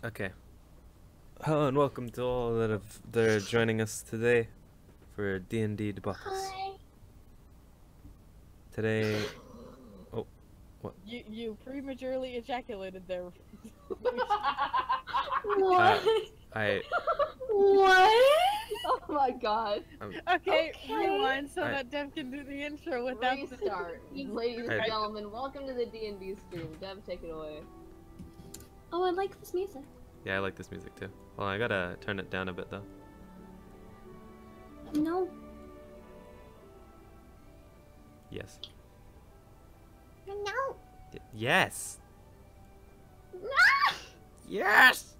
Okay. Hello and welcome to all that are joining us today for D&D Debacles. Hi. Today, oh, what? You prematurely ejaculated there. What? I Oh my god. Okay, Okay. rewind so I- that Dev can do the intro without the... Restart. Ladies and I- gentlemen, welcome to the D&D stream. Dev, take it away. Oh, I like this music. Yeah, I like this music too. Well, I gotta turn it down a bit though. No. Yes. No. Yes. Yes.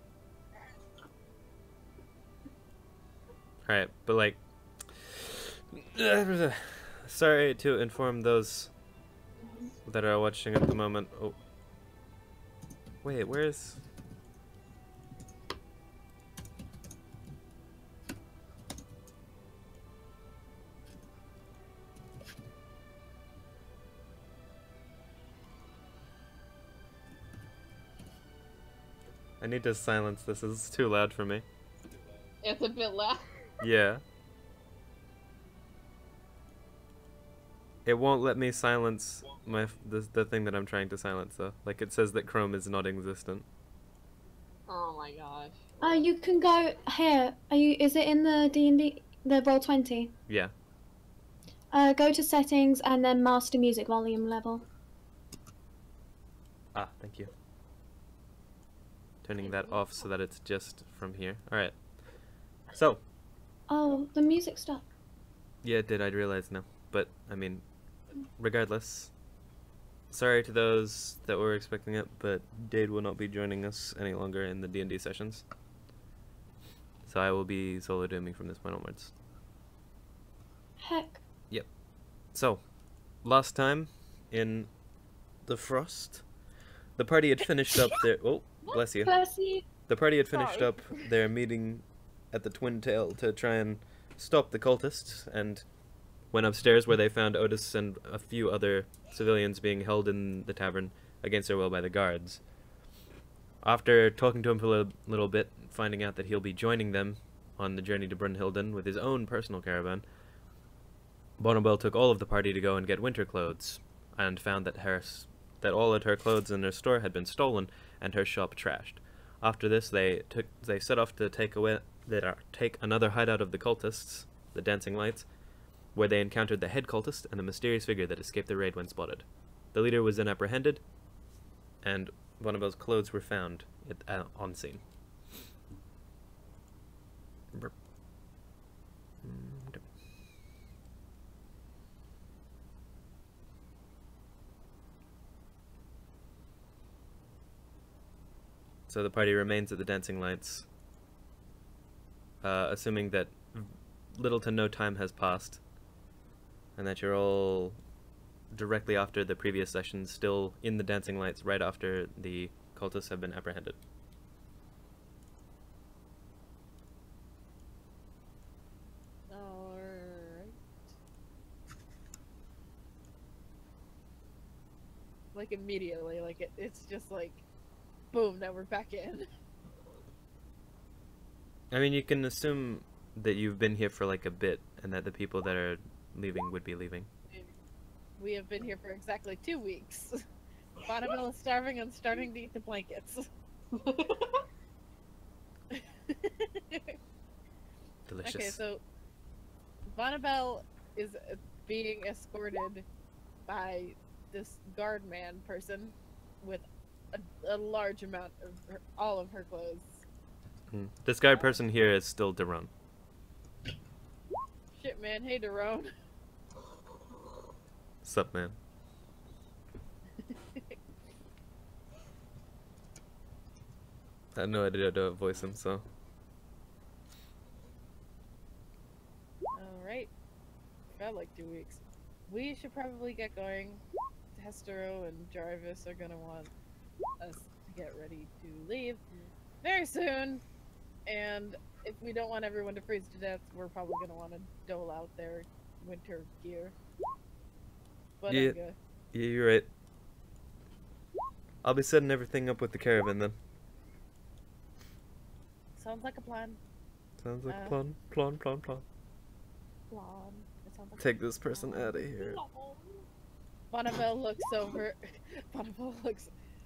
All right, but like, sorry to inform those that are watching at the moment. Oh, wait, where's? I need to silence this. This is too loud for me. It's a bit loud. Yeah. It won't let me silence the thing that I'm trying to silence though. Like it says that Chrome is not existent. Oh my gosh. You can go here. Is it in the D&D, the Roll20? Yeah. Go to settings and then master music volume level. Ah, thank you. Turning that off so that it's just from here. Alright. So, Oh, the music stopped. yeah, it did. I realize now. But, I mean, regardless. Sorry to those that were expecting it, but Dade will not be joining us any longer in the D&D sessions. So I will be solo dooming from this point onwards. Heck. So, last time in the Frost, the party had finished up their... Oh, bless you. Bless you. The party had finished Sorry. up their meeting at the Twin Tail to try and stop the cultists, and went upstairs where they found Otis and a few other civilians being held in the tavern against their will by the guards. After talking to him for a little bit, finding out that he'll be joining them on the journey to Brunhilden with his own personal caravan, Bonnabelle took all of the party to go and get winter clothes, and found that all of her clothes in her store had been stolen and her shop trashed. After this, they set off to take another hideout of the cultists, the Dancing Lights, where they encountered the head cultist and the mysterious figure that escaped the raid when spotted. The leader was then apprehended, and Bonnabelle's clothes were found on scene. So the party remains at the Dancing Lights, assuming that little to no time has passed, and that you're all directly after the previous session still in the Dancing Lights right after the cultists have been apprehended. Alright. Like immediately, like it's just like, boom, now we're back in. I mean, you can assume that you've been here for like a bit, and that the people that are leaving would be leaving. We have been here for exactly 2 weeks. Bonnabelle is starving and starting to eat the blankets. Delicious. Okay, so Bonnabelle is being escorted by this guard man person with a large amount of all of her clothes. This guard person here is still Daron. Shit, man. Hey, Daron. Sup, man? I had no idea how to voice him, so... Alright. Got like 2 weeks. We should probably get going. Hestero and Jarvis are gonna want us to get ready to leave very soon. And if we don't want everyone to freeze to death, we're probably gonna want to dole out their winter gear. But Yeah. Yeah, you're right. I'll be setting everything up with the caravan then. Sounds like a plan. Sounds like a plan. Plan. Plan. It sounds like Take this person out of here. Bonnabelle looks over. Bonnabelle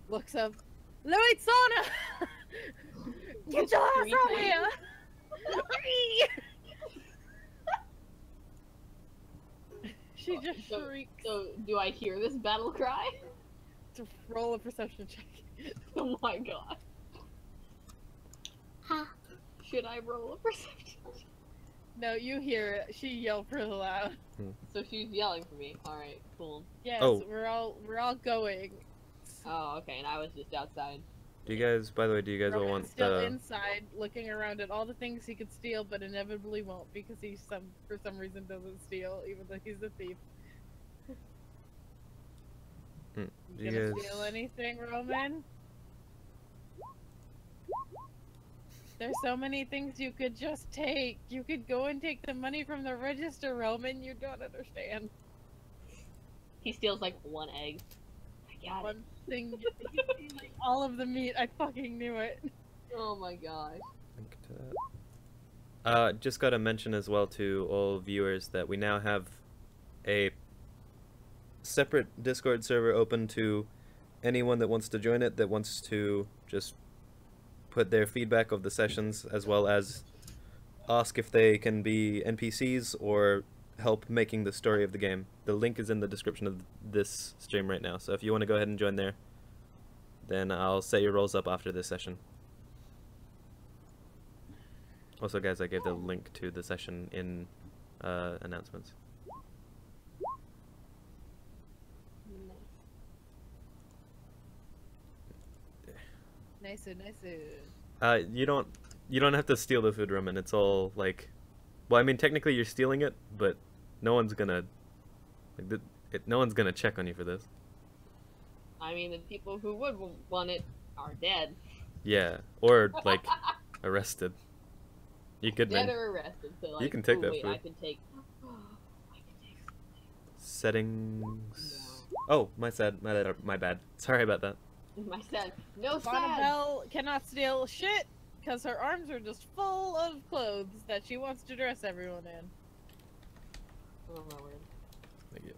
looks up. Luitsana! Get your ass out here! She just shrieks. So, do I hear this battle cry? To roll a perception check. Oh my god. Ha. Should I roll a perception check? No, you hear it. She yelled really loud. So she's yelling for me. Alright, cool. Yes, Oh. we're all going. Oh, okay, and I was just outside. Do you guys, by the way, do you guys all want Roman's still the... inside, looking around at all the things he could steal, but inevitably won't because he for some reason doesn't steal, even though he's a thief. Do You you gonna guys... steal anything, Roman? There's so many things you could just take. You could go and take the money from the register, Roman. You don't understand. He steals like one egg. I got it. One thing, like, all of the meat. I fucking knew it. Oh my gosh. Link to that. Just gotta mention as well to all viewers that we now have a separate Discord server open to anyone that wants to join it, that wants to just put their feedback of the sessions, as well as ask if they can be NPCs or help making the story of the game. The link is in the description of this stream right now, so if you want to go ahead and join there, then I'll set your roles up after this session. Also, guys, I gave the link to the session in announcements. Nice. You don't have to steal the food, Roman. It's all like, well, I mean, technically you're stealing it, but no one's gonna no one's gonna check on you for this. I mean, the people who would want it are dead. Yeah, or like arrested. You could Dead or arrested. So like, you can take oh, that wait, food. I can take. Settings. Oh, my bad. Sorry about that. My son. No sad. Bonnabelle cannot steal shit because her arms are just full of clothes that she wants to dress everyone in. Oh my word. Thank you.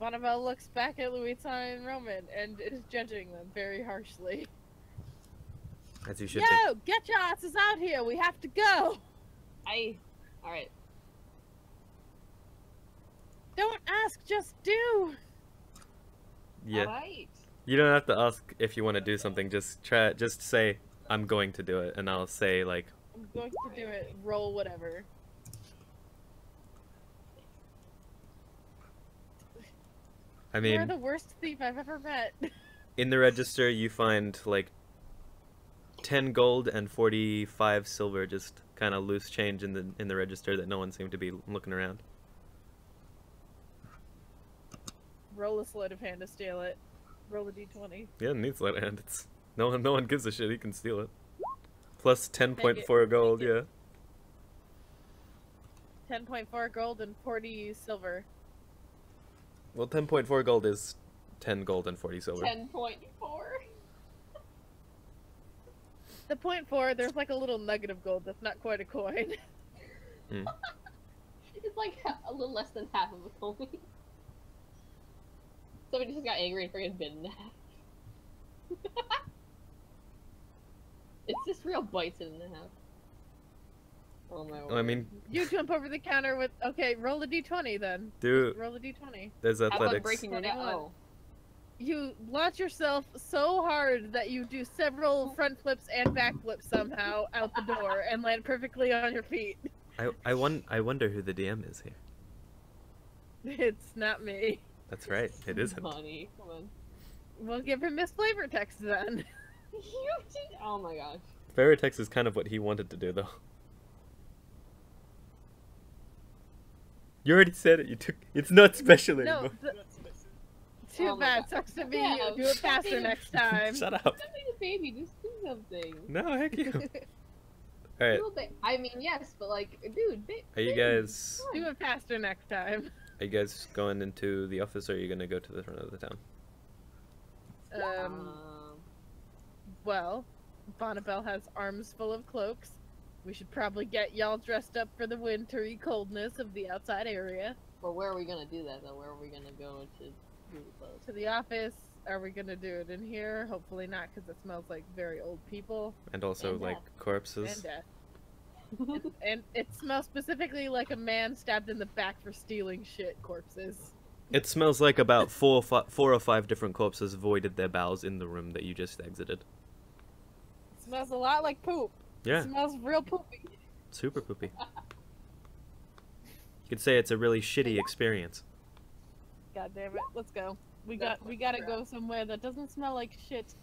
Bonnabelle looks back at Luitsana and Roman and is judging them very harshly. As you should Yo, get your asses out here! We have to go! Alright. Don't ask, just do! be. Yeah. Alright. You don't have to ask if you want to do something. Just say I'm going to do it, and I'll say like. I'm going to do it. Roll whatever. I You're mean, the worst thief I've ever met. in the register you find like 10 gold and 45 silver, just kind of loose change in the register that no one seemed to be looking around. Roll a sleight of hand to steal it. Roll a d20. Yeah, it needs sleight of hand. It's no one gives a shit. He can steal it. Plus 10.4 gold. Take it. Yeah. 10.4 gold and 40 silver. Well, 10.4 gold is 10 gold and 40 silver. 10.4. The 0.4, there's like a little nugget of gold that's not quite a coin. Mm. It's like a little less than half of a coin. Somebody just got angry and freaking bit in half. It's just real bites it in half. Oh my word. I mean, You jump over the counter with... Okay, roll a d20 then. do Roll a d20. there's How about athletics. breaking it out? 21. Oh. You launch yourself so hard that you do several front flips and back flips somehow out the door and land perfectly on your feet. I wonder who the DM is here. It's not me. That's right. It isn't. Funny. Come on. We'll give him his flavor text then. You did. Oh my gosh. Veritex is kind of what he wanted to do, though. You already said it. You took. It's not special No, anymore. too Oh my bad. God. Sucks to be Yeah, you. Do it faster fucking- next time. Shut up. Stop being a baby. Just do something. No, heck you. All right. I mean, yes, but like, dude. Are you guys? Do it faster next time. Are you guys going into the office, or are you gonna go to the front of the town? Well, Bonnabelle has arms full of cloaks. We should probably get y'all dressed up for the wintry coldness of the outside area. But where are we gonna do that though? Where are we gonna go to do the clothes? To the office. Are we gonna do it in here? Hopefully not, because it smells like very old people. And also, And like, death. corpses. And death. And it smells specifically like a man stabbed in the back for stealing shit corpses. It smells like about four or five different corpses voided their bowels in the room that you just exited. It smells a lot like poop. Yeah, It smells real poopy. super poopy. You could say it's a really shitty experience. God damn it, let's go. We That's gotta crap. go somewhere that doesn't smell like shit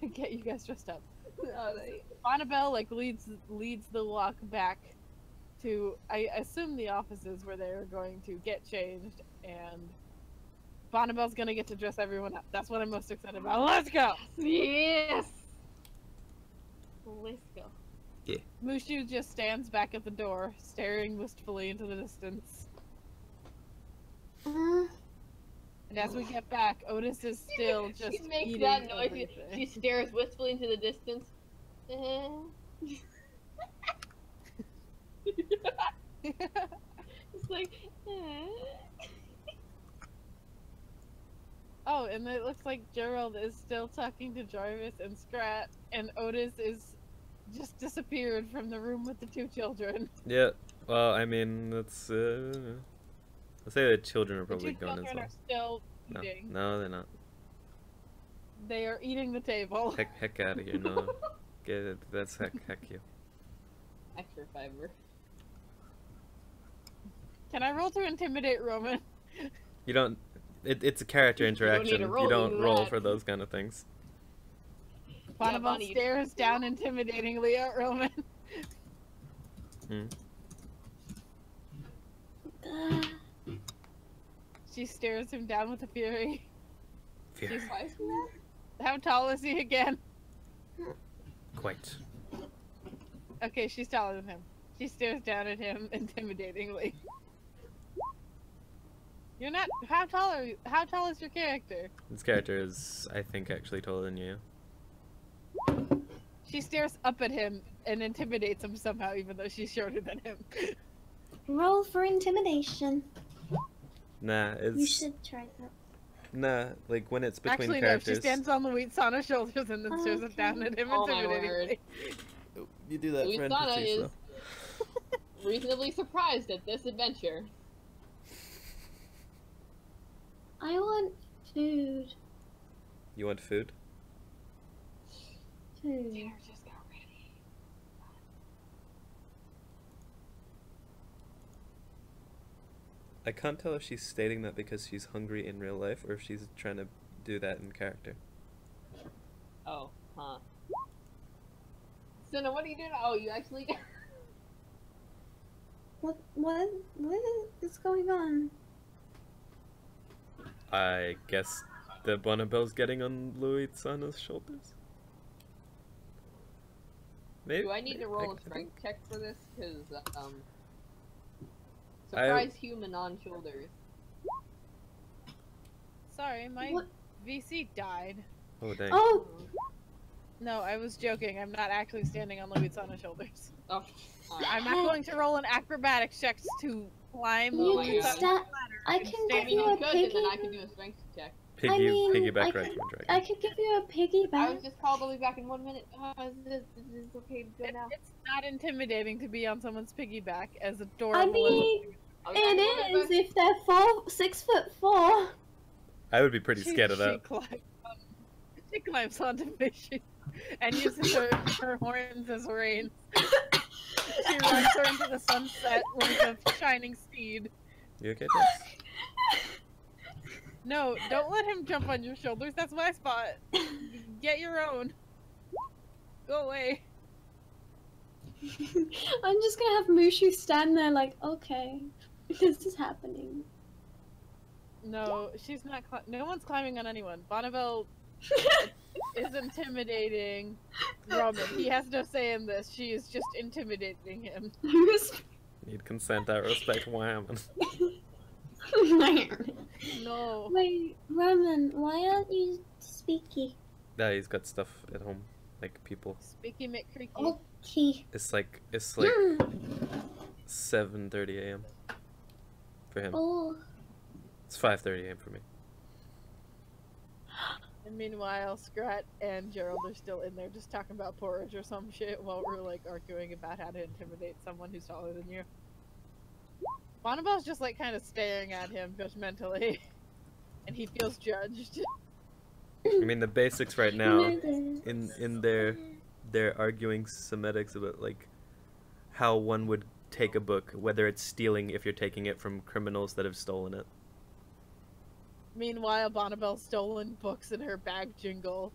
to get you guys dressed up. Alright. Bonnabelle like leads the walk back to, I assume, the offices where they're going to get changed, and Bonnabelle's gonna get to dress everyone up. That's what I'm most excited about. Let's go! Yes! Let's go. Mushu just stands back at the door, staring wistfully into the distance. And as we get back, Otis is still just She makes eating that noise. everything. She stares wistfully into the distance. It's like, Oh, and it looks like Gerald is still talking to Jarvis and Scrat, and Otis is just disappeared from the room with the two children. Yeah, well, I mean, that's, I'll say the children are The probably two gone as children well. are still No, eating. no, they're not. They are eating the table. Heck out of here, no. Get it, that's heck you. extra fiber. Can I roll to intimidate Roman? You don't, it's a character You don't need interaction. to roll You to don't do roll that. for those kind of things. Bonnabelle Bonnie, you- stares down intimidatingly at Roman. Hmm. She stares him down with a fury. Fear. Why is that? How tall is he again? Quite. Okay, she's taller than him. She stares down at him intimidatingly. You're not. How tall are you? How tall is your character? This character is, I think, actually taller than you. She stares up at him and intimidates him somehow, even though she's shorter than him. Roll for intimidation. Nah, You it's should try that. nah. Like when it's between Actually, characters. no. She stands on Luitsana's shoulders and then stares Okay. down at him Oh my intimidatingly. Oh, you do that for Luitsana NPCs, is though. reasonably surprised at this adventure. I want food. You want food? Food. Dinner just got ready. I can't tell if she's stating that because she's hungry in real life or if she's trying to do that in character. Oh, huh. Cinna, what are you doing? Oh, you actually. What is going on? I guess the Bonnabelle's getting on Luitsana's shoulders? Maybe? Do I need to roll a I think- strength check for this? Because, surprise human on shoulders. Sorry, my What? VC died. Oh, dang. Oh, No, I was joking. I'm not actually standing on Luitsana's shoulders. Oh, I'm not going to roll an acrobatics check to climb Oh you my can God. Luitsana's sta- ladder. I and can stand give I mean, you you a could, and then piggy. I can do a strength check. Piggy, I mean, piggyback I right could- from a dragon. I could give you a piggy I back. was just called. I'll be back in 1 minute. Is this okay to go now? It's not intimidating to be on someone's piggyback as I adorable mean, I'll be back in 1 it minute. is if they're 6'4". I would be pretty scared of that. She climbs onto Mushu and uses her horns as reins. She runs her into the sunset like a shining steed. You okay, Tess? No, don't let him jump on your shoulders. That's my spot. Get your own. Go away. I'm just gonna have Mushu stand there like, okay, this is happening. No, she's not. No one's climbing on anyone. Bonnabelle is intimidating Roman. He has no say in this. She is just intimidating him. Need consent, I respect wham. No. Wait, Roman, why aren't you speaky? Yeah, he's got stuff at home. like people. Speaky McCreaky. Okay. It's like 7:30 a.m. for him. Oh. It's 5:30 a.m. for me. And meanwhile, Scrat and Gerald are still in there just talking about porridge or some shit while we're like arguing about how to intimidate someone who's taller than you. Bonnabelle's just like kind of staring at him judgmentally, and he feels judged. I mean, the basics right now in their arguing semetics about like how one would take a book, whether it's stealing if you're taking it from criminals that have stolen it. Meanwhile, Bonnabelle's stolen books in her bag jingle.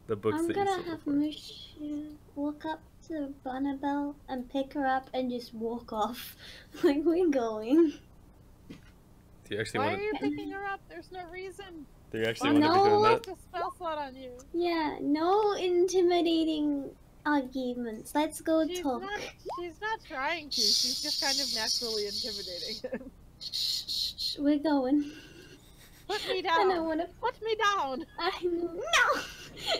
The books I'm that you gonna stole have before. Mushu walk up to Bonnabelle and pick her up and just walk off. Like, we're going. Do you actually Why want are you picking her up? There's no reason. to? Do you actually want to be No. doing that? Left a spell slot on you. Yeah, no intimidating arguments. Let's go talk. She's not trying to. She's just kind of naturally intimidating him. Shh, we're going. Put me I down. don't wanna. Put me down. No!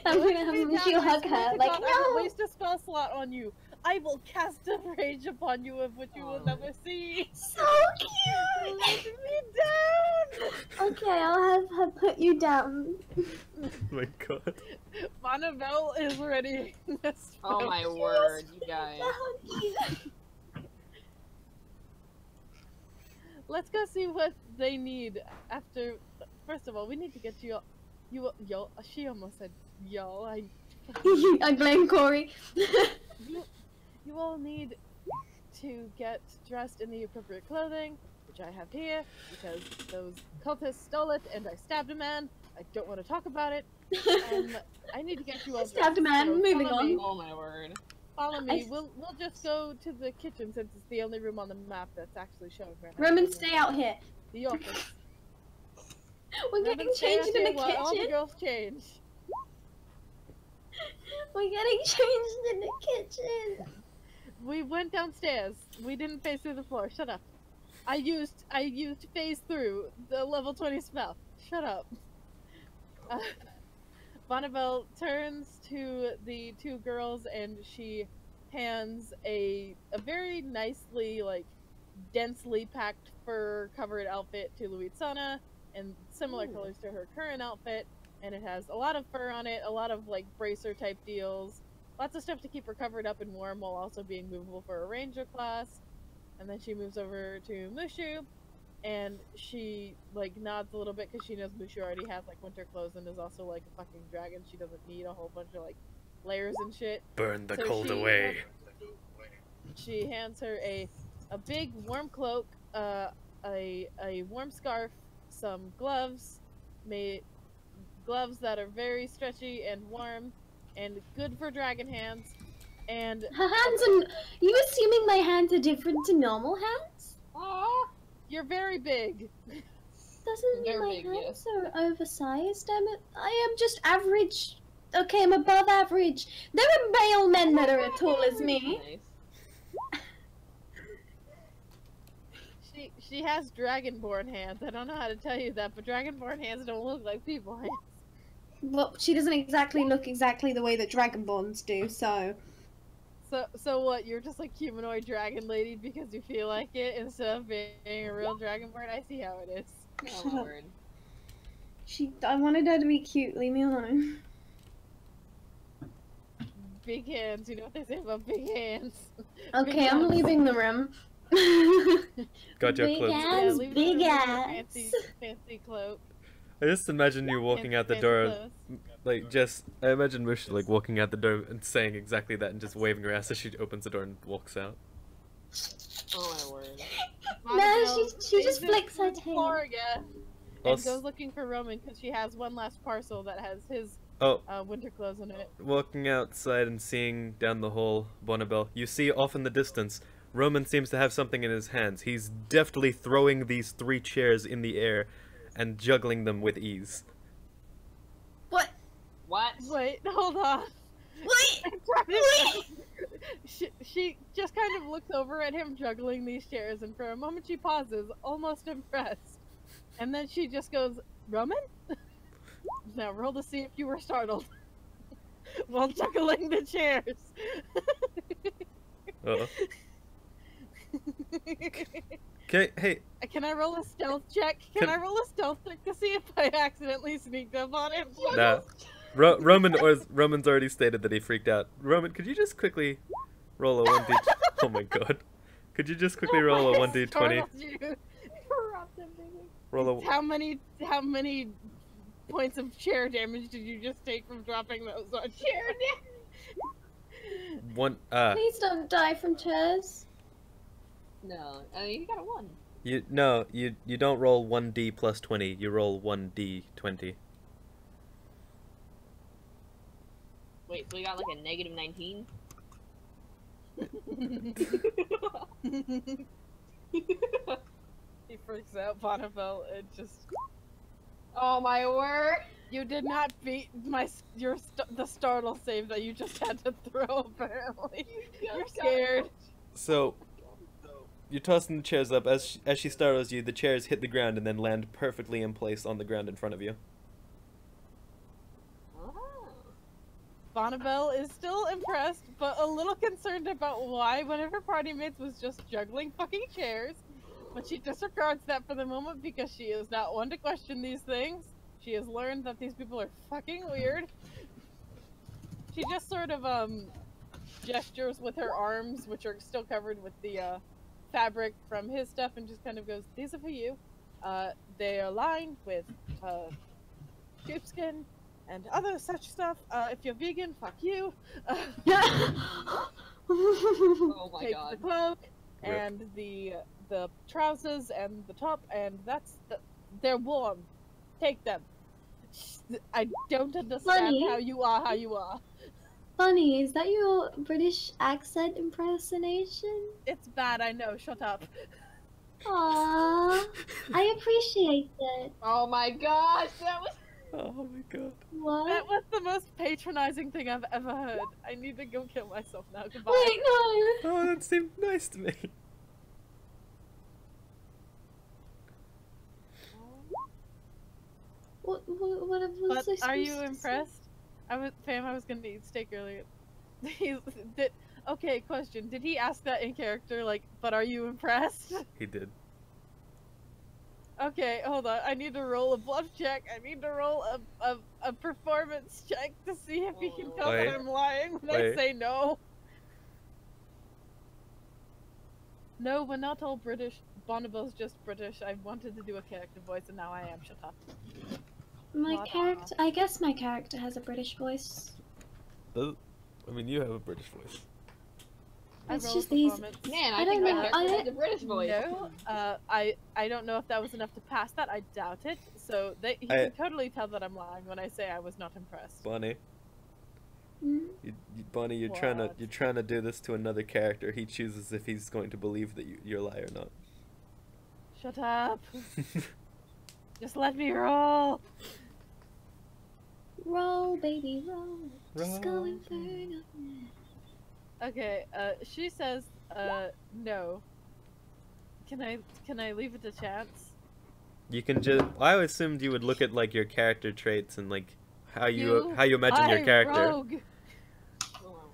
I'm gonna have Mushu hug her. Like, I will no! waste a spell slot on you. I will cast a rage upon you of which you will never see. So cute! Let me down! Okay, I'll have her put you down. Oh my god. Bonnabelle is ready. Oh my word, you guys. So cute. Let's go see what they need after. First of all, we need to get you. Yo. She almost said yo. I blame Corey. You all need to get dressed in the appropriate clothing, which I have here because those cultists stole it and I stabbed a man. I don't want to talk about it. I need to get you all dressed. Stabbed a man, So moving follow on. me. Oh my word. Follow me. We'll just go to the kitchen since it's the only room on the map that's actually showing right now. Roman, stay out here. The office. We're getting Roman, stay out changed in the here while all the kitchen. girls change. We're getting changed in the kitchen. We went downstairs. We didn't phase through the floor. Shut up. I used phase through the level 20 spell. Shut up. Bonnabelle turns to the two girls and she hands a very nicely, like, densely packed fur covered outfit to Luitsana and similar colors to her current outfit, and it has a lot of fur on it, a lot of like bracer type deals, lots of stuff to keep her covered up and warm while also being movable for a ranger class. And then she moves over to Mushu and she like nods a little bit because she knows Mushu already has like winter clothes and is also like a fucking dragon. She doesn't need a whole bunch of like layers and shit. Burn the So cold she- away. She hands her a big warm cloak, a warm scarf, some gloves, gloves that are very stretchy and warm and good for dragon hands, and Her hands are. You assuming my hands are different to normal hands? Aw, you're very big. Doesn't mean They're my big, hands are oversized. I am just average. Okay, I'm above average. There are male men that are as tall as me. Nice. She has dragonborn hands. I don't know how to tell you that, but dragonborn hands don't look like people hands. Well, she doesn't exactly look exactly the way that dragonborns do, so. So what? You're just like humanoid dragon lady because you feel like it instead of being a real dragonborn? I see how it is. Oh my word. I wanted her to be cute. Leave me alone. Big hands. You know what they say about big hands. Okay, I'm hands. leaving the room. Got your Big clothes. ass, leave it big in your ass. fancy cloak. I just imagine you walking out the fancy door, clothes. like I imagine Mushu like walking out the door and saying exactly that and just waving her ass as she opens the door and walks out. Oh my word. No, Bonnabelle she just phases flicks her through the tail. floor again and Also- goes looking for Roman because she has one last parcel that has his Oh, winter clothes in it. walking outside and seeing down the hall, Bonnabelle, you see off in the distance, Roman seems to have something in his hands. He's deftly throwing these 3 chairs in the air and juggling them with ease. What? What? Wait, hold on. Wait! She just kind of looks over at him juggling these chairs, and for a moment she pauses, almost impressed. And then she just goes, Roman? Now roll to see if you were startled. While juggling the chairs. Uh-oh. Okay, hey. Can I roll a stealth check? Can I roll a stealth check to see if I accidentally sneaked up on him? Nah. Roman's already stated that he freaked out. Roman, could you just quickly roll a 1d... Oh my god. Could you just quickly roll a 1d20? Startled you. Roll a... How many points of chair damage did you just take from dropping those on chair damage? One, Please don't die from chairs. No, I mean, you got a 1. you don't roll 1d plus 20, you roll 1d20. Wait, so we got like a negative 19? He freaks out, Bonnabelle. It just... Oh my word! You did not beat the startle save that you just had to throw, apparently. You're scared. So, you're tossing the chairs up. As she startles you, the chairs hit the ground and then land perfectly in place on the ground in front of you. Bonnabelle is still impressed, but a little concerned about why one of her party mates was just juggling fucking chairs. But she disregards that for the moment because she is not one to question these things. She has learned that these people are fucking weird. She just sort of, gestures with her arms, which are still covered with the, fabric from his stuff, and just kind of goes, "These are for you. They are lined with, sheepskin and other such stuff. If you're vegan, fuck you." Oh my Take god. the cloak, Rip. and the trousers, and the top, and they're warm. Take them. I don't understand Funny. how you are. Funny, is that your British accent impersonation? It's bad, I know. Shut up. Aww, I appreciate it. Oh my gosh, that was... Oh my god. What? That was the most patronizing thing I've ever heard. I need to go kill myself now. Goodbye. Wait, no. Oh, that seemed nice to me. What was But I are you supposed to say? impressed? I was gonna eat steak earlier. Okay, question. Did he ask that in character, like, but are you impressed? He did. Okay, hold on. I need to roll a bluff check. I need to roll a performance check to see if he can tell Wait. that I'm lying when I Wait. say no. No, we're not all British. Bonnabelle's just British. I wanted to do a character voice and now I am. Shut up. My character, I guess my character has a British voice. I mean, you have a British voice. I It's roll a just these- performance. Man, I I think don't my know, character has a British voice. No, I don't know if that was enough to pass that. I doubt it. So he can totally tell that I'm lying when I say I was not impressed. Bonnie, Hmm? Bonnie, you're trying to do this to another character. He chooses if he's going to believe that you're a lie or not. Shut up. Just let me roll. Roll, baby, roll. Just Roll. going for nothing. Okay, she says, no. Can I leave it to chance? You can just. I assumed you would look at like your character traits and like how you imagine your character. Rogue.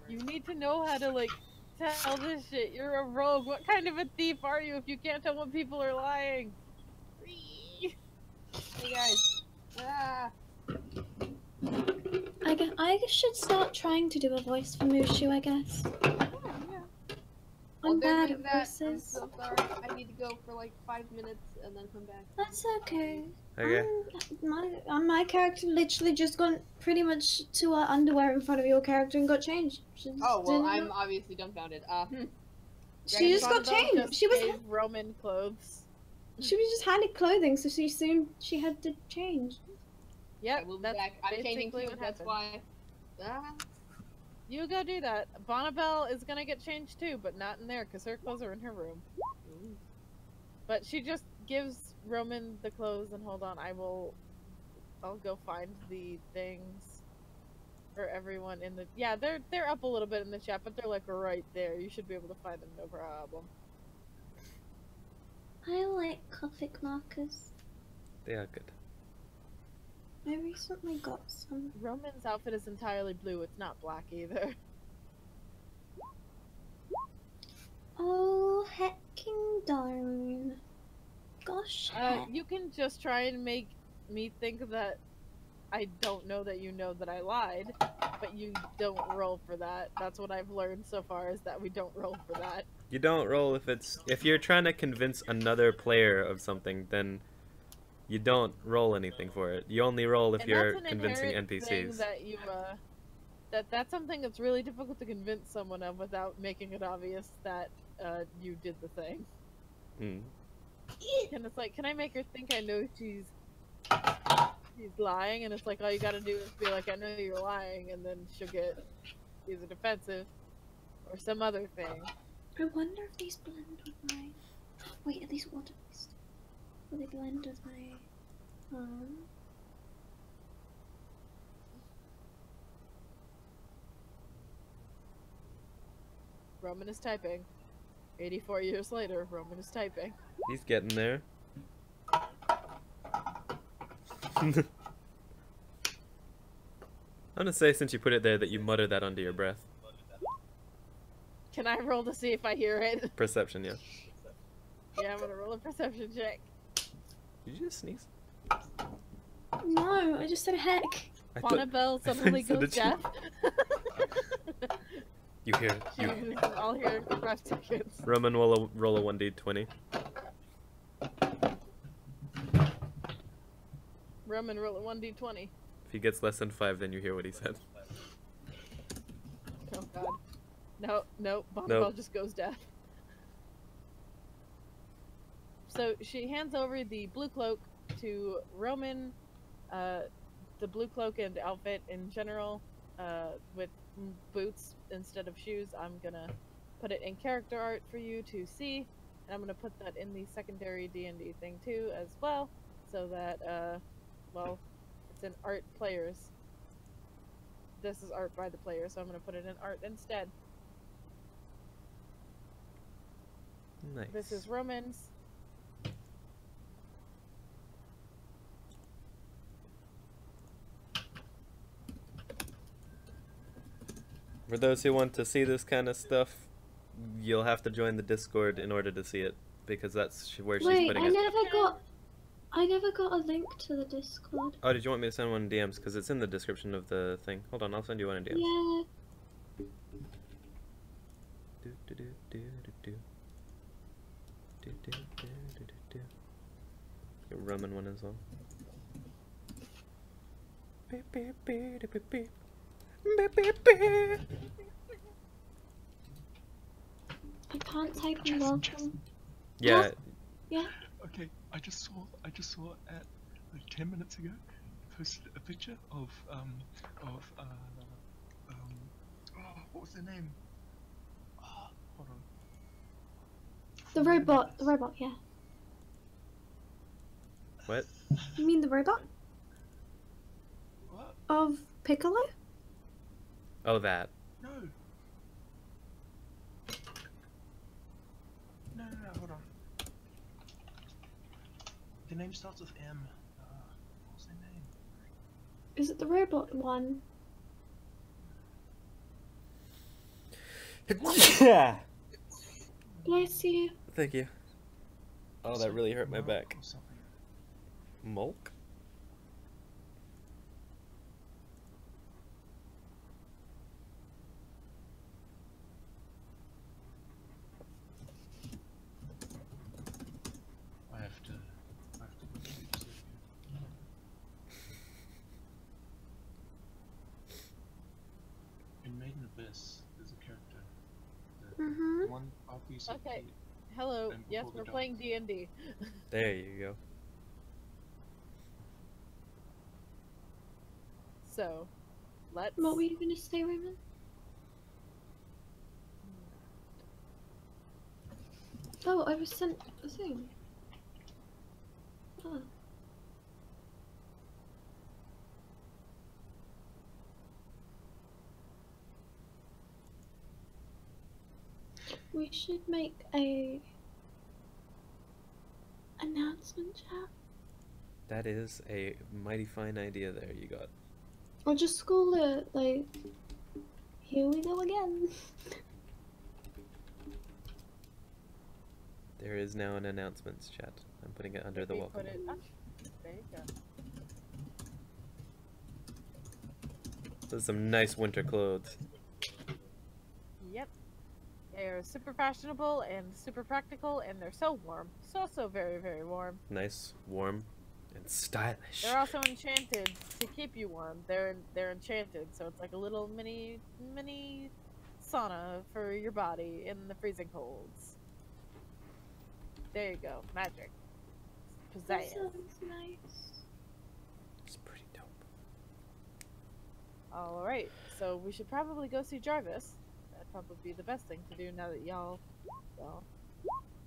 You need to know how to like tell this shit. You're a rogue. What kind of a thief are you if you can't tell when people are lying? Hey guys. Ah. I should start trying to do a voice for Mushu, I guess. I'm bad at voices. I'm so sorry. I need to go for like 5 minutes and then come back. That's okay. Okay. My character literally just got pretty much to her underwear in front of your character and got changed. She just Oh, well, didn't I'm know. obviously dumbfounded. She just got Bonnabelle changed. just She was gave Roman clothes. just handed clothing, so she had to change. I Yep, will be that's back. I'm changing basically too, what that's happened. why. You go do that. Bonnabelle is gonna get changed too, but not in there because her clothes are in her room. But she just gives Roman the clothes, and hold on, I'll go find the things for everyone in the. Yeah, they're up a little bit in the chat, but they're like right there. You should be able to find them, no problem. I like Copic markers. They are good. I recently got some. Roman's outfit is entirely blue. It's not black either. Oh, hecking darn. Gosh, heck. You can just try and make me think that I don't know that you know that I lied, but you don't roll for that. That's what I've learned so far, is that we don't roll for that. You don't roll if you're trying to convince another player of something, then you don't roll anything for it. You only roll if And you're that's an convincing inherent thing NPCs. that you that's something that's really difficult to convince someone of without making it obvious that you did the thing. Hmm. And it's like, can I make her think I know she's lying? And it's like, all you gotta do is be like, I know you're lying, and then she'll get either defensive or some other thing. I wonder if these blend with my. Wait, are these water based? Will they blend with my. Roman is typing. 84 years later, Roman is typing. He's getting there. I'm gonna say, since you put it there, that you mutter that under your breath. Can I roll to see if I hear it? Perception, yeah. Yeah, I'm gonna roll a perception check. Did you just sneeze? No, I just said heck. I thought- Bonnabelle I thought suddenly you said goes that deaf. You hear it. She loses all hearing for 5 seconds. Roman, roll a 1d20. Roman, roll a 1d20. If he gets less than 5, then you hear what he said. Oh god. No, Bonnabelle just goes deaf. So she hands over the blue cloak to Roman, the blue cloak and outfit in general, with boots instead of shoes. I'm gonna put it in character art for you to see, and I'm gonna put that in the secondary D&D thing too as well, so that, well, it's in art players. This is art by the player, so I'm gonna put it in art instead. Nice. This is Roman's. For those who want to see this kind of stuff, you'll have to join the Discord in order to see it, because that's where she's Wait, putting I it. never got a link to the Discord. Oh, did you want me to send one in DMs? Because it's in the description of the thing. Hold on, I'll send you one in DMs. Yeah. Do, do, do, do, do, do. Do, do, do, do, do, do. Get Roman one as well. Beep, beep, beep, beep, beep, beep. Beep, beep, beep. I can't type in welcome. Yeah. Huh? Yeah. Okay, I just saw at like 10 minutes ago, posted a picture of what was their name? Oh, hold on. The robot, yeah. What? You mean the robot? What? Of Piccolo? Oh, that. No. No, hold on. The name starts with M. What's their name? Is it the robot one? Yeah. Bless you. Thank you. Oh, that really hurt my Mulk back. or something. Mulk? I have to look at it. In Maiden Abyss, there's a character. Mm-hmm. One after you said Okay. Kate, Hello, And yes, before the we're dog. playing D&D. There you go. So, let's... What were you gonna say, Roman? Oh, I was sent a thing. Oh. We should make a announcement chat. That is a mighty fine idea there you got. I'll just call it, like, here we go again. There is now an announcements chat. I'm putting it under the Maybe welcome. put it up. There you go. So some nice winter clothes. Yep. They're super fashionable and super practical, and they're so warm. So very, very warm. Nice, warm, and stylish. They're also enchanted to keep you warm. They're enchanted, so it's like a little mini sauna for your body in the freezing colds. There you go, magic. That Pizzazz. sounds nice. It's pretty dope. Alright, so we should probably go see Jarvis. That'd probably be the best thing to do now that y'all... Well,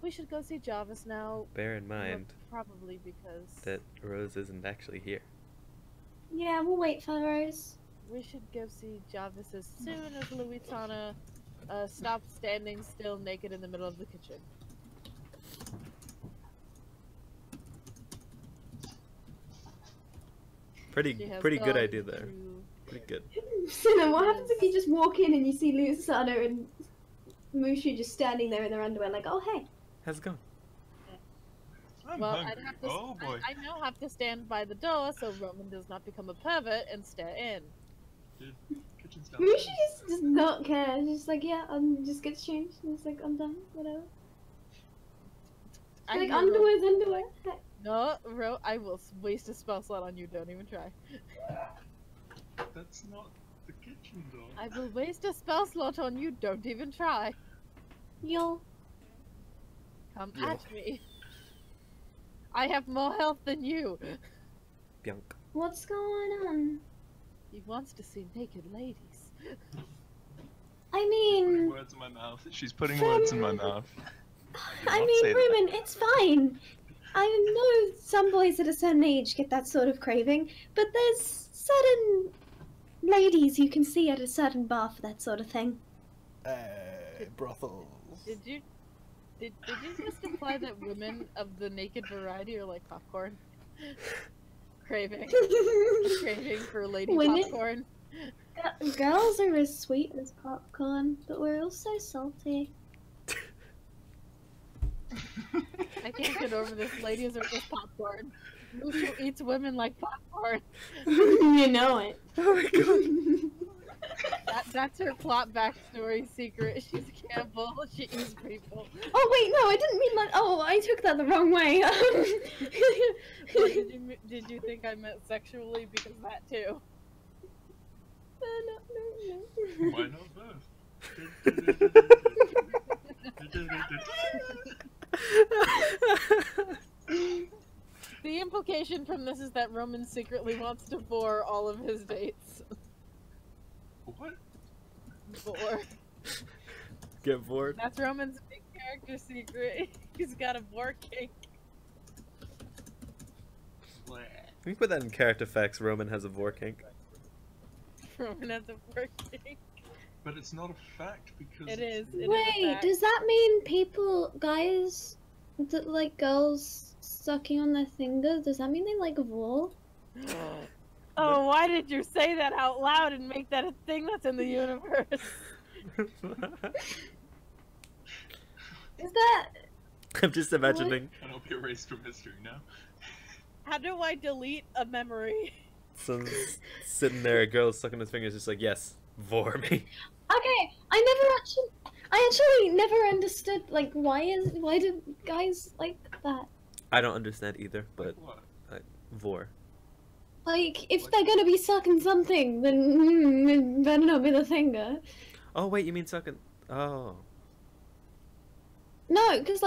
we should go see Jarvis now. Bear in mind Probably because... that Rose isn't actually here. Yeah, we'll wait for Rose. We should go see Jarvis as soon as Luitsana stops standing still naked in the middle of the kitchen. Pretty She has good gone idea there. to- Pretty good. Sinna, what happens if you just walk in and you see Luitsana and Mushu just standing there in their underwear like, oh hey. How's it going? I'm Well, hungry. I'd have to. Oh boy. I now have to stand by the door so Roman does not become a pervert and stare in. Dude, kitchen's Mushu downstairs. just does not care. She's just like, yeah, just gets changed. And it's like, I'm done, whatever. I Like, know underwear's underwear. Heck. No, I will waste a spell slot on you. Don't even try. That's not the kitchen door. I will waste a spell slot on you. Don't even try. Yo. Come Yo. at me. I have more health than you. Bionk. What's going on? He wants to see naked ladies. I Putting mean, words in my mouth. She's putting words in my mouth. I not mean, say that. Ruben, it's fine. I know some boys at a certain age get that sort of craving, but there's certain ladies you can see at a certain bar for that sort of thing. Brothels. Did you just imply that women of the naked variety are like popcorn? Craving for lady Women? popcorn. Girls are as sweet as popcorn, but we're also salty. I can't get over this. Ladies are just popcorn. Mushu eats women like popcorn. You know it. Oh my god. That's her plot backstory secret. She's a cannibal. She eats people. Oh wait, no, I didn't mean that. Oh, I took that the wrong way. Or did you think I meant sexually? Because that too. No. Why not both? The implication from this is that Roman secretly wants to bore all of his dates. What? Bore. Get bored. That's Roman's big character secret. He's got a bore kink. Bleh. Can you put that in character facts? Roman has a vor kink. Roman has a bore kink. But it's not a fact because It is. It is a Wait, fact. does that mean guys that like girls sucking on their fingers? Does that mean they like vor? Oh, why did you say that out loud and make that a thing that's in the universe? Is that? I'm just imagining cannot be erased from history now. How do I delete a memory? some sitting there, a girl sucking his fingers, just like, yes, vor me. Okay, I actually never understood like why do guys like that? I don't understand either, but What? vor. Like if they're gonna be sucking something, then it better not be the finger. Oh wait, you mean sucking? Oh. No, because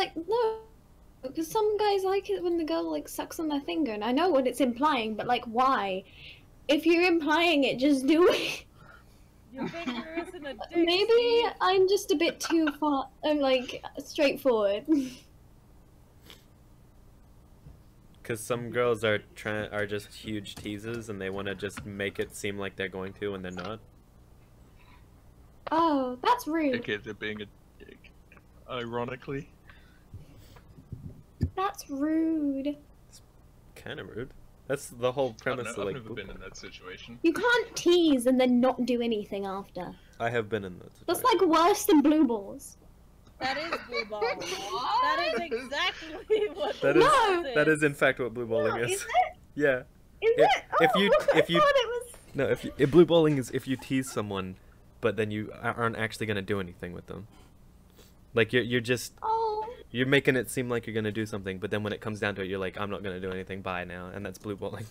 some guys like it when the girl like sucks on their finger, and I know what it's implying, but like why? If you're implying it, just do it. Your finger isn't a dick. Maybe I'm just a bit too far. I'm like straightforward. Because some girls are just huge teases, and they want to just make it seem like they're going to, and they're not. Oh, that's rude. Okay, they're being a dick. Ironically. That's rude. Kind of rude. That's the whole I've premise of like. never been in that situation. You can't tease and then not do anything after. I have been in that. That's like worse than blue balls. That is blue ball. What? That is exactly what That blue is balls that is in fact what blue balling No, is. is it? Yeah. Is If- it? if Oh, you- I if you- thought it was. No, if blue balling is if you tease someone, but then you aren't actually gonna do anything with them. Like you're just Oh. you're making it seem like you're gonna do something, but then when it comes down to it, you're like, I'm not gonna do anything. Bye now, and that's blue balling.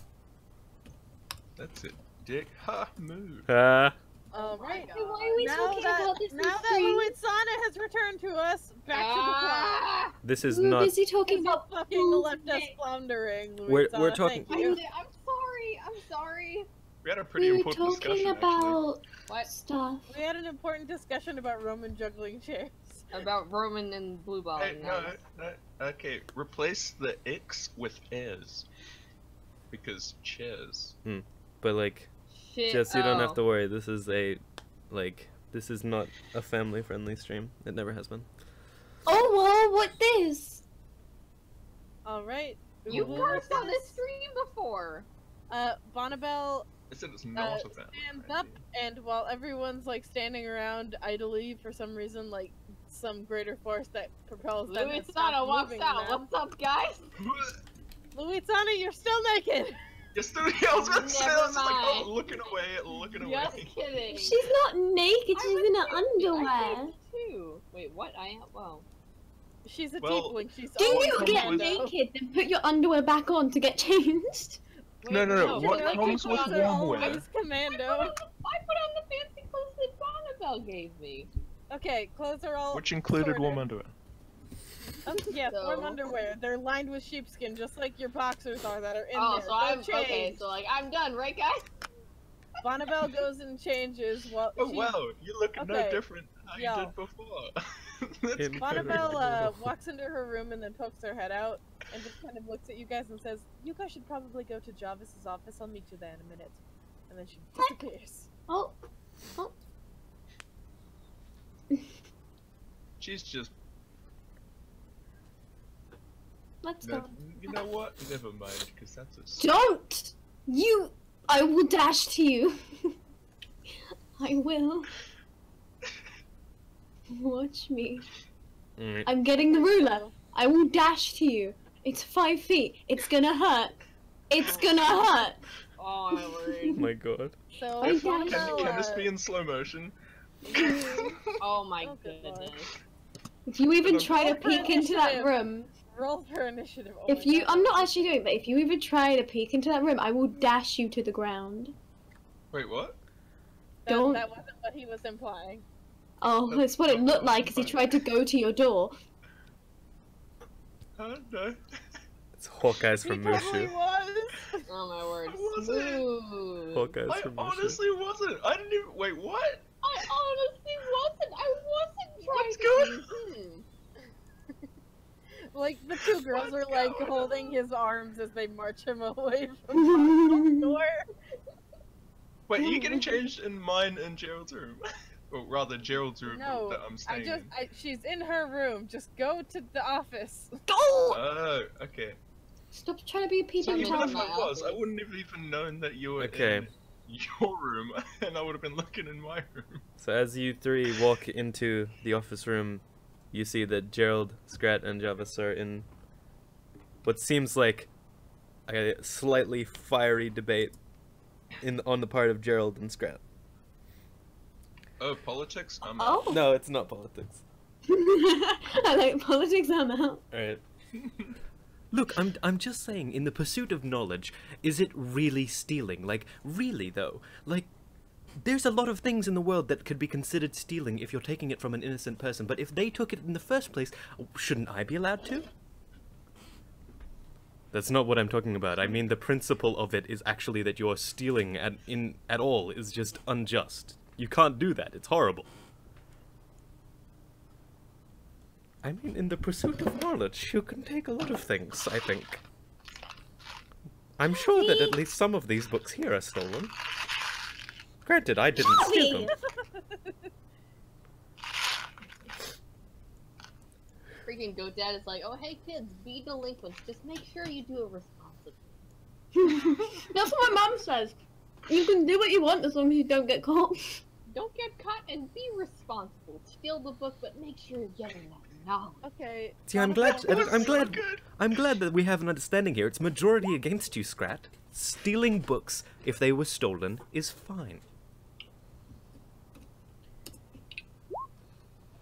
That's it. Dick. Ha. Move. Right. my God. Why are we talking about this? Now that Luitsana has returned to us, back to the plot. Ah! This is We were not. busy talking You about fucking left us floundering, We're Luitsana, talking- thank you. I'm sorry. I'm sorry. We had a pretty we were important talking discussion about What? stuff. We had an important discussion about Roman juggling chairs. About Roman and blue actually. Hey, balling. no. Okay, replace the X with airs. Because chairs. But like, Shit. just you don't have oh. to worry. This is this is not a family-friendly stream. It never has been. Oh well, what this? Alright. You cursed on this stream before. Bonnabelle I said it's not a family. stands up, and while everyone's like standing around idly for some reason, like some greater force that propels them has stopped Luitsana walks moving out. them. What's up, guys? Luitsana, you're still naked! You're still. I was about to say, I was just like, Never oh, looking away. Just kidding. She's not naked. I She's was in her naked. I underwear. came too. Wait, what? I am. Well. She's a Well, tiefling. She's Do always you comes get with- naked then put your underwear back on to get changed? Wait, No. What like, comes I with put on warm the- wear? always commando. I put on the fancy clothes that Bonnabelle gave me. Okay, clothes are all. Which included sorted. warm underwear. Yeah, warm So- underwear. They're lined with sheepskin, just like your boxers are that are in Oh, there. so I'm Don't change. okay. So like I'm done, right, guys? Bonnabelle goes and changes while Oh she... wow, you look no Okay, different how yo. you did before. That's Him. good. Bonnabelle walks into her room and then pokes her head out and just kind of looks at you guys and says, "You guys should probably go to Jarvis's office. I'll meet you there in a minute." And then she disappears. Oh. She's just. Let's No, go. you know what? Never mind, because that's a. Don't! You! I will dash to you. I will. Watch me. Alright. I'm getting the ruler. I will dash to you. It's 5 feet. It's gonna hurt. It's gonna hurt. Oh my Oh word. my god. So I Can, Bonnabelle, can this be in slow motion? Oh my Oh, good lord. goodness. If you even Roll try to for peek into that initiative. room, roll her initiative. Oh if my you, God. I'm not actually doing, but if you even try to peek into that room, I will dash you to the ground. Wait, what? Don't- That wasn't what he was implying. Oh, that's what it looked like as he tried to go to your door. Huh? No. It's Hawkeyes He from totally Mushu. was. Oh my word. I wasn't. Smooth. Hawkeyes I from Mushu. honestly wasn't. I didn't even. Wait, what? I honestly wasn't. I wasn't trying What's to. going Like the two girls What's are like going holding his arms as they march him away from the door. Wait, are you getting changed in mine and Gerald's room? Or rather, Gerald's room No, that I'm staying in. she's in her room. Just go to the office. Go! Oh, okay. Stop trying to be a So peeping even Tom. if I was, I wouldn't have even known that you were Okay. in your room, and I would have been looking in my room. So as you three walk into the office room, you see that Gerald, Scrat, and Jarvis are in what seems like a slightly fiery debate on the part of Gerald and Scrat. Oh, politics? I'm out. Oh! No, it's not politics. I like politics, I'm out. Alright. Look, I'm just saying, in the pursuit of knowledge, is it really stealing? Like, really though? Like, there's a lot of things in the world that could be considered stealing if you're taking it from an innocent person, but if they took it in the first place, shouldn't I be allowed to? That's not what I'm talking about. I mean, the principle of it is actually that you're stealing at all is just unjust. You can't do that. It's horrible. I mean, in the pursuit of knowledge, you can take a lot of things, I think. I'm sure that at least some of these books here are stolen. Granted, I didn't steal them. Freaking GoDad is like, oh hey kids, be delinquents. Just make sure you do it responsibly. That's what my mum says. You can do what you want as long as you don't get caught. Don't get caught and be responsible. Steal the book, but make sure you're getting that knowledge. Okay. See, I'm glad Good. I'm glad that we have an understanding here. It's majority against you, Scrat. Stealing books, if they were stolen, is fine.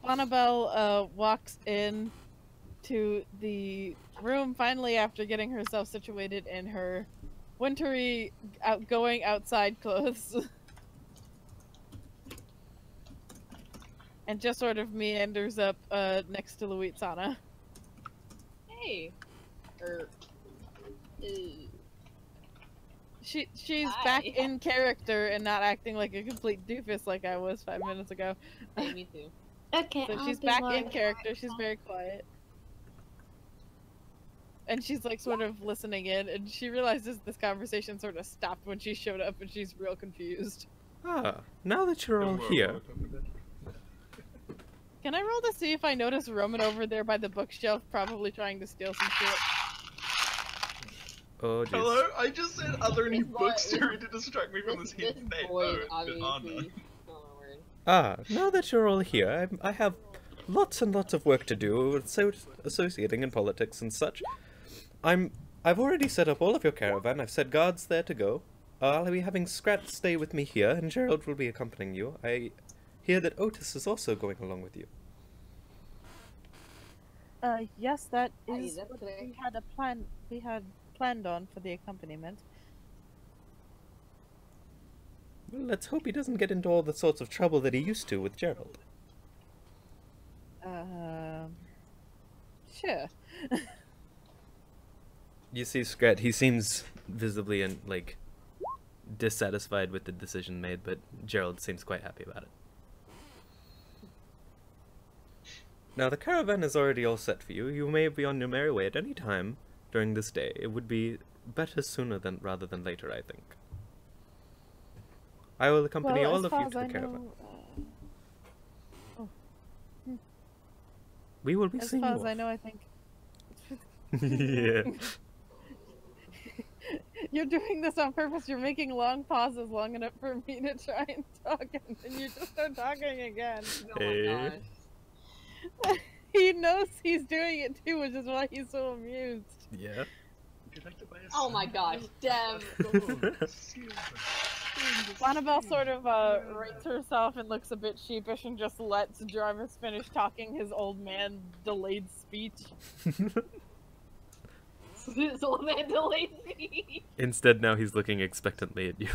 Bonnabelle walks in to the room finally after getting herself situated in her wintry going outside clothes. And just sort of meanders up next to Luitsana. Hey. She's Hi. back in character and not acting like a complete doofus like I was 5 minutes ago. Hey, me too. Okay, So I'll she's be back right in character, she's very quiet. And she's like sort of listening in, and she realizes this conversation sort of stopped when she showed up, and she's real confused. Ah, now that you're all here, Can I roll to see if I notice Roman over there by the bookshelf, probably trying to steal some shit? oh jeez. Hello? I just said, are there any This boy- books here to distract me from this This hidden name? boy Oh, is there are none. obviously... Oh my word. Ah, now that you're all here, I have lots and lots of work to do with associating in politics and such. I've already set up all of your caravan. I've set guards there to go. I'll be having Scrat stay with me here, and Gerald will be accompanying you. I hear that Otis is also going along with you. Yes, that Hey, is that's what okay. we had planned on for the accompaniment. Well, let's hope he doesn't get into all the sorts of trouble that he used to with Gerald. Sure. You see Scrat, he seems visibly dissatisfied with the decision made, but Gerald seems quite happy about it. Now, the caravan is already all set for you. You may be on your merry way at any time during this day. It would be better sooner rather than later, I think. I will accompany all of you to the caravan. We will be As seeing far you as I off. know, I think Yeah. you're doing this on purpose. You're making long pauses long enough for me to try and talk, and then you just start talking again. Oh Hey. my gosh. He knows he's doing it too, which is why he's so amused. Yeah. Would you like to buy a Oh my gosh, Dev. Bonnabelle sort of rates herself and looks a bit sheepish and just lets Jarvis finish talking his old man delayed speech. This old man delayed me. Instead, now he's looking expectantly at you.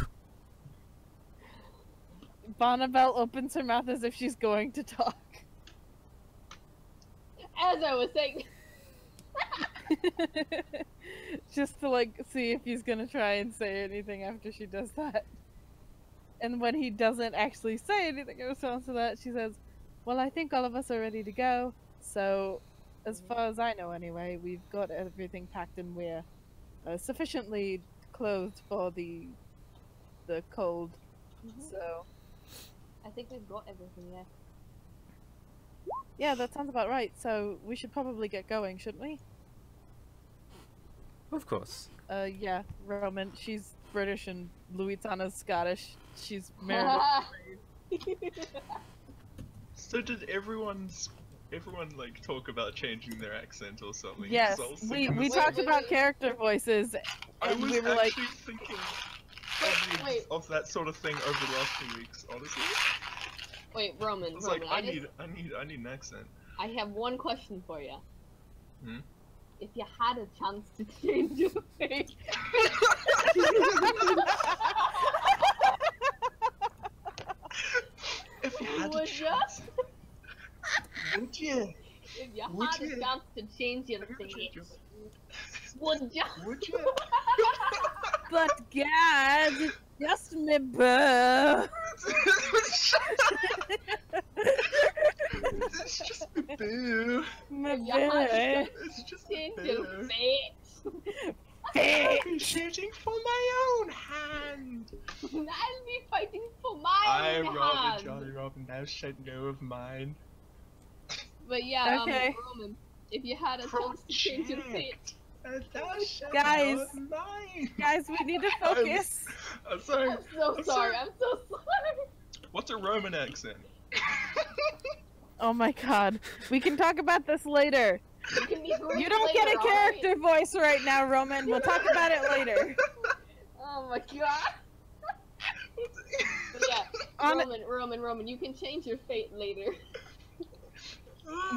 Bonnabelle opens her mouth as if she's going to talk. As I was saying. Just to see if he's gonna try and say anything after she does that. And when he doesn't actually say anything in response to that, she says, well, I think all of us are ready to go. So, as far as I know anyway, we've got everything packed and we're sufficiently clothed for the cold. So, I think we've got everything, yeah. yeah, that sounds about right. So, we should probably get going, shouldn't we? Of course. Yeah, Roman. She's British and Luitsana's Scottish. She's married. So did everyone talk about changing their accent or something? 'Cause Yes, I was we thinking the talked same- about character voices, I and was we were actually thinking Wait. of that sort of thing over the last few weeks. Honestly, Wait, Roman, I was like, I just- need an accent. I have one question for you. Hmm? If you had a chance to change your face, If you had a Would ya? chance, would you? if you Would had you? a chance to change your Change face, your- would you? Would you? But God, just me boo. It's just a boo. My If you had a boo. It's just change a your boo. face, I'll be shooting for my own hand. I'll be fighting for my I, own Robin, hand. Jolly Robin, thou shalt know of mine. But yeah, Okay. Roman, if you had a chance to change your face, Guys. Mine. Guys, we need to focus. I'm sorry. I'm so sorry. I'm so sorry. What's a Roman accent? Oh my god. We can talk about this later. You can be great You don't get a later, character voice right now, Roman. We'll talk about it later. Oh my god. But yeah, Roman, you can change your fate later.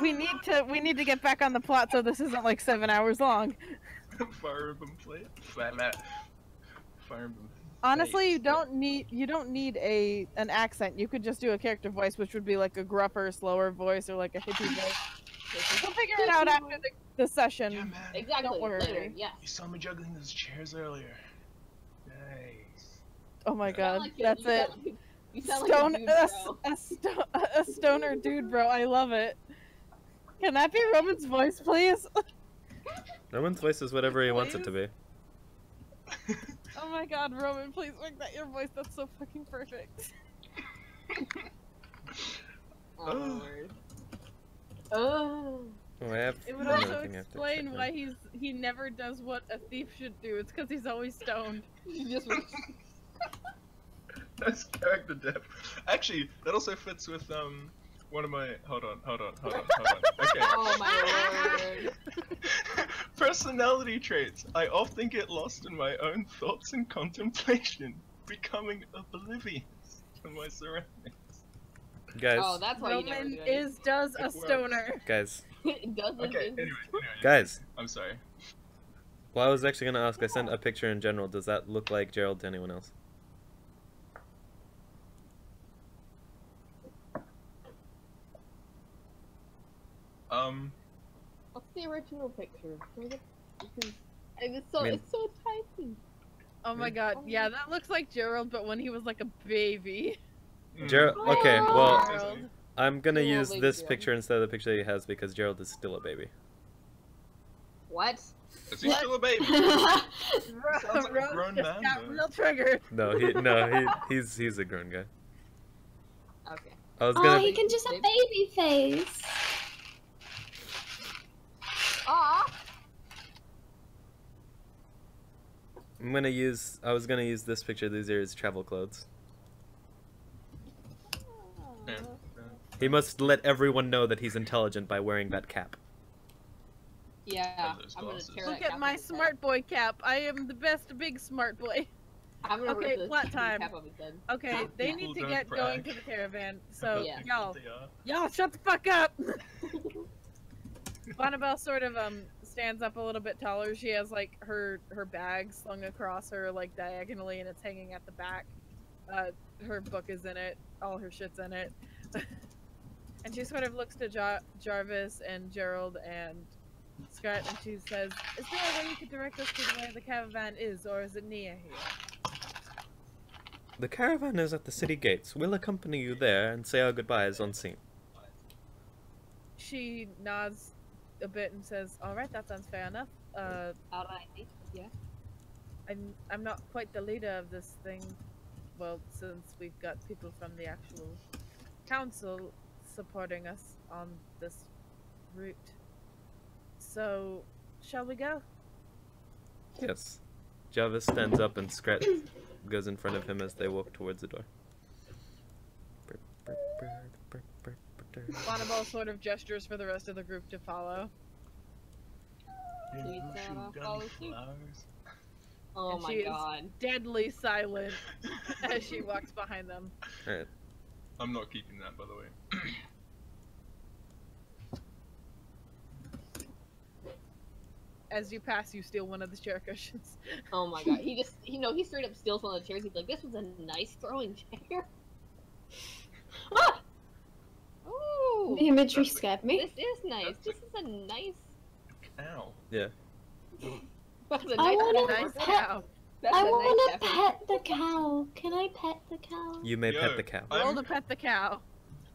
We need to get back on the plot so this isn't like 7 hours long. Fire Emblem play. Fire Emblem. Honestly, you don't need an accent. You could just do a character voice, which would be like a gruffer, slower voice, or like a hippie voice. We'll figure it out after the session. Yeah, man. Exactly. Don't worry. Later, yes. You saw me juggling those chairs earlier. Nice. Oh my You sound god, like that's it. You sound like a dude, bro. A stoner dude, bro. I love it. Can that be Roman's voice, please? Roman's voice is whatever he wants it to be. Oh my god, Roman, please make that your voice. That's so fucking perfect. Oh, Lord. Oh. Oh, I have It would one also more thing I have to explain check why now. he never does what a thief should do. It's because he's always stoned. You just That's character depth. Actually, that also fits with one of my hold on. Okay. Oh my lord. Personality traits. I often get lost in my own thoughts and contemplation, becoming oblivious to my surroundings. Guys, Oh, that's why you never Roman do anything. does a It works. stoner. guys, It doesn't. Okay, It- anyway. guys. I'm sorry. Well, I was actually gonna ask. I sent a picture in general. Does that look like Gerald to anyone else? What's the original picture? Because it's so I mean- it's so tiny. Oh my god, yeah, that looks like Gerald, but when he was like a baby. Gerald. Oh. Okay, well, Gerald. I'm gonna Little use baby this Gerald. picture instead of the picture he has because Gerald is still a baby. What? Is he still a baby? Rose Sounds like a grown just man, got though. real triggered. He's a grown guy. Okay. I was Oh, gonna. he can just have baby face. Ah. I was gonna use this picture. These are his travel clothes. Yeah. He must let everyone know that he's intelligent by wearing that cap. Yeah. Those I'm gonna glasses. tear Look that at cap my off his head. smart boy cap. I am the best big smart boy. I'm gonna Okay, rip the flat time. cap off his head. Okay, they People need to don't get going brag. to the caravan. So, Yeah. y'all shut the fuck up! Bonnabelle sort of stands up a little bit taller. She has like her bag slung across her like diagonally, and it's hanging at the back. Her book is in it. All her shit's in it. And she sort of looks to Jarvis and Gerald and Scott, and she says, "Is there a way you could direct us to where the caravan is, or is it near here?" The caravan is at the city gates. We'll accompany you there and say our goodbyes on scene. She nods a bit and says, "All right, that sounds fair enough. Alright. Yeah. I'm not quite the leader of this thing. Well, since we've got people from the actual council supporting us on this route. So, shall we go?" Yes. Jarvis stands up and Scrat goes in front of him as they walk towards the door. Bonnabelle sort of gestures for the rest of the group to follow. Luitsana follows suit. Flowers. Oh And my she is- god. Deadly silent as she walks behind them. Alright. I'm not keeping that, by the way. As you pass, you steal one of the chair cushions. Oh my god. He straight up steals one of the chairs. He's like, this was a nice throwing chair. Ah! Ooh. The imagery scared me. This is nice. This is a nice. Ow. Yeah. That's a I nice. wanna Nice pepper. cow. That's I a want nice to pepper. pet the cow. Can I pet the cow? You may Yo, pet the cow. Roll to pet the cow.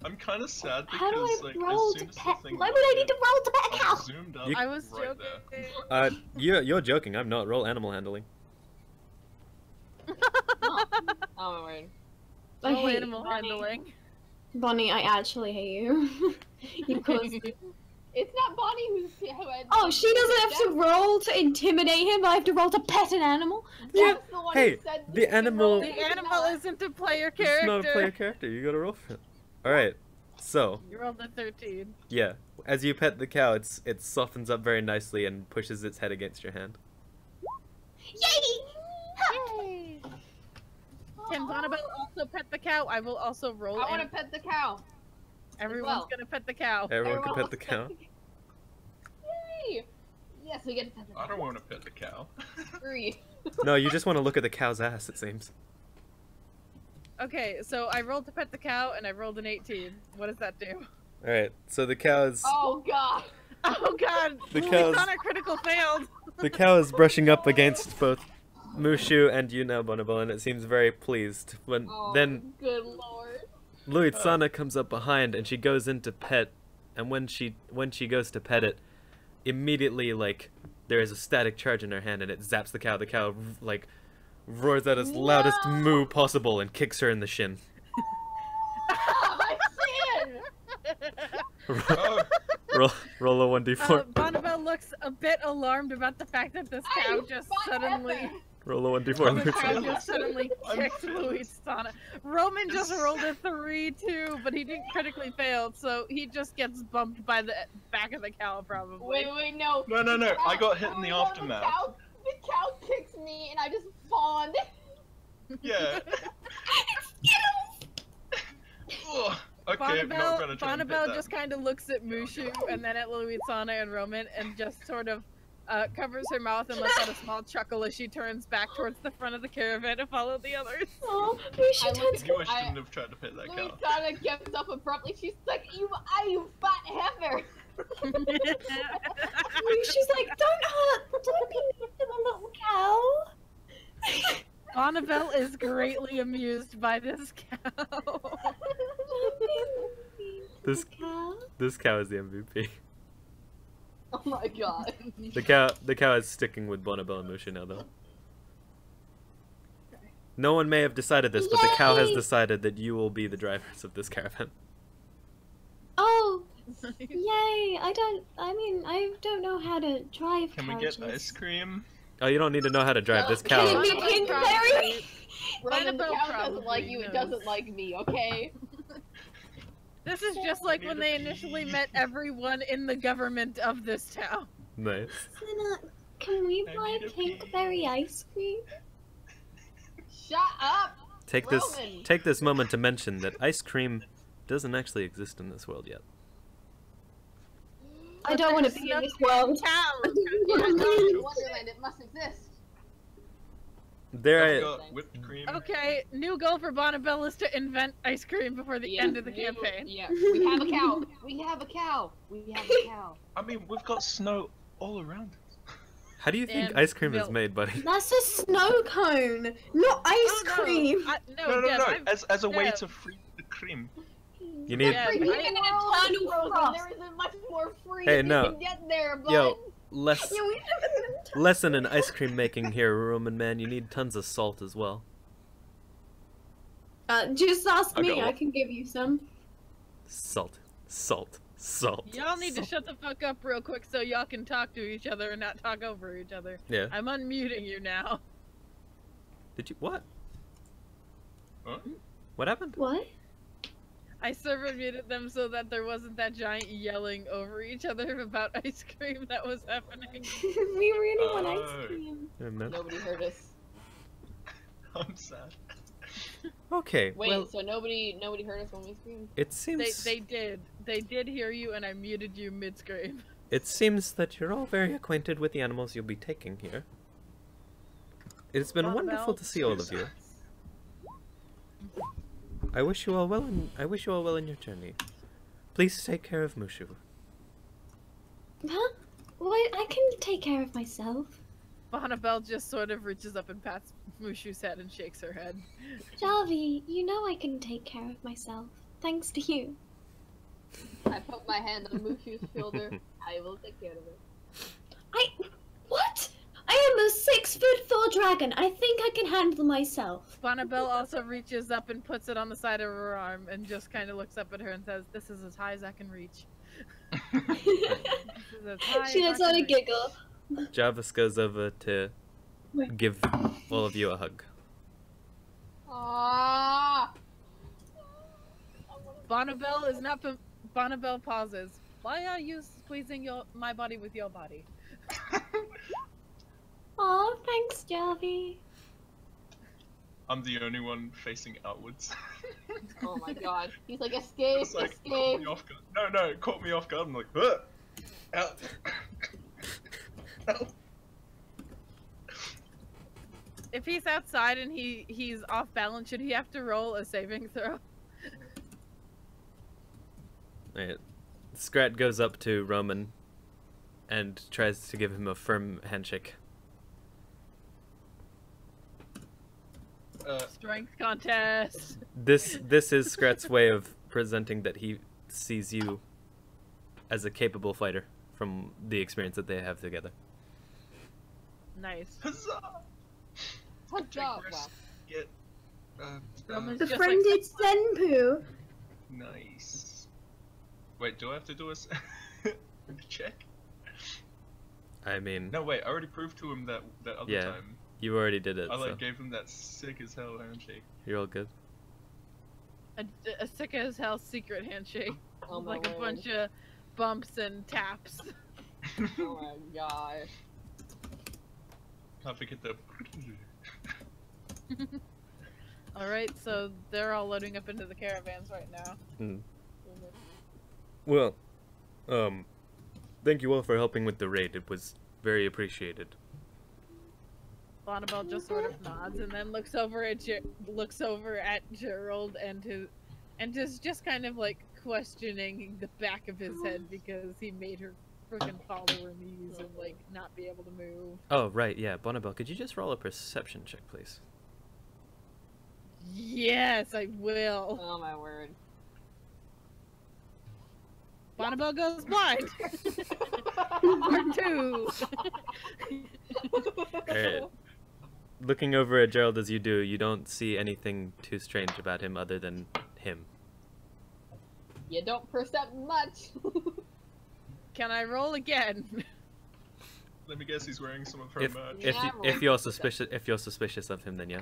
I'm kind of sad because, How do I like, roll as to soon as pet? the thing Why would I need to roll to pet a I cow? zoomed up You- I was right joking. You're joking. I'm not. Roll animal handling. Oh my word. I Roll hate animal Bonnie. handling. Bonnie, I actually hate you. you caused It's not Bonnie who's. Oh, she doesn't have to roll to intimidate him. I have to roll to pet an animal. Yeah. That's the one Hey, who said the you can animal- roll The anything animal else. isn't a player It's character. not a player character. You gotta roll for it. All right. So You rolled a 13. yeah, as you pet the cow, it softens up very nicely and pushes its head against your hand. Yay! Yay! Can Bonnabelle also pet the cow? I will also roll. I want to and pet the cow. Everyone's well. gonna pet the cow. Everyone can pet wants the to cow. Yay! Yes, we get to pet the cow. I don't want to pet the cow. Free. No, you just want to look at the cow's ass. It seems. Okay, so I rolled to pet the cow and I rolled an 18. What does that do? All right. So the cow is Oh god. Oh god! The Luitsana cow's- critical failed! the cow is brushing up against both Mushu and you now, Bonnabelle, and it seems very pleased. When Oh, then good lord. Luitsana comes up behind and she goes in to pet, and when she goes to pet it, immediately like there is a static charge in her hand and it zaps the cow. The cow like roars out its loudest moo possible and kicks her in the shin. My sin! Oh, roll a 1d4. Bonnabelle looks a bit alarmed about the fact that this cow You just fun suddenly... ever. Roll a The 1d4. cow Luitsana. just suddenly I'm kicked filled. Luitsana. Roman just rolled a 3 too, but he didn't critically fail, so he just gets bumped by the back of the cow probably. Wait, no. no, no, no. The I cow- got hit in oh, the no, aftermath. The cow kicks me and I just fawned. Yeah. Ugh. Okay, I'm not gonna try and pet Bonnabelle that. just kind of looks at Mushu and then at Luitsana and Roman and just sort of covers her mouth and lets out a small chuckle as she turns back towards the front of the caravan to follow the others. Oh, we should I look turn Knew I shouldn't have tried to pet that cow. Luitsana gets up abruptly. She's like, you fat heifer. She's like, don't be mean to the little cow. Bonnabelle is greatly amused by this cow. Don't be mean to This- the cow. This cow is the MVP. Oh my god. The cow is sticking with Bonnabelle and Mushu now, though. No one may have decided this, but the cow has Yay! decided that you will be the drivers of this caravan. Oh, yay! I don't know how to drive Can we carriages. get ice cream? Oh, you don't need to know how to drive this Can cow. it be Bonnabelle Pinkberry? Roman, the Annabelle cow doesn't probably like you. It knows. doesn't like me. Okay. This is just like when they initially met everyone in the government of this town. Nice. Can we I buy need a pee. Pinkberry ice cream? Shut up. Take Roman. this moment to mention that ice cream doesn't actually exist in this world yet. I don't want to be in this world. Cow. Yeah, in Wonderland, it must exist. There, I've I, got whipped cream. Okay, new goal for Bonnabelle is to invent ice cream before the end of the campaign. Yeah, we have a cow. We have a cow. We have a cow. I mean, we've got snow all around us. how do you think And ice cream is milk. made, buddy? That's a snow cone, not ice Oh, no. cream. No, Jeff, no. I've- As a way Jeff. to freeze the cream. You need. Yeah, Freaking right? eternal Frozen. frozen. There isn't much more free Hey, you no. can get there, bud. Yo, less Yeah, we have lesson in ice cream making here, Roman man. You need tons of salt as well. just ask I me, got I one. can give you some. Salt, salt, salt. Y'all need to salt. shut the fuck up real quick so y'all can talk to each other and not talk over each other. Yeah. I'm unmuting you now. Did you what? What? What happened? What? I server muted them so that there wasn't that giant yelling over each other about ice cream that was happening. We really want Oh. ice cream. Nobody heard us. I'm sad. Okay. Wait, well, so nobody heard us when we screamed? it seems They did hear you and I muted you mid-scream. it seems that you're all very acquainted with the animals you'll be taking here. It's been Bonnabelle, wonderful to see all of you. I wish you all well in your journey. Please take care of Mushu. Huh? What? I can take care of myself. Bonnabelle just sort of reaches up and pats Mushu's head and shakes her head. Jarvie, you know I can take care of myself. Thanks to you. I put my hand on Mushu's shoulder. I will take care of it. What? I am a 6'4" dragon. I think I can handle myself. Bonnabelle also reaches up and puts it on the side of her arm and just kind of looks up at her and says, "This is as high as I can reach." This is as high She as lets I out can a reach. giggle. Jarvis goes over to Wait. give all of you a hug. Ah! Bonnabelle is not. Bonnabelle pauses. Why are you squeezing my body with your body? Aw, thanks, Jarvie. I'm the only one facing outwards. Oh my god. He's like, escape, It's like, caught escape. me off guard. No, it caught me off guard. I'm like, "Ugh! Help! Help!" If he's outside and he's off balance, should he have to roll a saving throw? Alright. Scrat goes up to Roman and tries to give him a firm handshake. Strength contest. This is Scrat's way of presenting that he sees you as a capable fighter from the experience that they have together. Nice. Huzzah! Good job. Digress. Wow. Get. Roman's The just friended Senpu. Nice. Wait, do I have to do a check? I mean, No, wait. I already proved to him that other Yeah. time. you already did it, I so gave him that sick as hell handshake. you're all good. a sick as hell secret handshake. Oh my Like a word. bunch of bumps and taps. Oh my gosh. Can't forget the. Alright, so they're all loading up into the caravans right now. Well, thank you all for helping with the raid. It was very appreciated. Bonnabelle just sort of nods and then looks over at Gerald and is just kind of like questioning the back of his head because he made her freaking fall to her knees and like not be able to move. Oh, right, yeah. Bonnabelle, could you just roll a perception check, please? Yes, I will. Oh my word. Bonnabelle goes blind. Part 2. Alright. Looking over at Gerald as you do, you don't see anything too strange about him other than him. You don't percept much. Can I roll again? Let me guess, he's wearing some of her If merch. if, Yeah, you, roll if you're perception. suspicious of him, then yeah,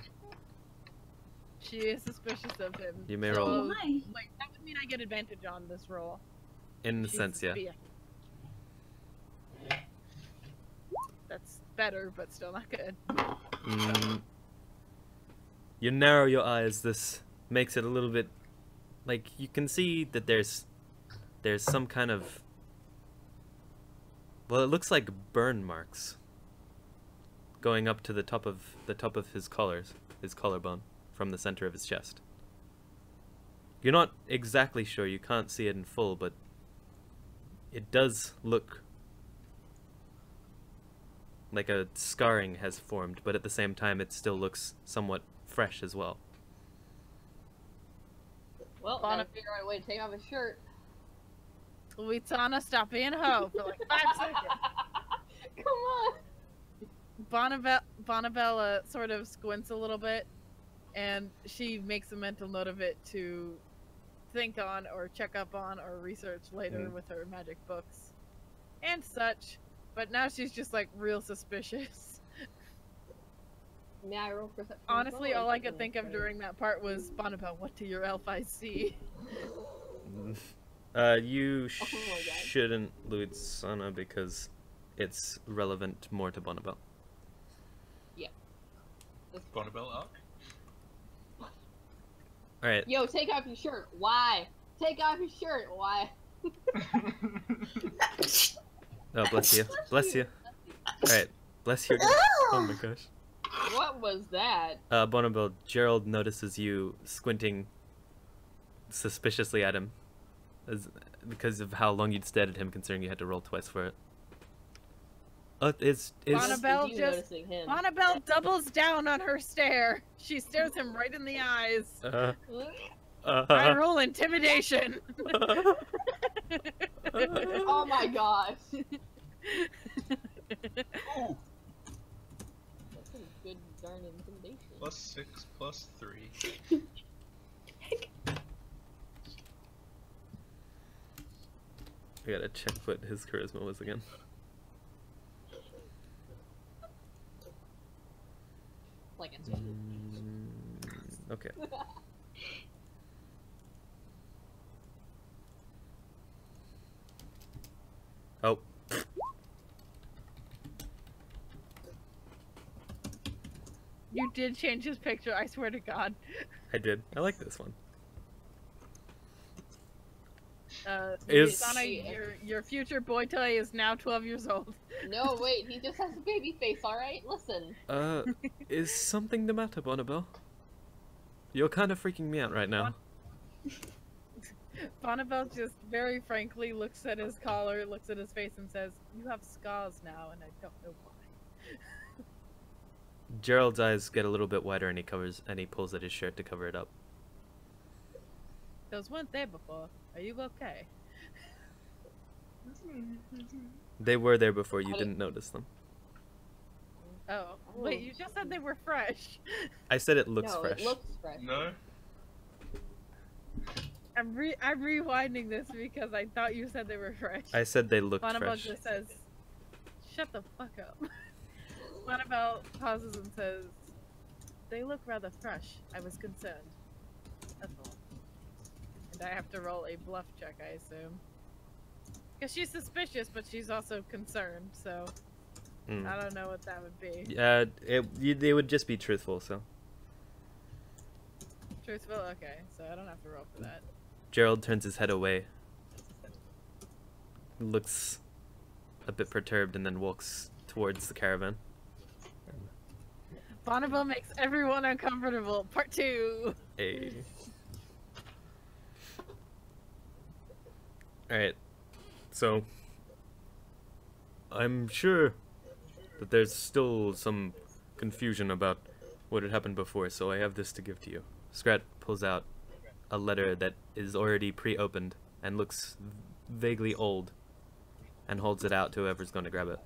She is suspicious of him. you may So, roll. Why? like, that would mean I get advantage on this roll. In the She's sense, yeah. suspicious. That's better, but still not good. You narrow your eyes. This makes it a little bit like you can see that there's some kind of, well, it looks like burn marks going up to the top of his collarbone from the center of his chest. You're not exactly sure, you can't see it in full, but it does look like a scarring has formed, but at the same time it still looks somewhat fresh as well. Well, gotta figure out a way to take off his shirt. Luitsana, stop being a hoe for like 5 seconds. Come on. Bonnabelle sort of squints a little bit, and she makes a mental note of it to think on or check up on or research later with her magic books and such. But now she's just like real suspicious. May I roll perception? Honestly, all I could think of during that part was, Bonnabelle, what do your elf eyes see? You Oh my God. shouldn't Luitsana because it's relevant more to Bonnabelle. Bonnabelle arc? Alright, Yo, take off your shirt. Why? Take off your shirt. Why? oh bless you, bless you. Alright, bless you. Oh my gosh. What was that? Bonnabelle, Gerald notices you squinting suspiciously at him because of how long you'd stared at him, considering you had to roll twice for it. Bonnabelle You just- noticing him. Bonnabelle doubles down on her stare. She stares him right in the eyes. I roll intimidation. Oh my gosh. Oh! That's some good darn intimidation. +6, +3. I gotta check what his charisma was again. Like it's Okay. Oh. You did change his picture, I swear to God. I did. I like this one. Luitsana, your future boy toy is now 12 years old. No, wait, he just has a baby face, alright? Listen. Is something the matter, Bonnabelle? You're kind of freaking me out right now. Bonnabelle just very frankly looks at his collar, looks at his face, and says, "You have scars now, and I don't know why." Gerald's eyes get a little bit wider, and he pulls at his shirt to cover it up. Those weren't there before. Are you okay? They were there before. You didn't notice them. Oh, wait, you just said they were fresh. I said it looks No, fresh. it looks fresh. No? I'm rewinding this because I thought you said they were fresh. I said they looked Bonnabelle fresh. just says, "Shut the fuck up." Bonnabelle pauses and says, "They look rather fresh. I was concerned. That's all." And I have to roll a bluff check, I assume. Because she's suspicious, but she's also concerned, so... I don't know what that would be. It would just be truthful, so. Truthful? Okay, so I don't have to roll for that. Gerald turns his head away. Looks a bit perturbed and then walks towards the caravan. Bonnabelle makes everyone uncomfortable. Part 2! Hey. Alright. So, I'm sure that there's still some confusion about what had happened before, so I have this to give to you. Scrat pulls out a letter that is already pre-opened and looks vaguely old and holds it out to whoever's going to grab it.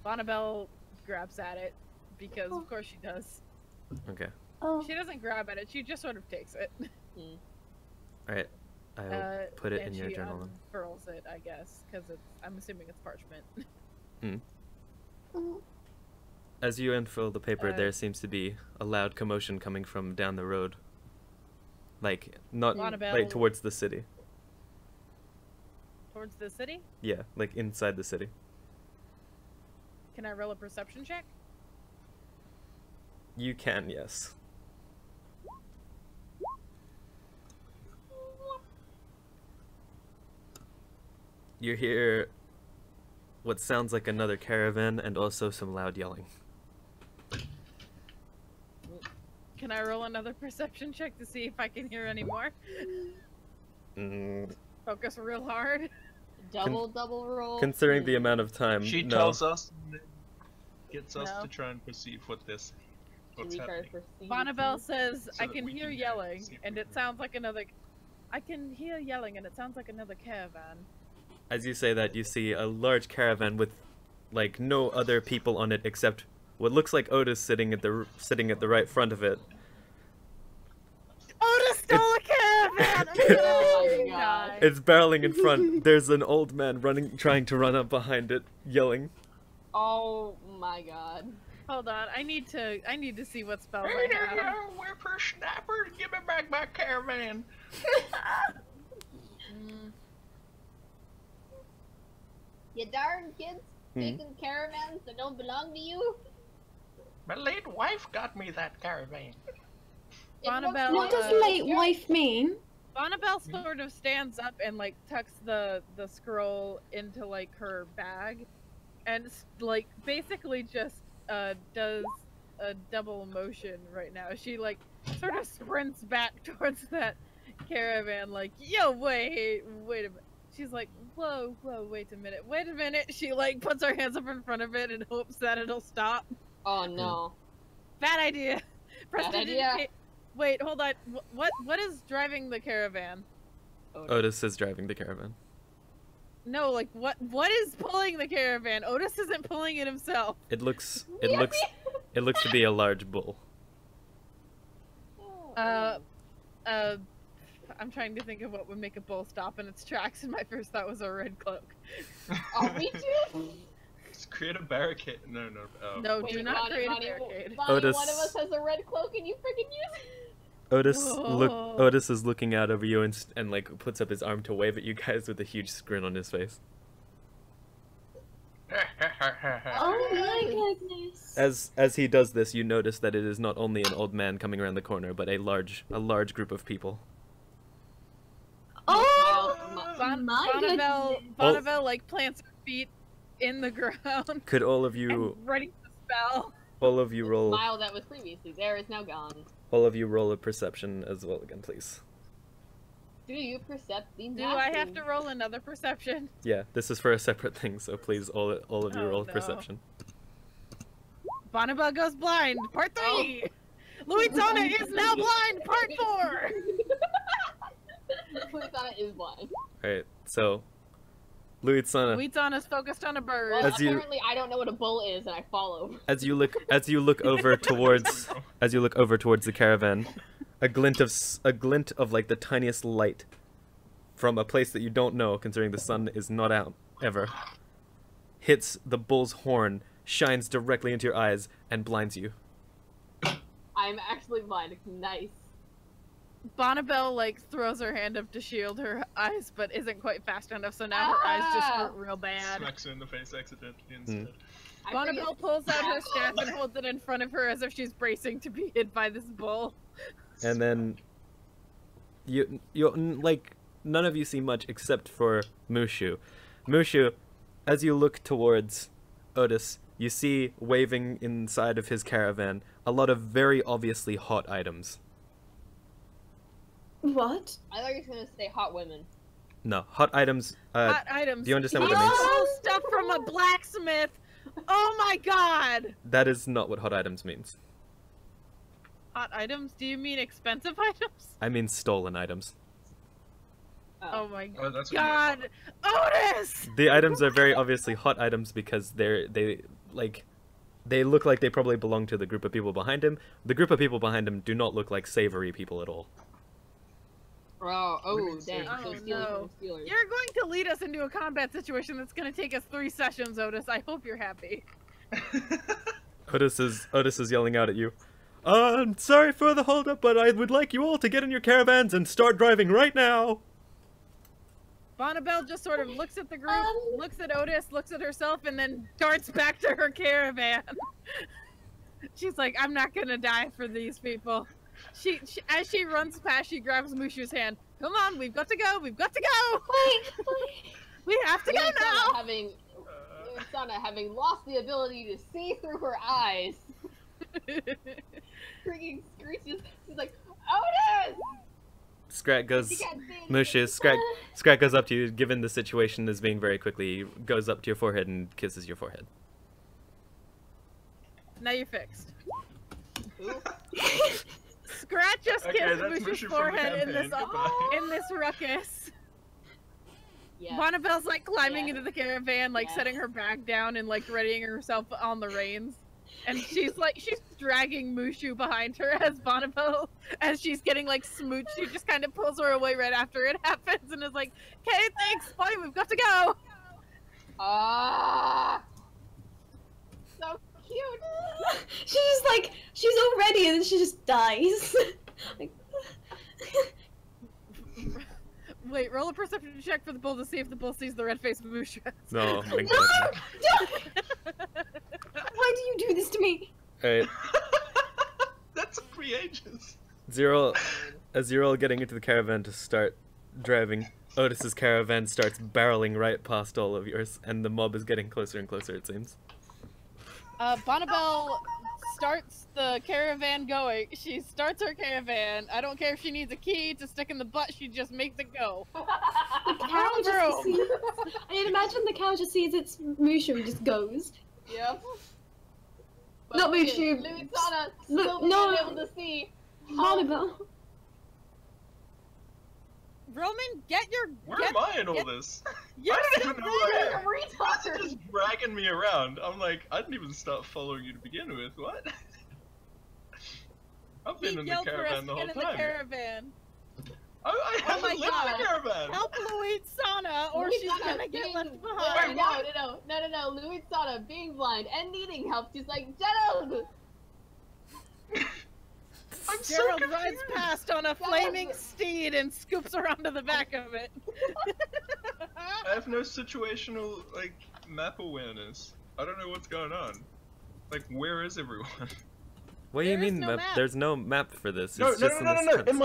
Bonnabelle grabs at it, because of course she does. Okay. Oh, She doesn't grab at it, she just sort of takes it. Alright. I'll put it in your journal then. Unfurls it, I guess, because I'm assuming it's parchment. As you unfurl the paper, there seems to be a loud commotion coming from down the road. Like, not Bonnabelle... like towards the city. Towards the city? Yeah, like inside the city. Can I roll a perception check? You can, yes. You hear what sounds like another caravan and also some loud yelling. Can I roll another perception check to see if I can hear any more? Focus real hard. Double roll. Considering the amount of time, She no. tells us, and then gets us No. to try and perceive what's Should we try to happening. perceive? Bonnabelle says, So I that can we hear can yelling, see if and we it can- sounds like another... I can hear yelling, and it sounds like another caravan. As you say that, you see a large caravan with, like, no other people on it except what looks like Otis sitting at the right front of it. Otis stole a caravan! Oh my God. It's barreling in front. There's an old man trying to run up behind it, yelling. Oh my God. Hold on, I need to see what spells Hey I there, have. you whippersnapper! Give me back my caravan! You darn kids taking caravans that don't belong to you. My late wife got me that caravan. It looks Bonnabelle, what does like- late wife mean? Bonnabelle sort of stands up and like tucks the scroll into like her bag, and like basically just does a double motion right now. She like sort of sprints back towards that caravan, like, yo, wait a minute. She's like, whoa, wait a minute. She like puts her hands up in front of it and hopes that it'll stop. Oh no. Bad idea. Bad idea. Wait, hold on. What is driving the caravan? Otis is driving the caravan. No, like what is pulling the caravan? Otis isn't pulling it himself. It looks to be a large bull. I I'm trying to think of what would make a bull stop in its tracks, and my first thought was a red cloak. Oh, me too. Just create a barricade. No, no. Oh. No, Wait, do not create a Bonnie, barricade. Bonnie, Otis. one of us has a red cloak and you freaking use it. Whoa. Otis is looking out over you and like puts up his arm to wave at you guys with a huge grin on his face. Oh my goodness. As he does this, you notice that it is not only an old man coming around the corner, but a large group of people. Oh my Bonnabelle, goodness. Bonnabelle like plants her feet in the ground Could all of you and ready to spell. all of you The roll smile that was previously there is now gone. all of you roll a perception as well again, please. Do you percept the Do I have to roll another perception? Yeah, this is for a separate thing, so please all of you Oh, roll no. perception. Bonnabelle goes blind, part 3! Luitsana is now blind, part 4! Luitsana is blind. Alright, so Luitsana, Luitsana's focused on a bird. Well, As you- apparently I don't know what a bull is and I follow. as you look over towards the caravan, a glint of like the tiniest light from a place that you don't know, considering the sun is not out ever, hits the bull's horn, shines directly into your eyes, and blinds you. I'm actually blind. Nice. Bonnabelle like throws her hand up to shield her eyes, but isn't quite fast enough, so now her eyes just hurt real bad. Smacks her in the face accidentally instead. I Bonnabelle forget- pulls out her staff and holds it in front of her as if she's bracing to be hit by this bull. And then you like none of you see much except for Mushu. Mushu, as you look towards Otis, you see waving inside of his caravan a lot of very obviously hot items. What? I thought you were gonna say hot women. No, hot items. Hot items. do you understand what that means? Oh, stuff from a blacksmith! Oh my god! That is not what hot items means. Hot items? Do you mean expensive items? I mean stolen items. Oh my Oh, that's what you meant. god! Otis! The items are very obviously hot items because they look like they probably belong to the group of people behind him. The group of people behind him do not look like savory people at all. Oh, dang. Oh, So stealing no. from stealers. You're going to lead us into a combat situation that's going to take us 3 sessions, Otis. I hope you're happy. Otis is yelling out at you. I'm sorry for the holdup, but I would like you all to get in your caravans and start driving right now. Bonnabelle just sort of looks at the group, Um. looks at Otis, looks at herself, and then darts back to her caravan. She's like, I'm not gonna die for these people. She as she runs past, she grabs Mushu's hand. Come on, we've got to go, we've got to go! Wait. We have to go now! Luitsana having lost the ability to see through her eyes, freaking screeches. She's like, Otis! Scrat goes. She can't see Mushu, Scrat goes up to you, given the situation is being very quickly, goes up to your forehead and kisses your forehead. Now you're fixed. Who? Scratch just Okay, kissed that's Mushu's Mushu from the forehead in campaign. this Goodbye. in this ruckus. Yeah. Bonnabelle's like climbing Yeah. into the caravan, like Yeah. setting her back down and like readying herself on the reins. And she's dragging Mushu behind her as Bonnabelle, as she's getting like smooched, she just kind of pulls her away right after it happens and is like, okay, thanks, bye, we've got to go. Ah! So cute! She's just like, she's all ready and then she just dies. Like, Wait, roll a perception check for the bull to see if the bull sees the red face of Mushu. No, no! Why do you do this to me? Alright, That took me ages. as you're all getting into the caravan to start driving, Otis's caravan starts barreling right past all of yours, and the mob is getting closer and closer, it seems. Bonnabelle starts the caravan going. She starts her caravan. I don't care if she needs a key to stick in the butt, she just makes it go. The cow Vroom, just vroom. sees. I mean, imagine the cow just sees its Mushu and just goes. Yep. Not Mushu. Luitsana Look, still no. being able to see. Bonnabelle. Roman, get your Where get, am I in all get- this? You're I still don't even know where I You're am. a retard. You're just dragging me around. I'm like, I didn't even start following you to begin with. What? I've He been in the yelled for us caravan to the get whole in the time. caravan. I haven't my left God. the caravan. Help Luitsana, or she's gonna get left behind. No. Luitsana being blind and needing help. She's like, Gerald! I'm so Gerald confused. rides past on a flaming steed and scoops around to the back of it. I have no situational, like, map awareness. I don't know what's going on. Like, where is everyone? What do you There is mean no map? map. There's no map for this. No, It's no, just no, no, in no, this no, tent. in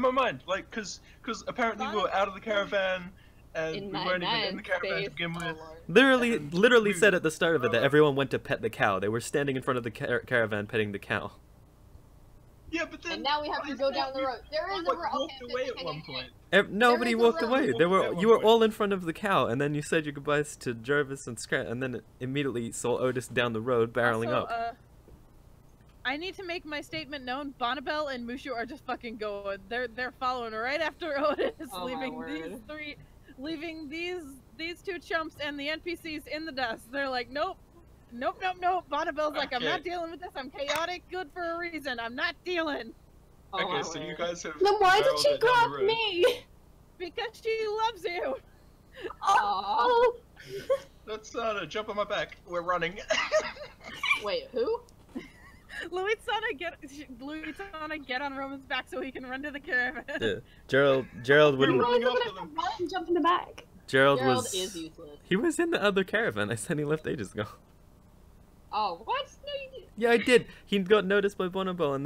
my mind, cause apparently we were out of the caravan, and In we my weren't even in mind the caravan to space. begin with. Literally, And literally we- said at the start of it that everyone went to pet the cow. They were standing in front of the caravan petting the cow. Yeah, but then... And now we have to go down the road. There is a road. walked away at one point. Nobody There is a walked road. away. Walked away at You one were point. all in front of the cow, and then you said your goodbyes to Jarvis and Scrat, and then immediately saw Otis down the road barreling Also, up. I need to make my statement known. Bonnabelle and Mushu are just fucking going. They're following right after Otis, Oh, my leaving these two chumps and the NPCs in the dust. They're like, nope. Bonnabelle's like, I'm not Okay. dealing with this. I'm chaotic, good for a reason. I'm not dealing. Oh, my Okay, so you word. guys have... Then why did barreled she it down grab the road. me? Because she loves you. Oh, Let's jump on my back. We're running. Wait, who? Luitsana, get on Roman's back so he can run to the caravan. Yeah. Gerald We're wouldn't. running Why is after it them. gonna jump in the back? Gerald Gerald was. is useless. He was in the other caravan. I said he left ages ago. Oh, what? No, you didn't. Yeah, I did. He got noticed by Bonnabelle, and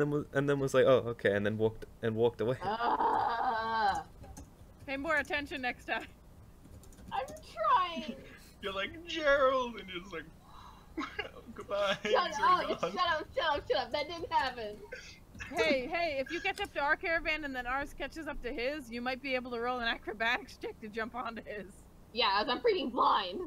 then was like, oh, okay, and then walked away. Ah, Pay more attention next time. I'm trying. You're like, Gerald! And you're just like... Goodbye. Shut He's up, already shut gone. up. That didn't happen. Hey, if you catch up to our caravan and then ours catches up to his, you might be able to roll an acrobatics check to jump onto his. Yeah, as I'm freaking blind.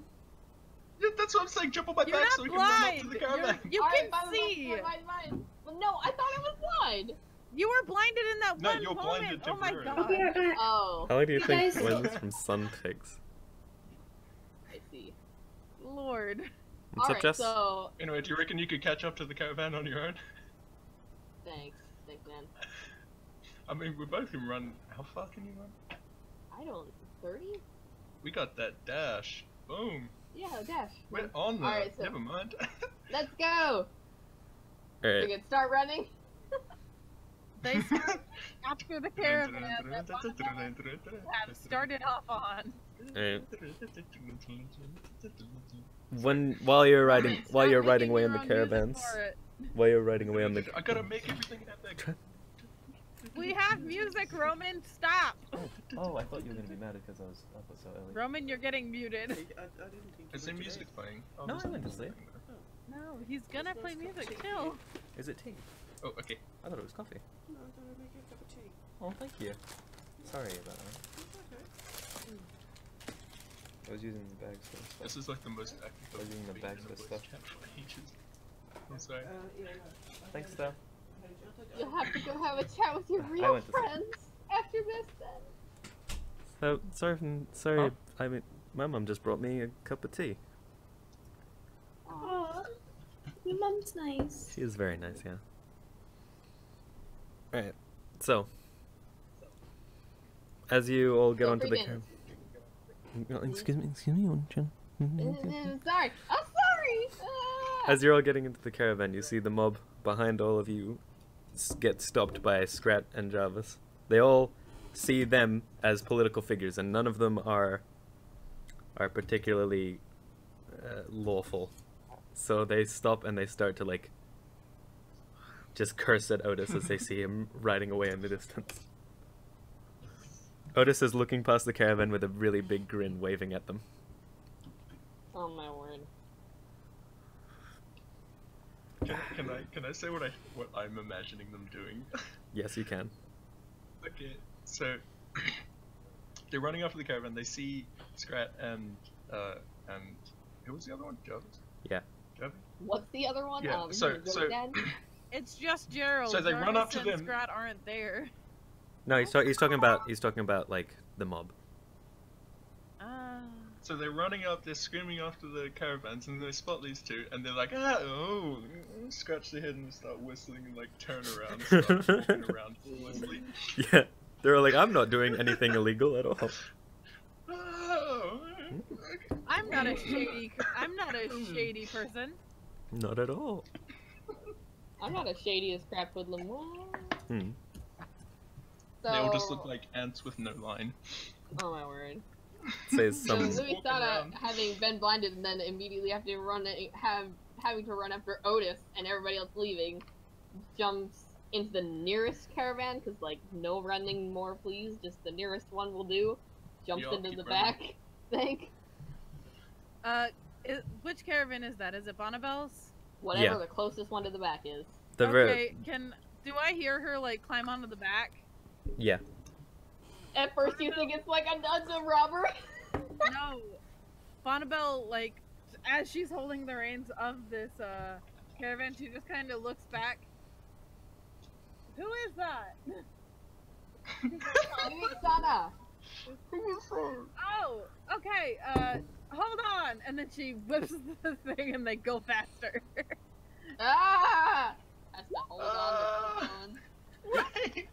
Yeah, that's what I'm saying. Jump on my You're back not so we can run up blind. to the caravan. You Alright, can fine, see. fine. Well, no, I thought I was blind. You were blinded in that No, one you're moment. blinded Oh my temporarily. god. I'll be right back. Oh, How long do you You think guys- lenses from sun takes? I see. Lord. What's up, Alright, Jess? so Anyway, do you reckon you could catch up to the caravan on your own? thanks, man. I mean, we both can run. How far can you run? I don't. 30? We got that dash. Boom. Yeah, dash. We're on there. Alright, so- Never mind. Let's go. We Alright. can start running. They start after the caravan that Bonnabelle have started off on. Alright. While you're riding Start away on making the your own music caravans, for it. while you're riding away on the. I gotta make everything epic. We have music, Roman. Stop. Oh, I thought you were gonna be mad because I was up so early. Roman, you're getting muted. Is there music playing? Oh, No, there's I went to nothing sleep. playing there. No, he's gonna play music. Chill. Is it tea? Oh, okay. I thought it was coffee. No, I'm gonna make you a cup of tea. Oh, thank you. Sorry about that. I was using the bags for stuff. This is like the most active I was using the been bags in a for voice stuff. chat for ages. I'm sorry. Yeah, no. Thanks, Steph. You'll have to go have a chat with your I real went to sleep. friends after this then. So sorry. I mean, my mum just brought me a cup of tea. Aw, your mum's nice. She is very nice, yeah. Alright, so as you all get So onto the freaking- excuse me, one second. Sorry. I'm sorry. Ah. As you're all getting into the caravan, you see the mob behind all of you get stopped by Scrat and Jarvis. They all see them as political figures, and none of them are particularly lawful. So they stop and they start to like just curse at Otis as they see him riding away in the distance. Otis is looking past the caravan with a really big grin, waving at them. Oh my word. Can I say what I'm imagining them doing? Yes, you can. Okay, so they're running after the caravan. They see Scrat and who was the other one? Jarvis. Yeah. Jarvis. What's the other one? Yeah, His so- really so- dad? It's just Gerald. So they run up Jarvis to and them. Scrat aren't there. No, he's talking about like the mob. So they're running up. They're screaming after the caravans, and they spot these two, and they're like, ah, oh, scratch their head and start whistling and like turn around, start walking around aimlessly. Yeah, They're like, I'm not doing anything illegal at all. Oh, okay. I'm not a shady person. Not at all. I'm not as shady as Crap Woodland. Hmm. So, They all just look like ants with no line. oh my word. Says So some. Luitsana, having been blinded and then immediately having to run after Otis and everybody else leaving, jumps into the nearest caravan, because, like, no running more, please. Just the nearest one will do. Jumps Y'all into keep the running. back thing. Which caravan is that? Is it Bonnabelle's? Whatever Yeah. the closest one to the back is. The Okay, do I hear her, like, climb onto the back? Yeah. At first you think it's like a dungeon robber. No. Bonnabelle, like, as she's holding the reins of this, caravan, she just kind of looks back. Who is that? Luitsana. Oh, okay, hold on! And then she whips the thing and they go faster. Ah! Has to hold on to the phone. Wait!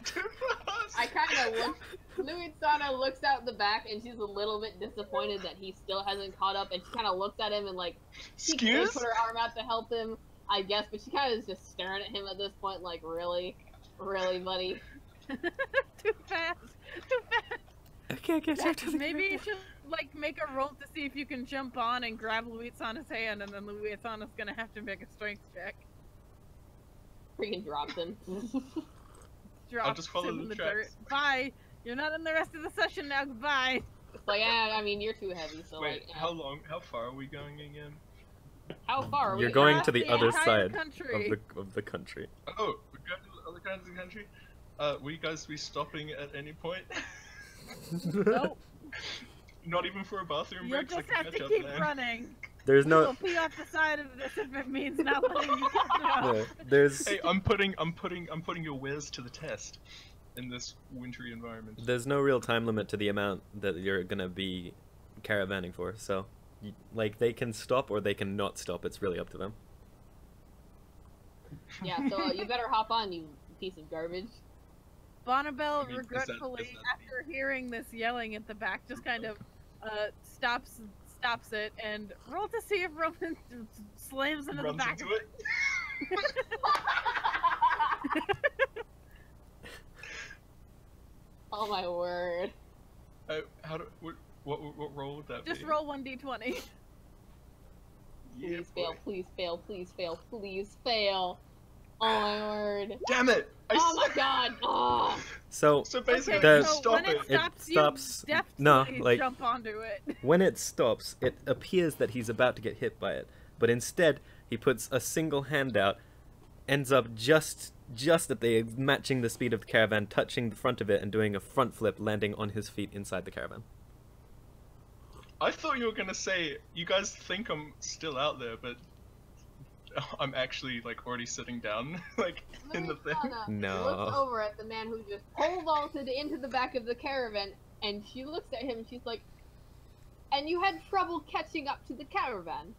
Too fast! I kind of look. Luitsana looks out the back and she's a little bit disappointed that he still hasn't caught up, and she kind of looks at him and, like, she could Excuse? put her arm out to help him, I guess, but she kind of is just staring at him at this point, like, really? Really, buddy? Too fast! Too fast! I can't get back to the. Maybe you should, like, make a roll to see if you can jump on and grab Luitsana's hand, and then Luitsana's gonna have to make a strength check. Freaking drops him. Drop just follow him the in the tracks. dirt. Bye! You're not in the rest of the session now, goodbye! It's like, yeah, I mean, you're too heavy, so, Wait, like, how far are we going again? how far are we? You're going Across to the the other entire side country. of the country. Oh, we're going to the other kinds of the country? Will you guys be stopping at any point? Nope. Not even for a bathroom You'll break? so I just can have to catch up keep then? running. There's We'll no. pee off the side of this if it means not letting you catch up. Yeah, there's. Hey, I'm putting your wares to the test in this wintry environment. There's no real time limit to the amount that you're gonna be caravanning for, so like they can stop or they can not stop. It's really up to them. Yeah, so you better hop on, you piece of garbage. Bonnabelle, I mean, is that- regretfully, is that- after hearing this yelling at the back, just kind of stops it and roll to see if Roman slams into the Runs back. into it. Oh my word. How do what roll would that Just be? roll 1d20. Yeah, Please fail, boy. please fail, please fail, please fail. Oh my word. Damn it! Oh my god! Oh. So So basically, Okay, you the- so stop when it. it stops, It stops- you no, definitely like- jump onto it. when it stops, it appears that he's about to get hit by it, but instead he puts a single hand out, ends up just at the matching the speed of the caravan, touching the front of it and doing a front flip, landing on his feet inside the caravan. I thought you were gonna say you guys think I'm still out there, but I'm actually like already sitting down, like in the thing. Luitsana No. looks over at the man who just pole vaulted into the back of the caravan, and she looks at him and she's like, "And you had trouble catching up to the caravan?"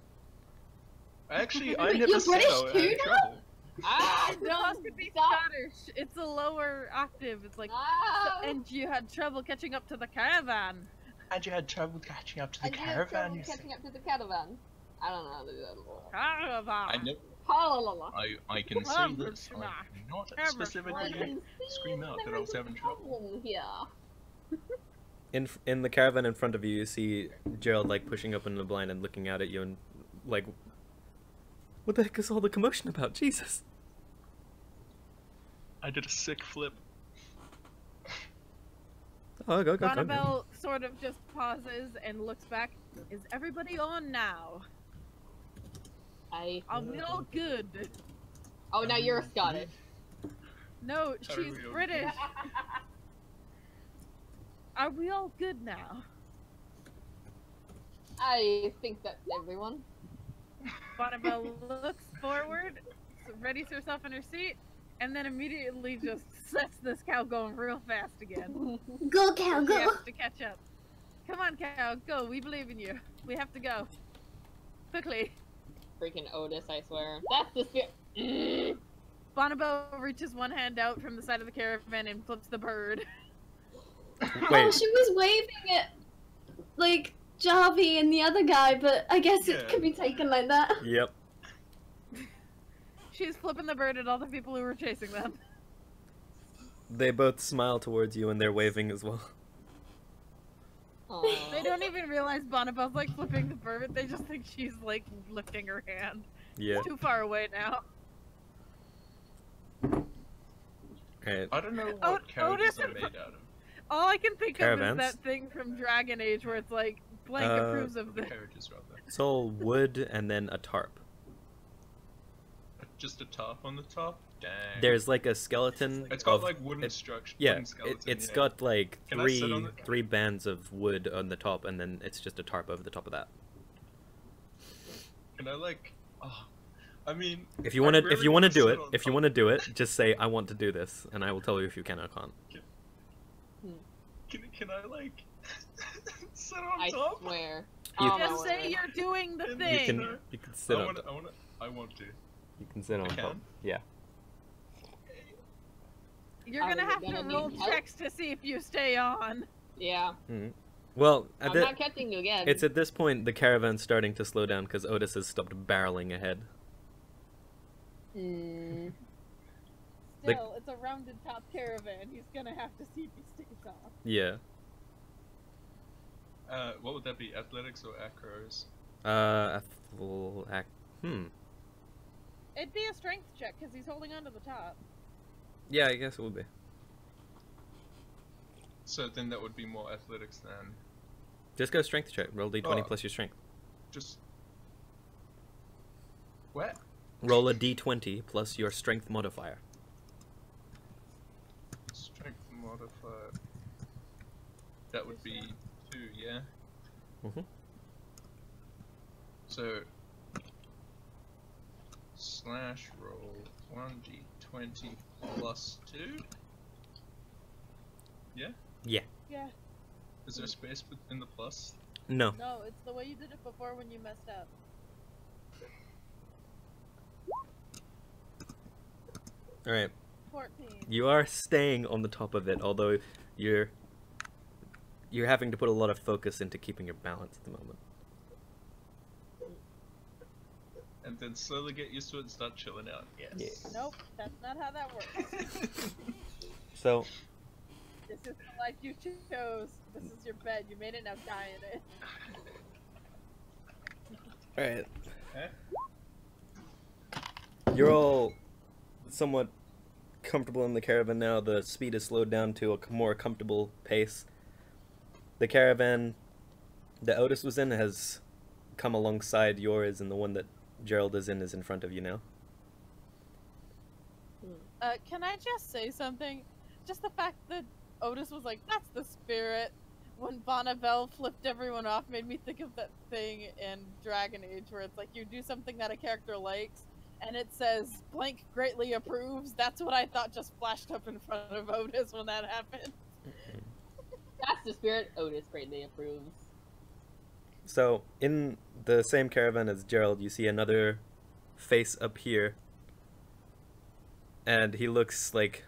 Actually, I Wait, never you're said British I too had now? trouble. Ah, It's supposed to be stop! Scottish. It's a lower octave. It's like, Ah! and you had trouble catching up to the caravan. And you had trouble catching up to the And you had caravan, trouble you say? catching up to the caravan. I don't know how to do that. Caravan. I know. Palalala. I can say Caravan this. I smash. not Caravan I specifically can see scream out that I there was is a having trouble. problem here. In the caravan in front of you, you see Gerald like pushing open the blind and looking out at you and like, what the heck is all the commotion about? Jesus. I did a sick flip. Oh, go. Bonnabelle sort of just pauses and looks back. Is everybody on now? Are we all good? Oh, now you're Scottish. No, Sorry, she's we are- British. Are we all good now? I think that's everyone. Bonnabelle looks forward, readies herself in her seat, and then immediately just sets this cow going real fast again. Go, cow, She go! has to catch up. Come on, cow, go. We believe in you. We have to go. Quickly. Freaking Otis, I swear. That's the spirit. Bonnabelle reaches one hand out from the side of the caravan and flips the bird. Oh, Wait, she was waving at, like, Jarvie and the other guy, but I guess Yeah. it could be taken like that. yep. She's flipping the bird at all the people who were chasing them. They both smile towards you and they're waving as well. Aw. They don't even realize Bonnabelle's like flipping the bird. They just think she's like lifting her hand. Yeah. It's too far away now. Alright. I don't know Oh, what carriages Otis are and- made out of. All I can think Caravans? of is that thing from Dragon Age where it's like blank approves of the. Carriages, rather. It's all wood and then a tarp. Just a top on the top? Dang. There's like a skeleton. It's got of- like wooden it- structure. Yeah, wooden skeleton, it's yeah. got like Can I sit on three it? bands of wood on the top, and then it's just a tarp over the top of that. Can I like? Oh, I mean. If you I want to, really if you want to wanna do sit it, on if you top. want to do it, just say I want to do this, and I will tell you if you can or can't. Can I like sit on I top? swear. You- Oh, my Just say word. you're doing the You thing. You can sit on. I want to. You can sit on I top. can? Yeah. You're Are gonna we have to gonna roll need help? checks to see if you stay on. Yeah. Well, I'm not catching you again. it's at this point the caravan's starting to slow down because Otis has stopped barreling ahead. Mm. The- Still, it's a rounded top caravan. He's gonna have to see if he stays on. Yeah. What would that be? Athletics or acros? It'd be a strength check because he's holding on to the top. Yeah, I guess it would be. So then that would be more athletics than Just go strength check. Roll d20 Oh. plus your strength. just. What? Roll a d20 plus your strength modifier. Strength modifier. That would be 2, yeah? Mhm. So. Slash roll 1d20 plus 2? Yeah? Yeah. Yeah. Is there space in the plus? No. No, it's the way you did it before when you messed up. All right. 14. You are staying on the top of it, although you're having to put a lot of focus into keeping your balance at the moment. And then slowly get used to it and start chilling out. Yes. Nope, that's not how that works. So, This is the life you chose. This is your bed. You made it, now die in it. all right. Eh? You're all somewhat comfortable in the caravan now. The speed is slowed down to a more comfortable pace. The caravan that Otis was in has come alongside yours, and the one that Gerald is in front of you now. Can I just say something? Just the fact that Otis was like, that's the spirit. When Bonnabelle flipped everyone off made me think of that thing in Dragon Age where it's like you do something that a character likes and it says blank greatly approves. That's what I thought just flashed up in front of Otis when that happened. That's the spirit Otis greatly approves. So, in the same caravan as Gerald, you see another face up here. And he looks like...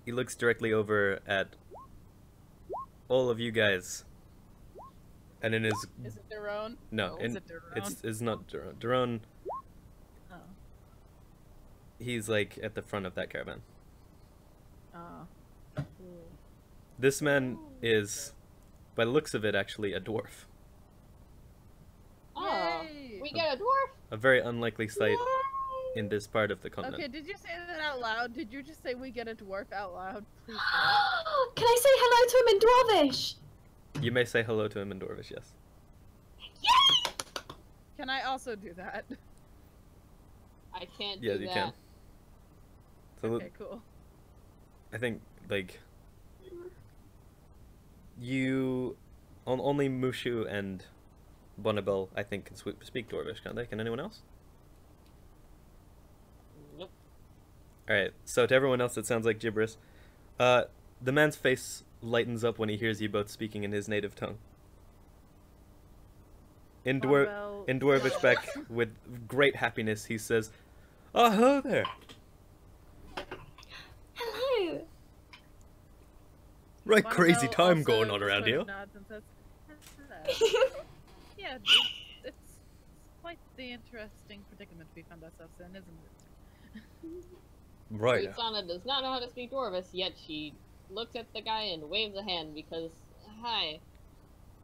He looks directly over at all of you guys. And in his... Is it Daron? No, Is in, it Daron? it's not Daron. Daron, Oh. he's like at the front of that caravan. Oh. This man is, by the looks of it, actually a dwarf. Oh, Yay! we get a dwarf. A very unlikely sight in this part of the continent. Okay, did you say that out loud? Did you just say we get a dwarf out loud? Please Can I say hello to him in Dwarvish? You may say hello to him in Dwarvish, yes. Yay! Can I also do that? I can't Yeah, do you that. can. So Okay, cool. I think, like, you... Only Mushu and Bonnabelle, I think, can speak Dwarvish, can't they? Can anyone else? Nope. Alright, so to everyone else it sounds like gibberish. The man's face lightens up when he hears you both speaking in his native tongue. In Bonnabelle- Dwarvish back, with great happiness, he says, Oh, hello there. Hello. Right, Bonnabelle crazy time also going on around sort here. of nods and says, "Hello." Yeah, it's quite the interesting predicament we found ourselves in, isn't it? Right. Luitsana does not know how to speak Dwarvish, yet she looks at the guy and waves a hand because, hi.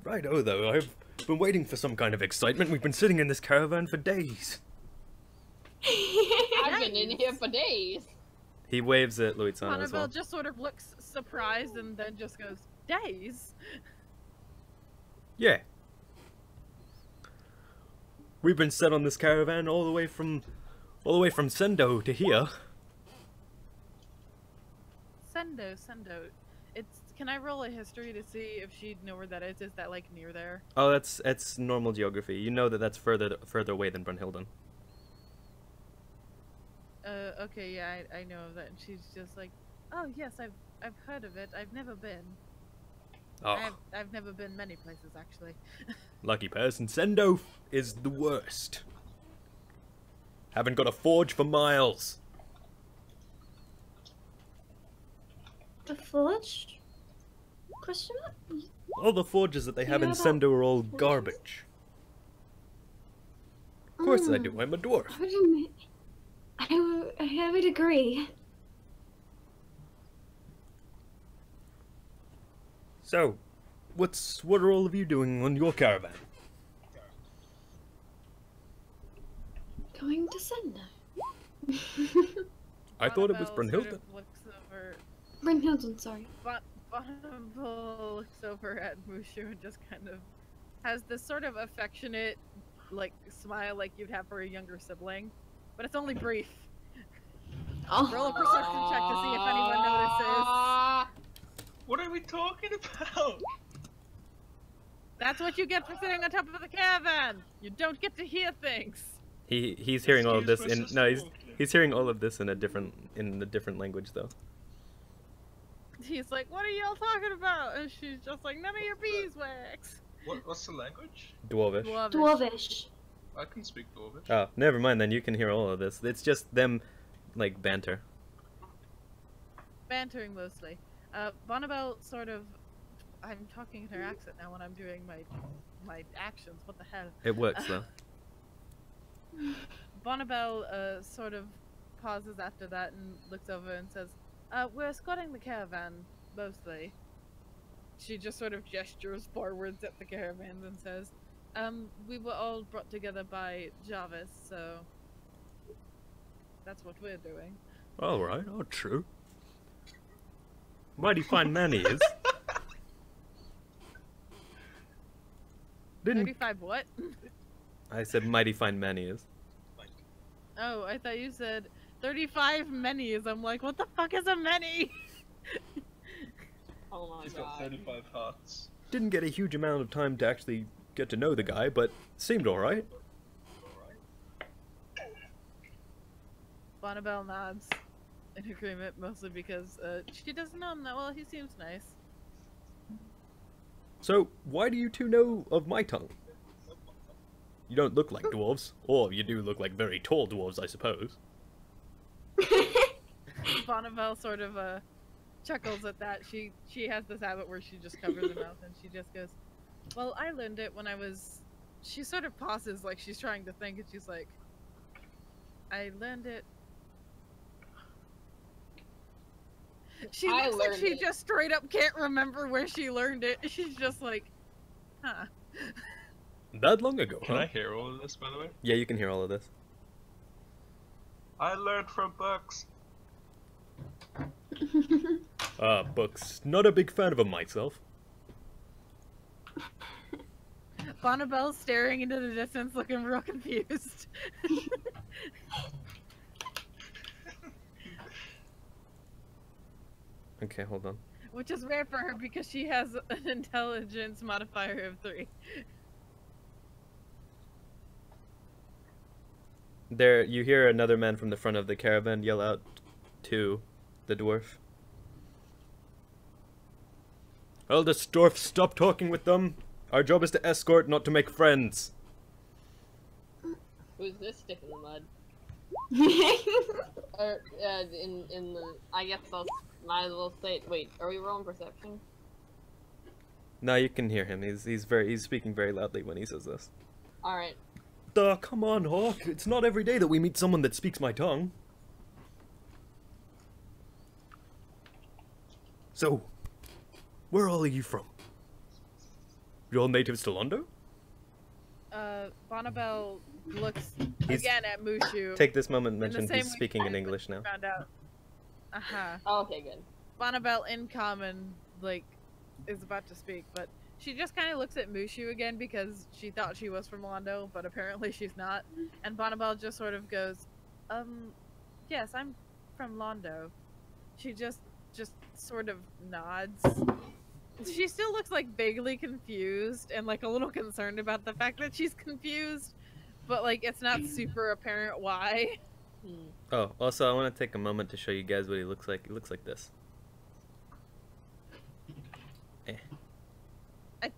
Right, oh though, I've been waiting for some kind of excitement. We've been sitting in this caravan for days. I've been in here for days. He waves at Luitsana as Bonnabelle well. just sort of looks surprised and then just goes, "Days?" Yeah. We've been set on this caravan all the way from Sendo to here. Sendo. Can I roll a history to see if she'd know where that is? Is that like near there? Oh, that's normal geography. You know that that's further away than Brunhilden. Okay, yeah, I know that. And she's just like, "Oh yes, I've heard of it. I've never been. Oh, I've never been many places actually." lucky person. Sendo is the worst. Haven't got a forge for miles. The forge? Question mark? All the forges that they have in Yeah, but- Sendo are all garbage. Of course I do. I'm a dwarf. I would agree. So, what are all of you doing on your caravan? Going to Sendo. I thought it was Bonnabelle Brunhilden. Sort of looks over. Brunhilden, sorry. Bonnabelle looks over at Mushu and just kind of has this sort of affectionate, like, smile like you'd have for a younger sibling, but it's only brief. Roll a perception check to see if anyone notices. What are we talking about? That's what you get for sitting on top of the caravan. You don't get to hear things. He's hearing all of this Excuse in my no sister. he's hearing all of this in a different language though. He's like, "What are y'all talking about?" And she's just like, "None of your beeswax." What's the language? Dwarvish. Dwarvish. I can speak Dwarvish. Oh, never mind then. You can hear all of this. It's just them, like banter. Bantering mostly. Bonnabelle sort of. I'm talking in her accent now when I'm doing my actions. What the hell? It works though. Bonnabelle sort of pauses after that and looks over and says, "We're escorting the caravan, mostly." She just sort of gestures forwards at the caravans and says, "We were all brought together by Jarvis, so that's what we're doing." All right. Oh, true. Mighty fine man he is. Didn't 35 what? I said mighty fine man he is? Oh, I thought you said 35 many's. I'm like, what the fuck is a many? Oh my He's god. got 35 hearts. Didn't get a huge amount of time to actually get to know the guy, but seemed all right. Bonnabelle nods in agreement, mostly because she doesn't know him that well. He seems nice. So, why do you two know of my tongue? You don't look like dwarves, or you do look like very tall dwarves, I suppose. Bonnabelle sort of chuckles at that. She has this habit where she just covers her mouth and she just goes, "Well, I learned it when I was." She sort of pauses, like she's trying to think, and she's like, "I learned it." She I looks like learned she it. just straight up can't remember where she learned it. She's just like, "Huh." That long ago, Can huh? I hear all of this, by the way? Yeah, you can hear all of this. I learned from books. Books. Not a big fan of them myself. Bonnabelle's staring into the distance, looking real confused. Okay, hold on. Which is rare for her because she has an intelligence modifier of 3. There, you hear another man from the front of the caravan yell out to the dwarf. Eldest dwarf, stop talking with them. Our job is to escort, not to make friends. Who's this stick in the mud? In the, I guess I'll might as well say. Wait, are we rolling perception? No, you can hear him. He's speaking very loudly when he says this. All right. Duh, come on, Hawk. It's not every day that we meet someone that speaks my tongue. So, where all are you from? You're all natives to Londo? Bonnabelle looks He's- again at Mushu. Take this moment and in the mention same he's way speaking in I English now. Found out. Uh-huh. Oh, okay, good. Bonnabelle in common, like, is about to speak, but she just kind of looks at Mushu again because she thought she was from Londo, but apparently she's not. And Bonnabelle just sort of goes, yes, I'm from Londo. She just sort of nods. She still looks like vaguely confused and like a little concerned about the fact that she's confused, but like it's not super apparent why. Oh, also, I want to take a moment to show you guys what he looks like. He looks like this.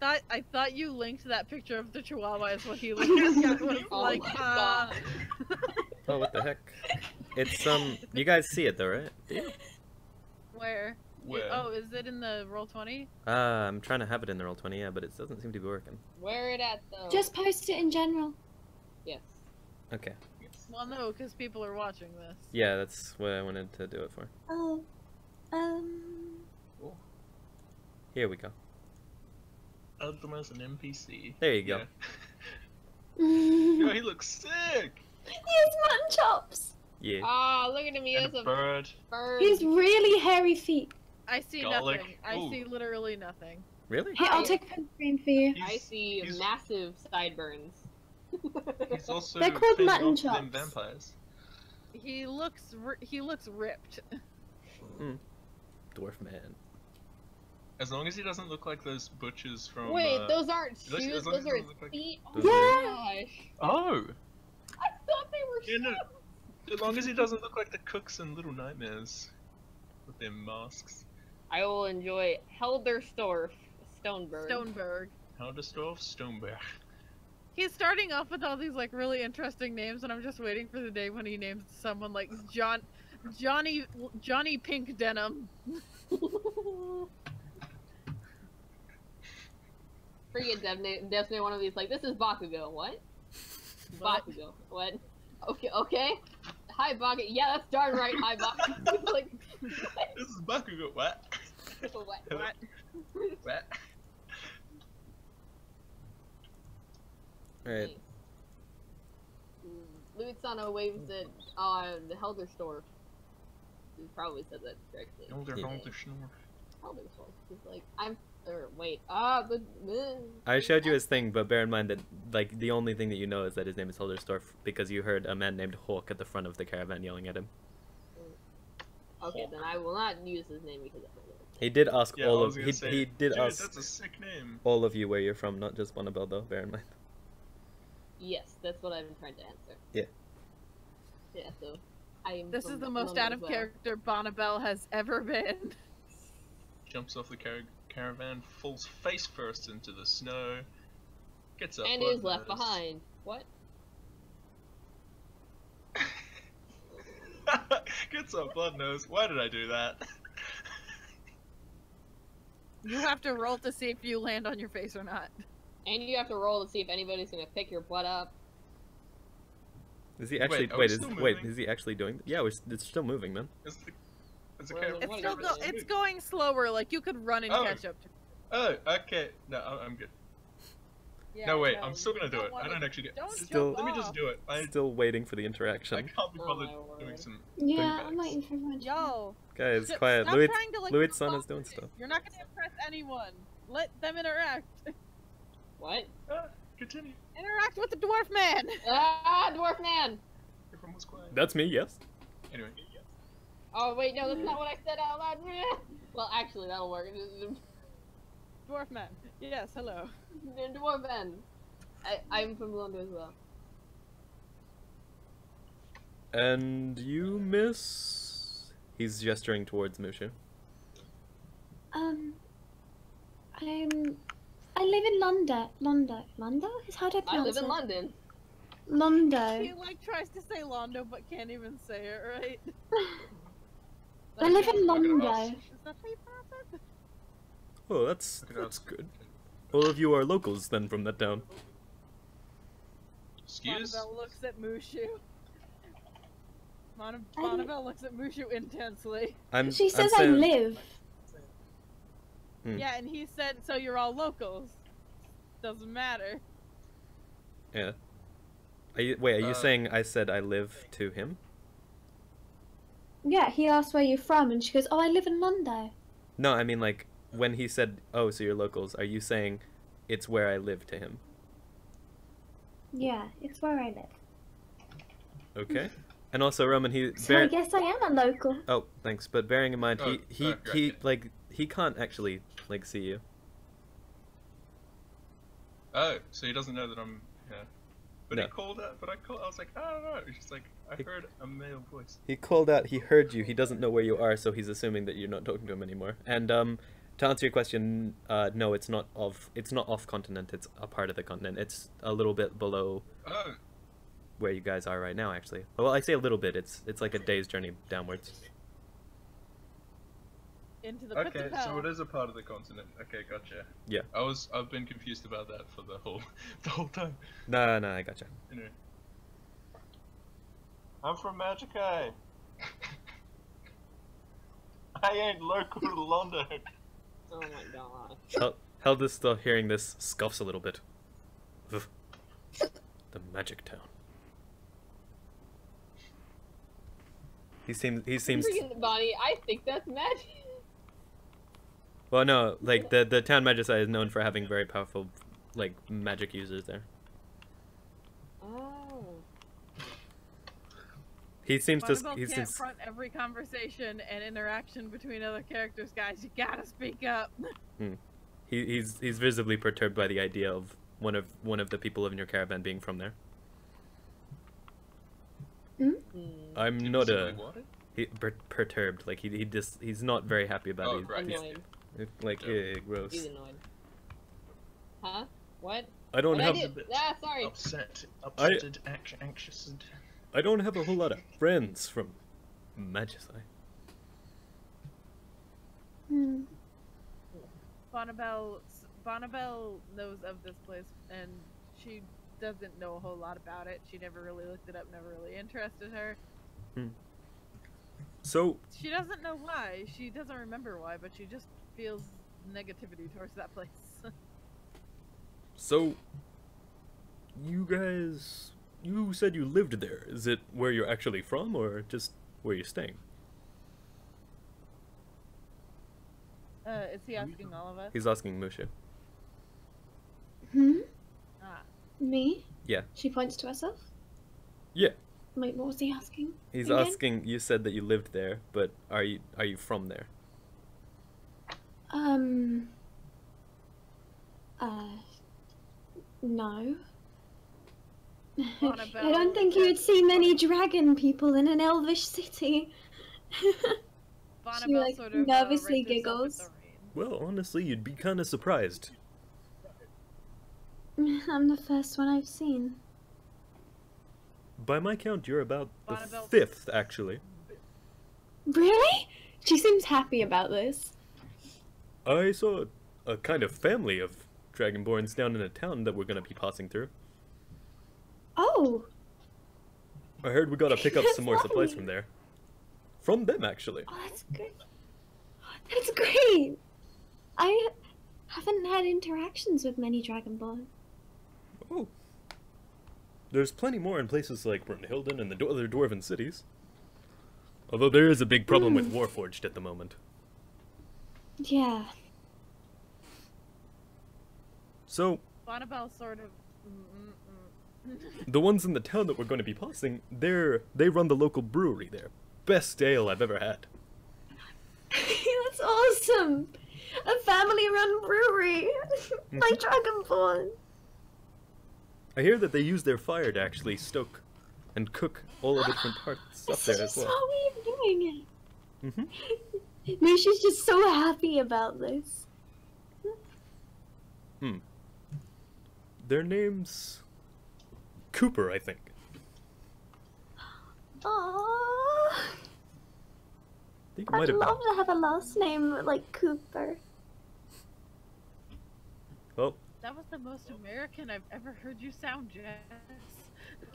I thought you linked that picture of the Chihuahua as what he looked like. I was Oh like, my God. Oh, what the heck? It's, you guys see it though, right? Yeah. Where? Where? Oh, is it in the Roll20? I'm trying to have it in the Roll20, yeah, but it doesn't seem to be working. Where it at though? Just post it in general. Yes. Okay. Well, no, because people are watching this. Yeah, that's what I wanted to do it for. Oh, Here we go. Add them as an NPC. There you go. Yeah. Yo, he he looks sick! has mutton chops. Yeah. Ah, look at him. He And has a a bird. bird. He has really hairy feet. I see Garlic. nothing. I Ooh. see literally nothing. Really? Here, I'll take a screen for you. I see he's- massive sideburns. He's also They're called fending mutton off them chops. vampires. He looks ripped. Dwarf man. As long as he doesn't look like those butchers from. Wait, those aren't as long shoes. as Those it are doesn't look like- feet. Oh Those my gosh! Oh! I thought they were Yeah, shoes. no. As long as he doesn't look like the cooks in Little Nightmares with their masks. I will enjoy Helderstorf Stoneberg. Stoneberg. Helderstorf, Stoneberg. He's starting off with all these like really interesting names, and I'm just waiting for the day when he names someone like Johnny Pink Denim. Forget definitely one of these. Like, this is Bakugo. What? What? Bakugo. What? Okay. Hi, Bakugo. Yeah, that's darn right. Hi, Bakugo. Like, This is Bakugo. What? what? What? What? Alright. Luitsana waves at the Helderstorf. You probably said that correctly. Elder Yeah. Helderstorf. Helderstorf. He's like, wait. The. I showed you his thing, but bear in mind that, like, the only thing that you know is that his name is Hilderstorf because you heard a man named Hawk at the front of the caravan yelling at him. Okay, then I will not use his name because I don't know. He did ask Yeah, all I of was gonna he, say, he did dude, ask that's a sick name. all of you where you're from, not just Bonnabelle though, bear in mind. Yes, that's what I've been trying to answer. Yeah. Yeah, so I am. This from is the most London out as of well. character Bonnabelle has ever been. Jumps off the caravan, falls face first into the snow, gets up. And blood is left nose. behind. What? Gets up, blood nose. Why did I do that? You have to roll to see if you land on your face or not. And you have to roll to see if anybody's gonna pick your butt up. Is he actually are we still wait, moving? is he actually doing yeah, it's still moving, man. Is the Well, caravan? It's What still is it? it's going slower. Like you could run and Oh. catch up to. Oh, okay. No, I'm good. Yeah, no, wait. I'm still gonna do don't it. I wanna- don't actually get. Don't Still- jump Let me just off. do it. I Still waiting for the I interaction. can't be Oh bothered my word. doing some. Yeah, Bring I'm backs. waiting for everyone to Yo, Guys, Stop quiet. trying to, like, Luitsana's stop doing it. stuff. You're not gonna impress anyone. Let them interact. What? Continue. Interact with the dwarf man. Ah, dwarf man! Everyone was quiet. That's me, yes. Anyway. Oh wait, no, that's not what I said out loud. Well, actually, that'll work. Dwarf man. Yes, hello. Dwarf man. I'm from London as well. And you miss he's gesturing towards Mushu. I live in London. London is how do I I pronounce live in it? London. Londo. He like tries to say Londo but can't even say it right. I live in Look at Londo. us. Is that how you pronounce it? Oh, that's good. All of you are locals then from that town. Excuse? Bonnabelle looks at Mushu. Bonnabelle looks at Mushu intensely. She says I saying- live. Hmm. Yeah, and he said, so you're all locals. Doesn't matter. Yeah. Are you saying I said I live to him? Yeah, he asked where you're from, and she goes, "Oh, I live in Londo." No, I mean like when he said, "Oh, so you're locals," are you saying it's where I live to him? Yeah, it's where I live. Okay. And also, Roman, So I guess I am a local. Oh, thanks. But bearing in mind, Oh, okay. he can't actually like see you. Oh, so he doesn't know that I'm here. But No. he called out, but I was like, I don't know. It's just like, I heard a male voice. He called out. He heard you. He doesn't know where you are, so he's assuming that you're not talking to him anymore. And to answer your question, no, it's not off continent. It's a part of the continent. It's a little bit below Oh, where you guys are right now, actually. Well, I say a little bit. It's like a day's journey downwards. Into the pits okay, of hell. so it is a part of the continent. Okay, gotcha. Yeah. I've been confused about that for the whole time. No, I gotcha. Anyway. I'm from Magicae. I ain't local to London. Oh my god. Held is still hearing this, scoffs a little bit. Ugh. The magic town. He seems. Freaking Bonnie, I think that's magic. Well, no, like the town Magicite is known for having very powerful, like magic users there. Oh. He seems to. Bonnabelle He can't seems. front every conversation and interaction between other characters, guys. You gotta speak up. He's visibly perturbed by the idea of one of the people in your caravan being from there. I'm not a. Perturbed. Like he's not very happy about Oh, it. right. Annoyed. Like gross. He's annoyed. Huh? What? I don't What have. I did? Ah, sorry. Upsetted, anxious, and... I don't have a whole lot of friends from Magicite. Bonnabelle knows of this place, and she doesn't know a whole lot about it. She never really looked it up, never really interested her. So She doesn't know why. She doesn't remember why, but she just feels negativity towards that place. So, you guys, you said you lived there. Is it where you're actually from, or just where you're staying? Is he asking all of us? He's asking Mushu. Ah. Me? Yeah. She points to herself. Yeah. Wait, what was he asking? He's Again? asking. You said that you lived there, but are you from there? No. I Bonnabelle don't think you would see many dragon people in an elvish city. Bonnabelle like, sort of nervously writes herself giggles. at the rain. Well, honestly, you'd be kind of surprised. I'm the first one I've seen. By my count, you're about the Bonnabelle- 5th, actually. Really? She seems happy about this. I saw a kind of family of Dragonborns down in a town that we're gonna be passing through. Oh, I heard we gotta pick up That's some more supplies lovely. from there. From them, actually. oh, that's great. That's great. I haven't had interactions with many Dragonborn. Oh. There's plenty more in places like Brunhilden and the other dwarven cities. Although there is a big problem with Warforged at the moment. Yeah. So, Bonnabelle sort of. the ones in the town that we're going to be passing, they run the local brewery there. Best ale I've ever had. That's awesome. A family-run brewery. Like Dragonborn. I hear that they use their fire to actually stoke and cook all the different parts up That's there such a as well. smart way of doing it. Mm-hmm. Mushu's just so happy about this. Their names... Cooper, I think. Aww. I think it might I'd have been. love to have a last name like Cooper. Oh, That was the most American I've ever heard you sound, Jess.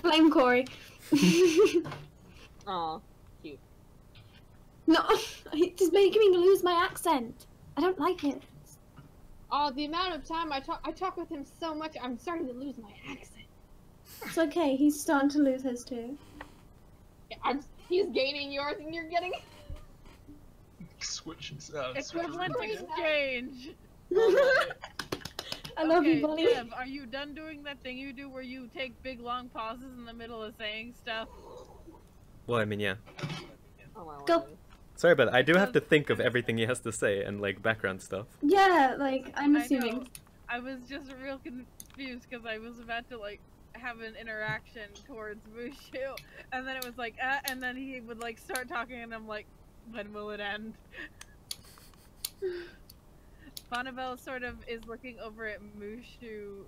Blame Corey. Aw, cute. No, it's making me lose my accent. I don't like it. Oh, the amount of time I talk with him so much, I'm starting to lose my accent. It's okay, he's starting to lose his too. He's gaining yours and you're getting. Switches. Equivalent Switches. exchange. I love okay, you, Bonnie. Dev, are you done doing that thing you do where you take big long pauses in the middle of saying stuff? well, I mean, yeah. Oh my Go. word. Sorry, but I do have to think of everything he has to say and like background stuff. Yeah, like, I'm I know. assuming. I was just real confused because I was about to like have an interaction towards Mushu, and then it was like, and then he would like start talking, and I'm like, when will it end? Bonnabelle sort of is looking over at Mushu,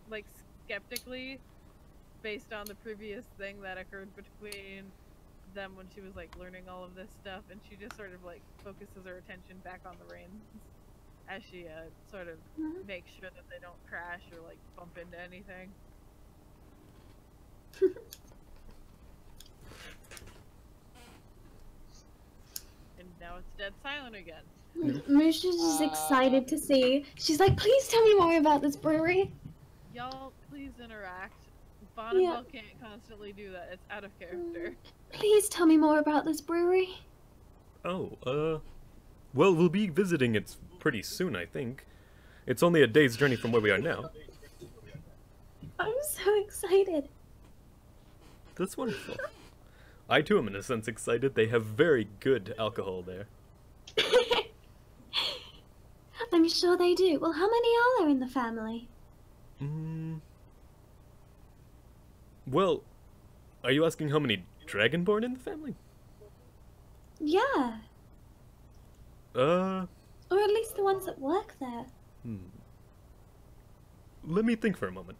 like skeptically, based on the previous thing that occurred between them when she was like learning all of this stuff, and she just sort of like focuses her attention back on the reins as she sort of makes sure that they don't crash or like bump into anything. And now it's dead silent again. Mushu's just excited to see. She's like, please tell me more about this brewery. Y'all, please interact. Bonnabelle can't constantly do that. It's out of character. Please tell me more about this brewery. Oh, well, we'll be visiting it pretty soon, I think. It's only a day's journey from where we are now. I'm so excited. That's wonderful. I too am in a sense excited. They have very good alcohol there. I'm sure they do. Well, how many are there in the family? Well, are you asking how many Dragonborn in the family? Yeah. Or at least the ones that work there. Let me think for a moment.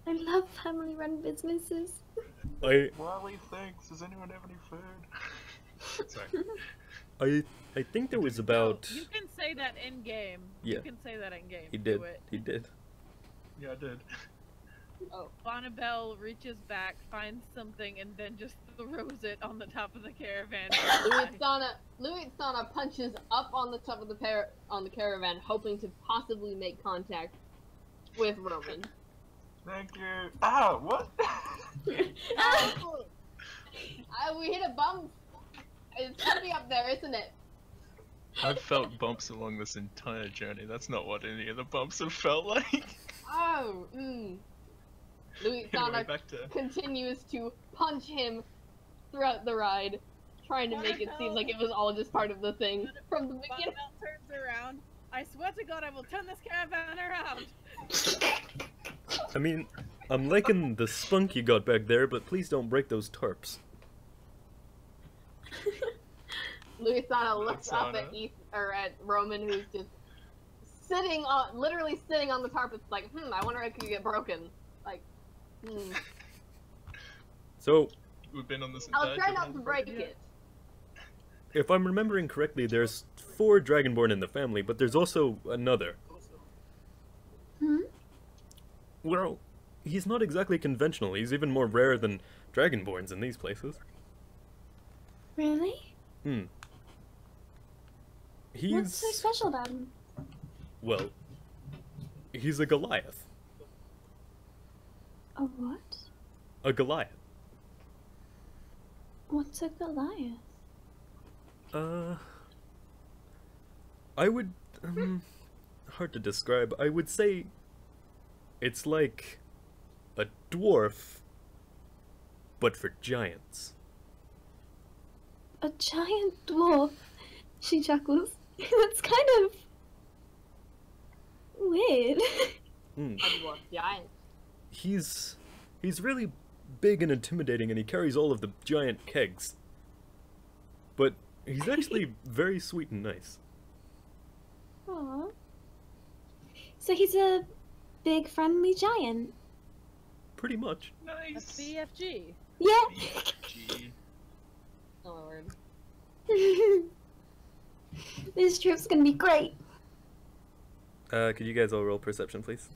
I love family-run businesses. Wally thinks. Does anyone have any food? Sorry. I think there was about... You can say that in game. Yeah. You can say that in game. He did. Do it. He did. Yeah, I did. Oh. Bonnabelle reaches back, finds something, and then just throws it on the top of the caravan. Luitsana punches up on the top of the caravan, hoping to possibly make contact with Roman. Thank you. Ow, what? We hit a bump. It's gonna be up there, isn't it? I've felt bumps along this entire journey. That's not what any of the bumps have felt like. Oh, Luitsana Anyway, back to... continues to punch him throughout the ride, trying to make it seem like it was all just part of the thing from the beginning. Bonnabelle turns around. I swear to God, I will turn this caravan around. I mean, I'm liking the spunk you got back there, but please don't break those tarps. Luitsana looks up at Roman, who's just literally sitting on the tarp. It's like, I wonder if it could get broken. Like, So, We've been on this entire I'll try journey. not to break it. if I'm remembering correctly, there's 4 Dragonborn in the family, but there's also another. Well, he's not exactly conventional. He's even more rare than Dragonborns in these places. Really? What's so He's... special about him? well, he's a Goliath. A what? A Goliath. What's a Goliath? I would... hard to describe. I would say it's like a dwarf, but for giants. A giant dwarf. She chuckles. That's kind of weird. A dwarf giant. He's really big and intimidating, and he carries all of the giant kegs. But he's actually very sweet and nice. Aww. So he's a big friendly giant. Pretty much. A Nice. CFG. Yeah. Gee. Oh my word. This trip's gonna be great. Could you guys all roll perception, please?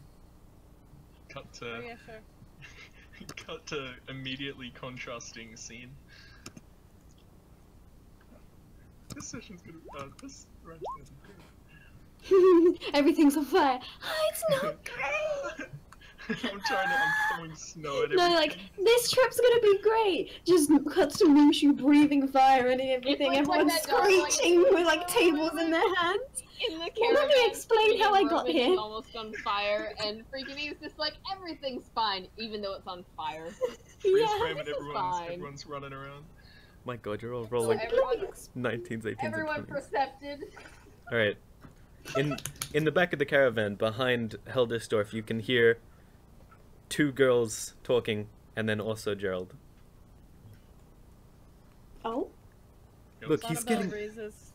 Cut Oh to yeah, sure. cut to immediately contrasting scene. This session's gonna this run's gonna be great. Everything's on fire. Oh, it's not great. I'm throwing snow at No, everything. like, this trip's gonna be great. Just cuts to Mushu breathing fire and everything. like Everyone's that dog, like, screeching with like tables in their hands. In the Well, let me caravan, explain how I got Roman here. is almost on fire, and freaking me is just like, everything's fine, even though it's on fire. Freeze Yeah. frame and This is fine. everyone's running around. My god, you're all So rolling everyone, 19s, 18s, everyone and 20s. percepted. Alright. In the back of the caravan, behind Heldersdorf, you can hear 2 girls talking, and then also Gerald. Oh. Look, he's Bonnabelle getting... raises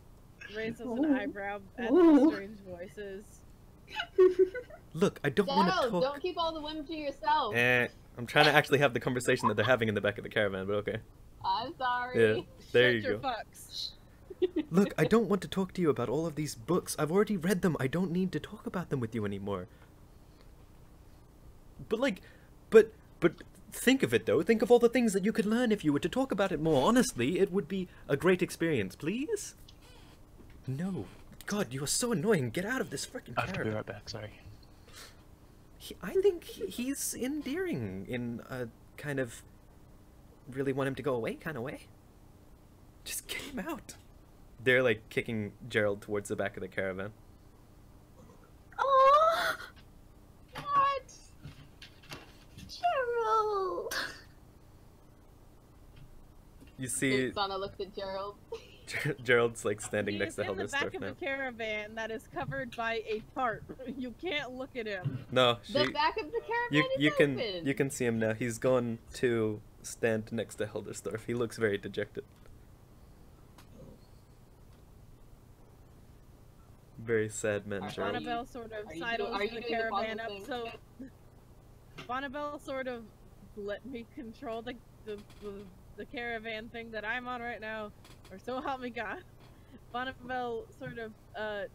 Oh. an eyebrow at Oh. the strange voices. Look, I don't want to Gerald, talk... don't keep all the women to yourself. I'm trying to actually have the conversation that they're having in the back of the caravan, but okay. I'm sorry. Yeah, there Shut you your go. fucks. Look, I don't want to talk to you about all of these books. I've already read them. I don't need to talk about them with you anymore. But like, but think of it though. Think of all the things that you could learn if you were to talk about it more honestly. It would be a great experience, please. No. God, you are so annoying. Get out of this freaking I have to be caravan. right back, sorry. I think he's endearing in a kind of really want him to go away kind of way. Just get him out. They're like kicking Gerald towards the back of the caravan. Oh, What? Gerald. You see Luitsana looked at Gerald. Gerald's like standing He next is to in the back Heldersdorf of now. a caravan that is covered by a tarp. You can't look at him. No, The she, back of the caravan you is can open. you can see him now. He's gone to stand next to Heldersdorf. He looks very dejected. Very sad man, Are Gerald. Bonnabelle sort of are you sidles doing the the caravan puzzle up, thing? so Bonnabelle sort of let me control the caravan thing that I'm on right now, or so help me God. Bonnabelle sort of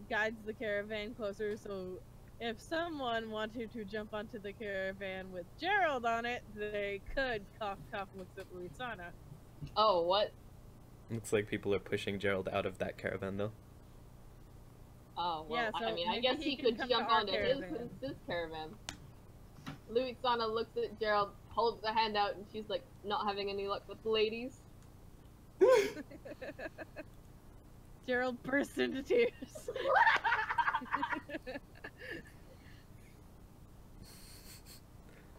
guides the caravan closer, so if someone wanted to jump onto the caravan with Gerald on it, they could. Cough, cough, looks at Luitsana. Oh, what? Looks like people are pushing Gerald out of that caravan though. Oh, well, Yeah, I so mean, I maybe guess he he can could come to jump our onto caravan. his caravan. Luitsana looks at Gerald, holds a hand out, and she's like, not having any luck with the ladies. Gerald bursts into tears.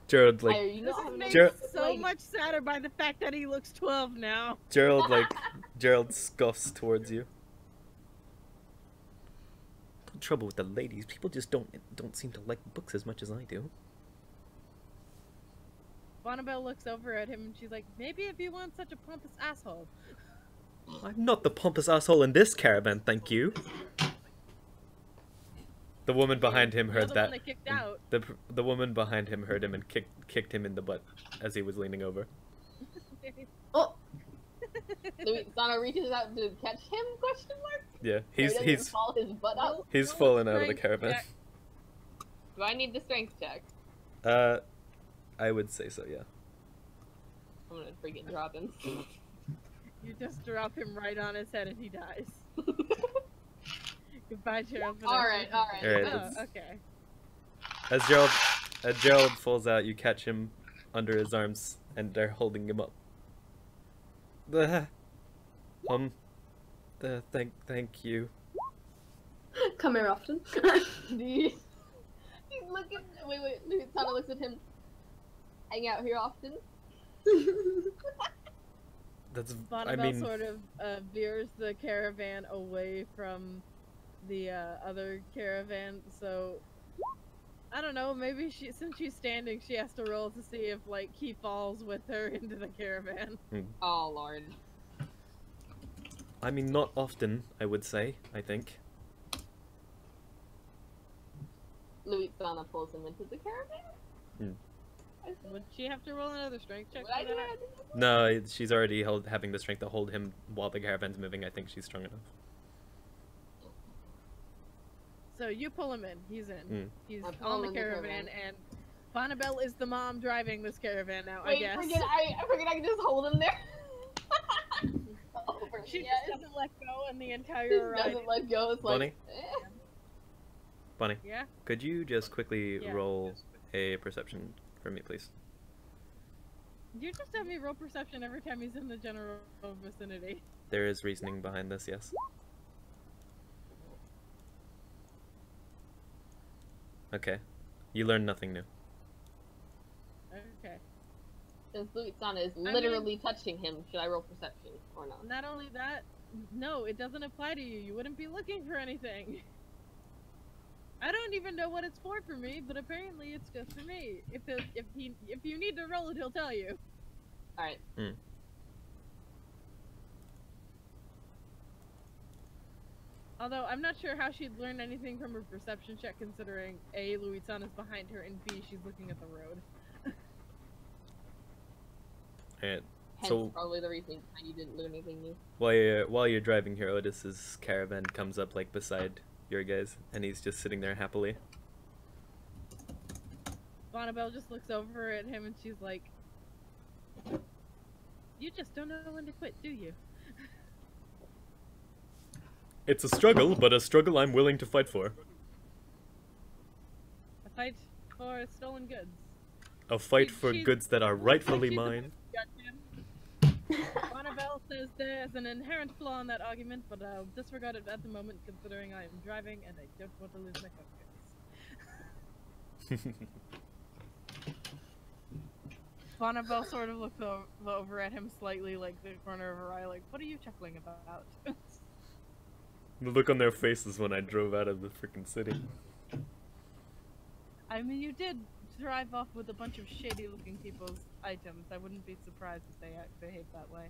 Gerald Are like you This not is having made any Ger- luck with the so ladies? much sadder by the fact that he looks 12 now. Gerald scoffs towards you. Trouble with the ladies. People just don't seem to like books as much as I do. Bonnabelle looks over at him and she's like, maybe if you weren't such a pompous asshole. I'm not the pompous asshole in this caravan, thank you. The woman behind him You're heard the that. one that kicked and out. The woman behind him heard him and kicked him in the butt as he was leaning over. Oh, Luitsana reaches out to catch him? Question mark. Yeah, So he doesn't he's fall his butt up. he's Roll a fallen out of the strength caravan. check. Do I need the strength check? I would say so, yeah. I'm gonna freaking drop him. You just drop him right on his head and he dies. Goodbye, Gerald. Alright, alright. Alright, Oh, that's- okay. As Gerald falls out, you catch him under his arms and are holding him up. Thank you. come here often. He's looking. Wait. Luitsana looks at him. Hang out here often. That's Bonnabelle I mean sort of veers the caravan away from the other caravan, so I don't know, maybe since she's standing, she has to roll to see if, like, he falls with her into the caravan. Oh lord. I mean not often, I would say, I think. Luitsana pulls him into the caravan. Would she have to roll another strength check Would I for do that? it? No, she's already having the strength to hold him while the caravan's moving. I think she's strong enough. So you pull him in. He's in. Mm. He's I pull on him the in the caravan, caravan. and Bonnabelle is the mom driving this caravan now, Wait, I guess. I forget I can just hold him there. Over She the just edge. doesn't let go in the entire Just ride. doesn't let go. It's like, Bonnie? Bonnie, Yeah? could you just quickly Yeah. roll a perception for me, please? You just have me roll perception every time he's in the general vicinity. There is reasoning behind this, yes. Okay. You learn nothing new. Okay. Since Luitsana is literally touching him, should I roll perception or not? Not only that, no, it doesn't apply to you. You wouldn't be looking for anything. I don't even know what it's for me, but apparently it's just for me. If you need to roll it, he'll tell you. All right. Although I'm not sure how she'd learn anything from her perception check, considering A, Luitsana's behind her, and B, she's looking at the road. Alright. Hence, So probably the reason why you didn't learn anything new. while you're driving here, Otis's caravan comes up like beside your guys, and he's just sitting there happily. Bonnabelle just looks over at him and she's like, "You just don't know when to quit, do you?" It's a struggle, but a struggle I'm willing to fight for. A fight for stolen goods. A fight for She's- goods that are rightfully she's a mine. Bonnabelle says there's an inherent flaw in that argument, but I'll disregard it at the moment, considering I am driving and I don't want to lose my focus. Bonnabelle sort of looks over at him slightly, like the corner of her eye, like, "What are you chuckling about?" The look on their faces when I drove out of the freaking city. I mean, you did drive off with a bunch of shady-looking people's items. I wouldn't be surprised if they behave that way.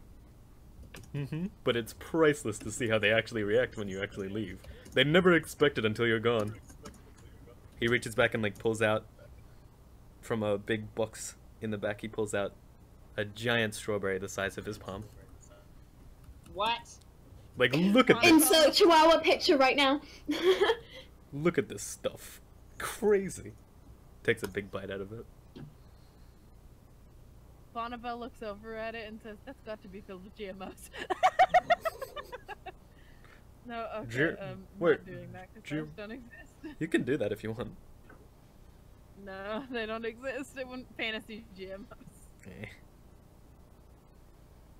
But it's priceless to see how they actually react when you actually leave. They never expect it until you're gone. He reaches back and like pulls out from a big box in the back. He pulls out a giant strawberry the size of his palm. What? Like, look at this. Insert Chihuahua picture right now. Look at this stuff. Crazy. Takes a big bite out of it. Bonnabelle looks over at it and says, "That's got to be filled with GMOs." No, okay, wait, not doing that because G- those don't exist. You can do that if you want. No, they don't exist. It wouldn't fantasy GMOs. Eh.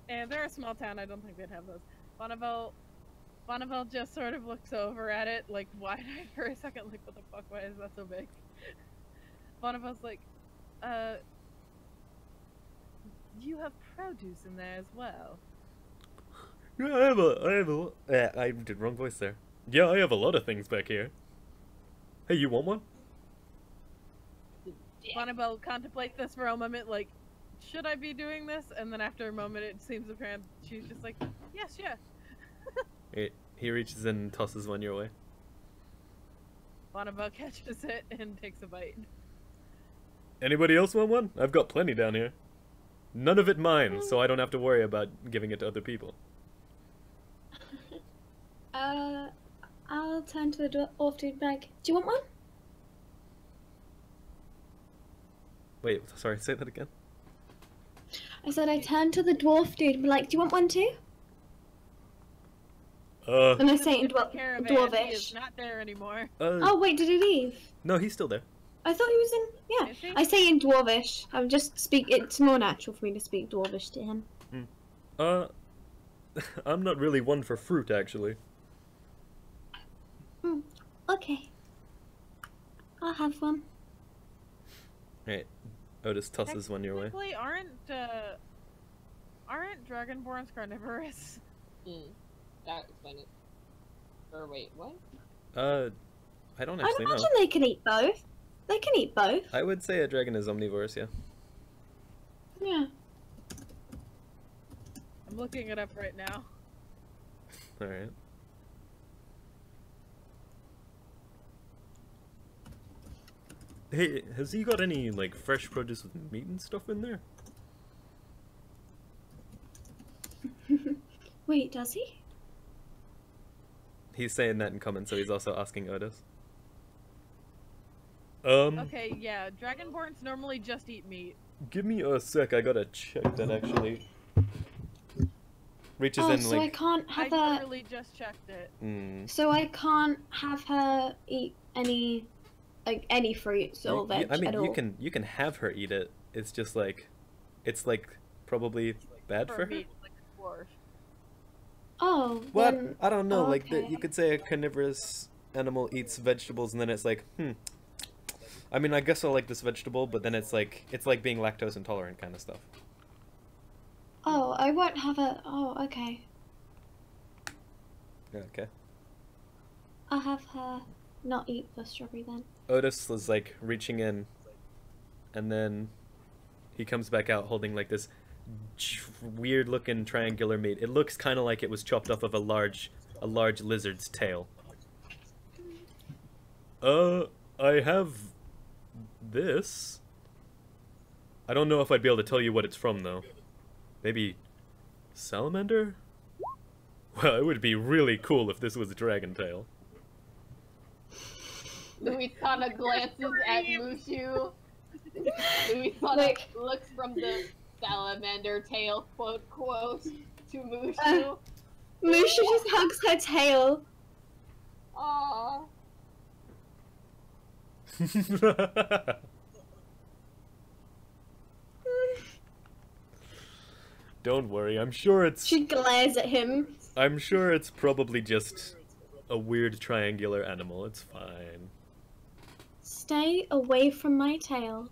And they're a small town. I don't think they'd have those. Bonnabelle just sort of looks over at it, like wide-eyed for a second, like, what the fuck? Why is that so big? Bonnabelle's like, you have produce in there as well. Yeah, I did wrong voice there. Yeah, I have a lot of things back here. Hey, you want one? Bonnabelle contemplates this for a moment, like, should I be doing this? And then after a moment, it seems apparent she's just like, yes, yeah. He reaches in and tosses one your way. Bonnabelle catches it and takes a bite. Anybody else want one? I've got plenty down here. None of it mine, so I don't have to worry about giving it to other people. I'll turn to the dwarf dude bag. Do you want one? Wait, sorry, say that again? I said I turned to the dwarf dude and be like, do you want one too? And I say it in Caravan, he is dwarvish. not there anymore. Oh wait, did he leave? No, he's still there. I thought he was in. Yeah, Is he? I say in dwarvish. I'm just speak. It's more natural for me to speak dwarvish to him. I'm not really one for fruit, actually. Okay. I'll have one. Right, Otis tosses one your way. Technically, aren't dragonborns carnivorous? That explains it. Or wait, what? I don't I actually know. imagine they can eat both. They can eat both. I would say a dragon is omnivorous, yeah. Yeah. I'm looking it up right now. Alright. Hey, has he got any, like, fresh produce with meat and stuff in there? Wait, does he? He's saying that in comments, so he's also asking Otis. Okay, yeah, Dragonborns normally just eat meat. Give me a sec, I gotta check that actually. Reaches Oh, in, so like... I can't have I her. literally just checked it. So I can't have her eat any, like any fruits or veg I mean, at all. you can have her eat it. It's just like, it's like probably bad for her. meat, like a dwarf. Oh, What? then- I don't know. Like okay. you could say a carnivorous animal eats vegetables, and then it's like, I mean, I guess I like this vegetable, but then it's like being lactose intolerant kind of stuff. Oh, I won't have a. Oh, okay. Yeah, okay. I'll have her not eat the strawberry then. Otis was like reaching in, and then he comes back out holding like this weird-looking triangular meat. It looks kind of like it was chopped off of a large lizard's tail. I have this. I don't know if I'd be able to tell you what it's from though. Maybe salamander? Well, it would be really cool if this was a dragon tail. Luitsana glances at Mushu. Luitsana Like- looks from the salamander tail, quote, to Mushu. Mushu just hugs her tail. Aww. Don't worry, I'm sure it's She glares at him. probably just a weird triangular animal. It's fine. Stay away from my tail.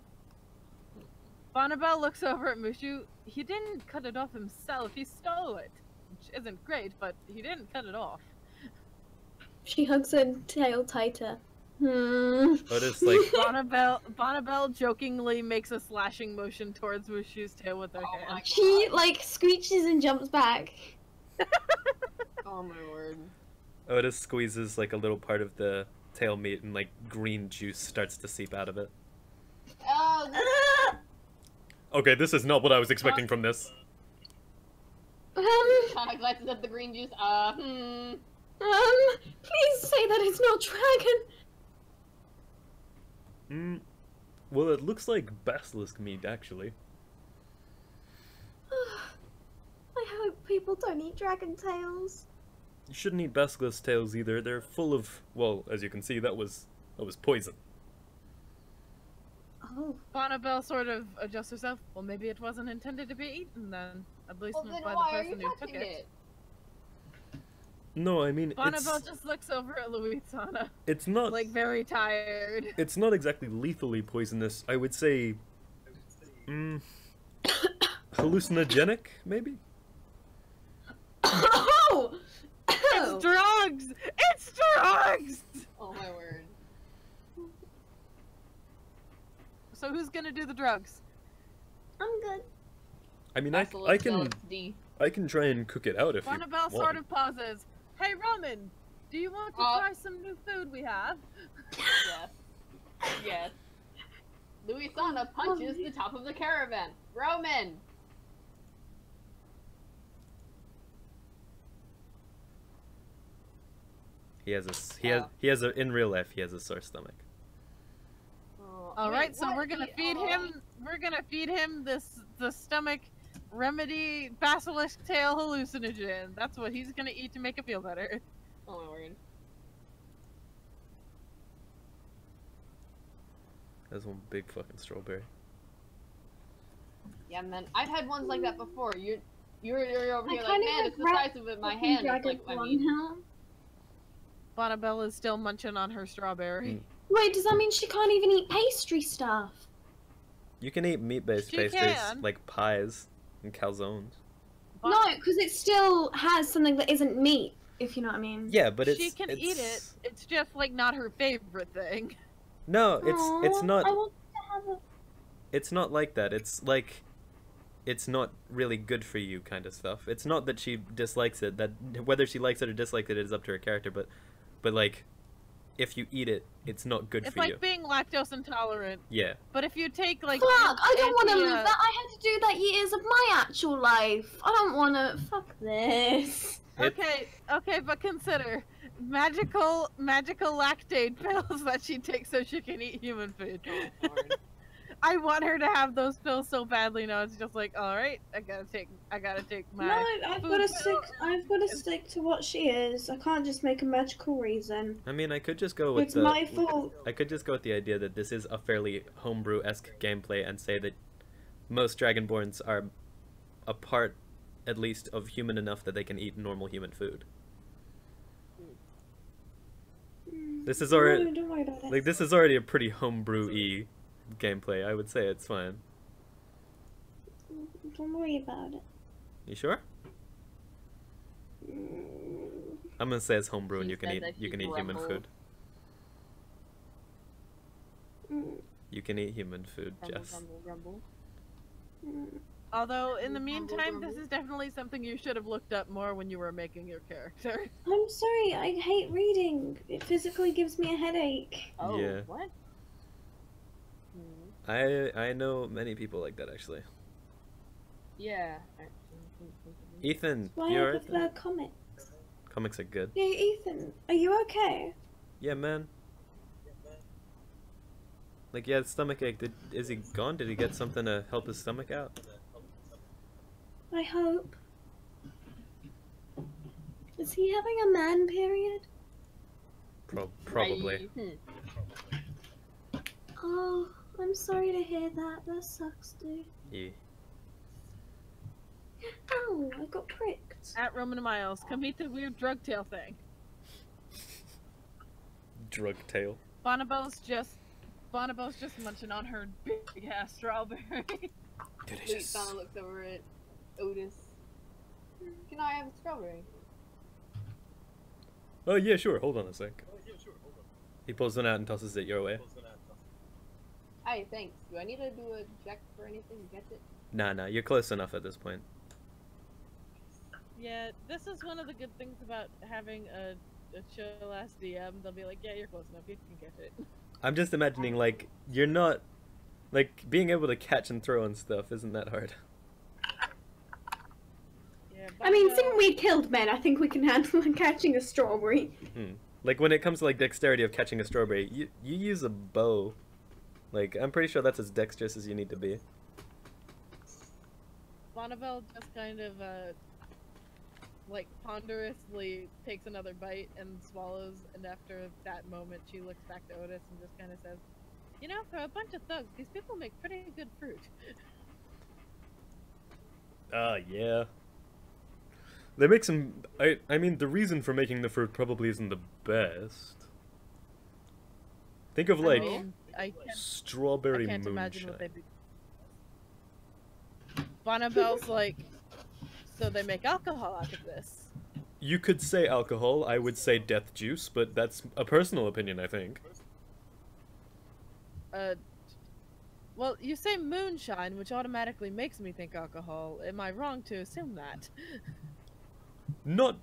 Bonnabelle looks over at Mushu. He didn't cut it off himself. He stole it, which isn't great, but he didn't cut it off. She hugs her tail tighter. Otis like Bonnabelle jokingly makes a slashing motion towards Mushu's tail with her Oh my hand. She like screeches and jumps back. Oh my word. Otis squeezes like a little part of the tail meat and like green juice starts to seep out of it. Oh, Ah! Okay, this is not what I was expecting from this. Luitsana glances at the green juice. Please say that it's not dragon. Well, it looks like basilisk meat actually. I hope people don't eat dragon tails. You shouldn't eat basilisk tails either. They're full of, well, as you can see, that was poison. Oh. Bonnabelle sort of adjusts herself. Well, maybe it wasn't intended to be eaten then. At least well not then by why the are you person who took touching it. it? No, I mean Bonnabelle just looks over at Luitsana, it's not like very tired. it's not exactly lethally poisonous. I would say, hallucinogenic maybe. Oh! It's drugs! It's drugs! Oh my word. So who's gonna do the drugs? I'm good. I mean, Basilisk I can LSD. I can try and cook it out if you Bonnabelle want. sort of pauses. Hey Roman, do you want to try some new food we have? Yes. Yes. Luitsana punches the top of the caravan. Roman! He has a in real life he has a sore stomach. All wait, right, so what? we're gonna feed him. We're gonna feed him the stomach remedy basilisk tail hallucinogen. That's what he's gonna eat to make him feel better. Oh my word. That's one big fucking strawberry. Yeah, man. I've had ones like that before. You're over here like, kinda man, it's the regret size of my fucking hand. It's like, I dragon mean, now. Bonnabelle is still munching on her strawberry. Wait, does that mean she can't even eat pastry stuff? You can eat meat-based She pastries can. like pies and calzones. No, because it still has something that isn't meat, if you know what I mean. Yeah, but She can eat it. It's just like not her favorite thing. No, it's Aw, not. I want to have a... It's not like that. It's like, it's not really good for you kind of stuff. It's not that she dislikes it. That whether she likes it or dislikes it is up to her character. But like, if you eat it, it's not good It's for like you. being lactose intolerant. Yeah. But if you take like Fuck! I don't want to anti- live that. I had to do that years of my actual life. I don't want to. Fuck this. Okay, but consider magical lactate pills that she takes so she can eat human food. Oh, Lord. I want her to have those pills so badly now. It's just like, all right, I gotta take my. No, I've food got to pill. stick. I've got to stick to what she is. I can't just make a magical reason. I mean, I could just go with It's my fault. I could just go with the idea that this is a fairly homebrew-esque gameplay and say that most Dragonborns are a part, at least, of human enough that they can eat normal human food. This is already No, don't worry about it. like this is already a pretty homebrew-y gameplay. I would say it's fine. Don't worry about it. You sure? I'm gonna say it's homebrew and She you can said eat that you she can eat human grumbled. food. Mm, You can eat human food, Grumble, Jess. grumble, grumble. mm. Although in the Grumble, meantime, grumble. this is definitely something you should have looked up more when you were making your character. I'm sorry. I hate reading. It physically gives me a headache. Oh, Yeah. what? I know many people like that actually. Yeah. Ethan, Why you I alright? prefer comics. Comics are good. Hey, Ethan, are you okay? Yeah, man. Like, yeah, stomach ache. Is he gone? Did he get something to help his stomach out? I hope. Is he having a man period? Probably. Oh, I'm sorry to hear that. That sucks, dude. Yeah. Ow, I got pricked. At Roman Miles, come eat the weird drug tail thing. Drug tail. Bonnabelle's just munching on her big ass strawberry. Delicious. Luitsana looks over at Otis. Can I have a strawberry? Oh yeah, sure. Hold on a sec. He pulls one out and tosses it your way. Hey, thanks. Do I need to do a check for anything to get it? Nah, you're close enough at this point. Yeah, this is one of the good things about having a chill ass DM. They'll be like, yeah, you're close enough, you can get it. I'm just imagining, like, you're not... Like, being able to catch and throw and stuff isn't that hard. Yeah, I mean, Bonnabelle- since we killed men, I think we can handle catching a strawberry. Like, when it comes to, like, dexterity of catching a strawberry, you use a bow. Like, I'm pretty sure that's as dexterous as you need to be. Bonnabelle just kind of, like, ponderously takes another bite and swallows, and after that moment she looks back to Otis and just kind of says, you know, for a bunch of thugs, these people make pretty good fruit. Yeah. They make some... I mean, the reason for making the fruit probably isn't the best. Think of, like, I mean, I strawberry can't moonshine. imagine what they'd be. Bonnabelle's like, so they make alcohol out of this. You could say alcohol, I would say death juice, but that's a personal opinion, I think. Well, you say moonshine, which automatically makes me think alcohol. Am I wrong to assume that? Not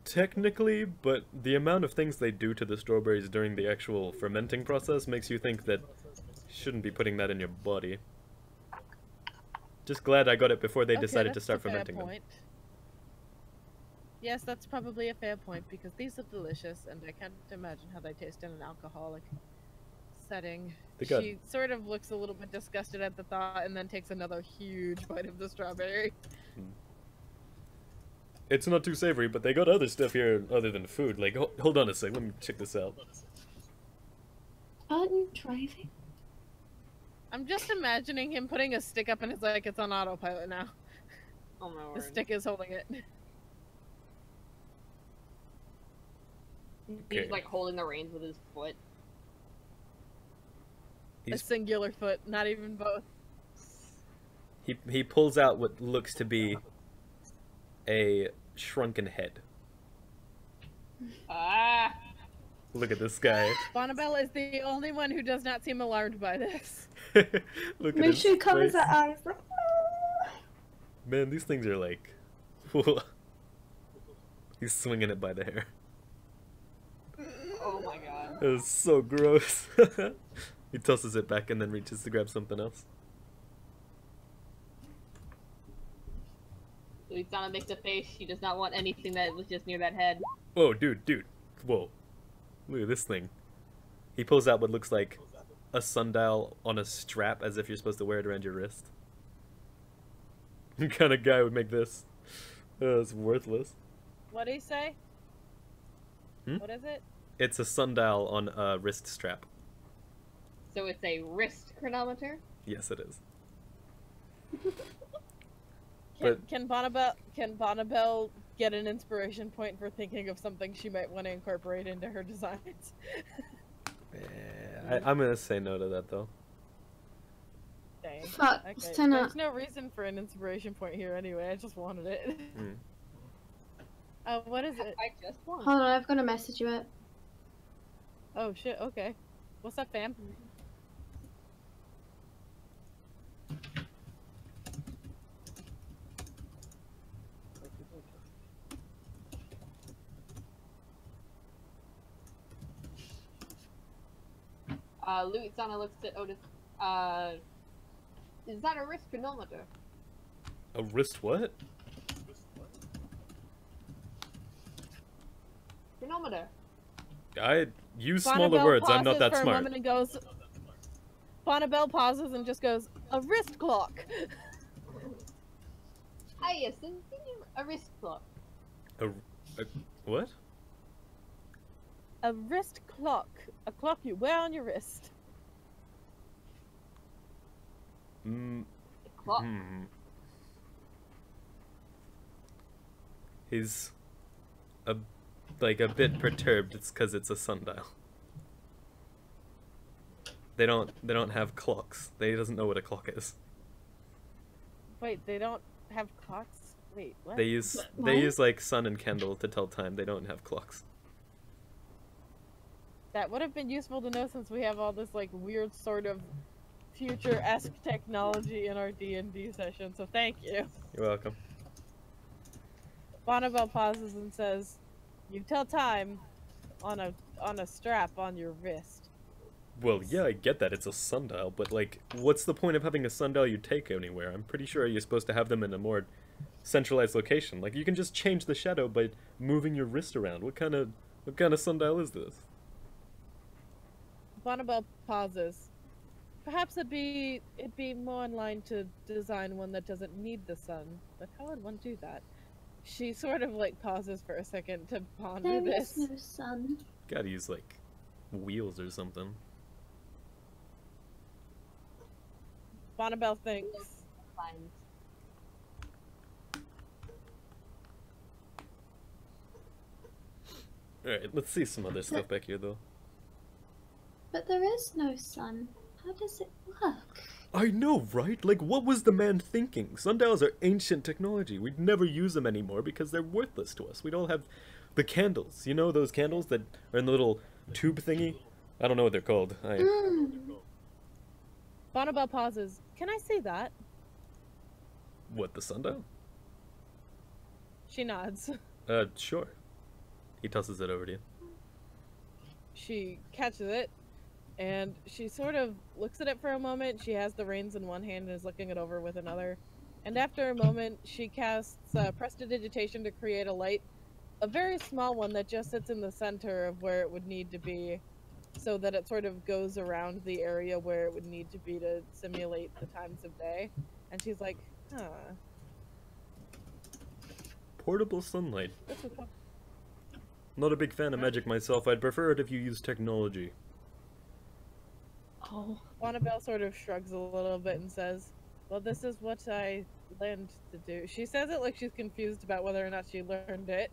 technically, but the amount of things they do to the strawberries during the actual fermenting process makes you think that you shouldn't be putting that in your body. Just glad I got it before they Okay, decided to that's start a fair fermenting them. point. Yes, that's probably a fair point, because these are delicious, and I can't imagine how they taste in an alcoholic setting. They got- She sort of looks a little bit disgusted at the thought, and then takes another huge bite of the strawberry. It's not too savory, but they got other stuff here other than food. Like, hold on a sec, let me check this out. Aren't you driving? I'm just imagining him putting a stick up, and it's like it's on autopilot now. Oh my word. The stick is holding it. Okay. He's like holding the reins with his foot. A He's- singular foot, not even both. He pulls out what looks to be a shrunken head. Ah! Look at this guy. Bonnabelle is the only one who does not seem alarmed by this. Look at his Mushu covers face. her eyes like, "Ah." Man, these things are like... He's swinging it by the hair. Oh Oh my god. It was so gross. He tosses it back and then reaches to grab something else. Luitsana makes a face. She does not want anything that was just near that head. Whoa, dude. Whoa. Look at this thing. He pulls out what looks like a sundial on a strap as if you're supposed to wear it around your wrist. What kind of guy would make this? It's worthless. What do you say? Hmm? What is it? It's a sundial on a wrist strap. So it's a wrist chronometer? Yes, it is. Can Bonnabelle get an inspiration point for thinking of something she might want to incorporate into her designs? Yeah, I'm gonna say no to that though. Dang. Fuck, Okay. Senna. There's no reason for an inspiration point here anyway. I just wanted it. Mm. What is it? I just won. Hold on, I've got to message you it. Oh shit. Okay. What's up, fam? Luitsana looks at Otis. Is that a wrist chronometer? A wrist what? Chronometer. I use Bonnabelle smaller words. I'm not pauses that for a smart. moment and goes. Bonnabelle pauses and just goes, a wrist clock. Ah, yes, a wrist clock. A what? A wrist clock. A clock you wear on your wrist. Mm, A clock. He's a bit perturbed. It's because it's a sundial. They don't have clocks. He doesn't know what a clock is. Wait, they don't have clocks? Wait, what? They use like sun and candle to tell time. They don't have clocks. That would have been useful to know since we have all this like weird sort of future-esque technology in our D&D session, so thank you. You're welcome. Bonnabelle pauses and says, you tell time on a strap on your wrist. Well, yeah, I get that it's a sundial, but like, what's the point of having a sundial you take anywhere? I'm pretty sure you're supposed to have them in a more centralized location. Like, you can just change the shadow by moving your wrist around. What kind of sundial is this? Bonnabelle pauses. Perhaps it'd be more in line to design one that doesn't need the sun. But how would one do that? She sort of like pauses for a second to ponder There is this. no sun. Gotta use like wheels or something. Bonnabelle thinks. Fine. Alright, let's see some other stuff back here though. But there is no sun. How does it work? I know, right? Like, what was the man thinking? Sundials are ancient technology. We'd never use them anymore because they're worthless to us. We'd all have the candles. You know those candles that are in the little tube thingy? I don't know what they're called. Bonnabelle pauses. Can I see that? What, the sundial? She nods. Sure. He tosses it over to you. She catches it, and she sort of looks at it for a moment. She has the reins in one hand and is looking it over with another. And after a moment, she casts prestidigitation to create a light. A very small one that just sits in the center of where it would need to be, so that it sort of goes around the area where it would need to be to simulate the times of day. And she's like, huh. Portable sunlight. This is Not a big fan of magic myself. I'd prefer it if you use technology. Oh. Bonnabelle sort of shrugs a little bit and says, well, this is what I learned to do. She says it like she's confused about whether or not she learned it.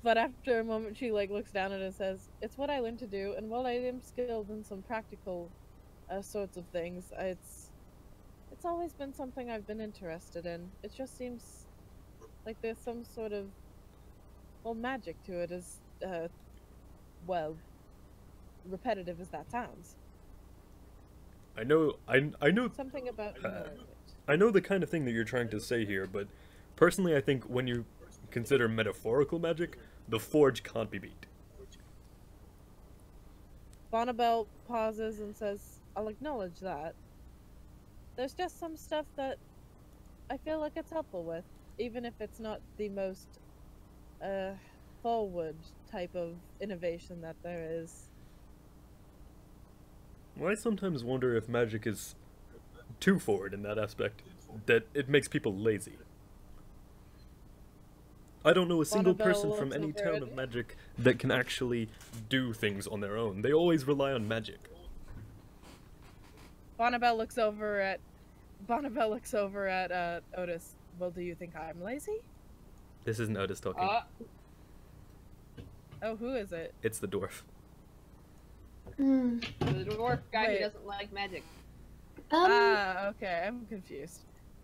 But after a moment, she like looks down at it and says, it's what I learned to do, and while I am skilled in some practical sorts of things, it's always been something I've been interested in. It just seems like there's some sort of, well, magic to it, as, well, repetitive as that sounds. I know Something about knowing it. I know the kind of thing that you're trying to say here, but personally I think when you consider metaphorical magic, the forge can't be beat. Bonnabelle pauses and says, I'll acknowledge that. There's just some stuff that I feel like it's helpful with, even if it's not the most forward type of innovation that there is. Well, I sometimes wonder if magic is too forward in that aspect, that it makes people lazy. I don't know a single Bonnabelle person from looks any over town at- of magic that can actually do things on their own. They always rely on magic. Bonnabelle looks over at Otis. Well, do you think I'm lazy? This isn't Otis talking. Oh, who is it? It's the dwarf. Hmm. The dwarf guy Wait. who doesn't like magic. Okay, I'm confused.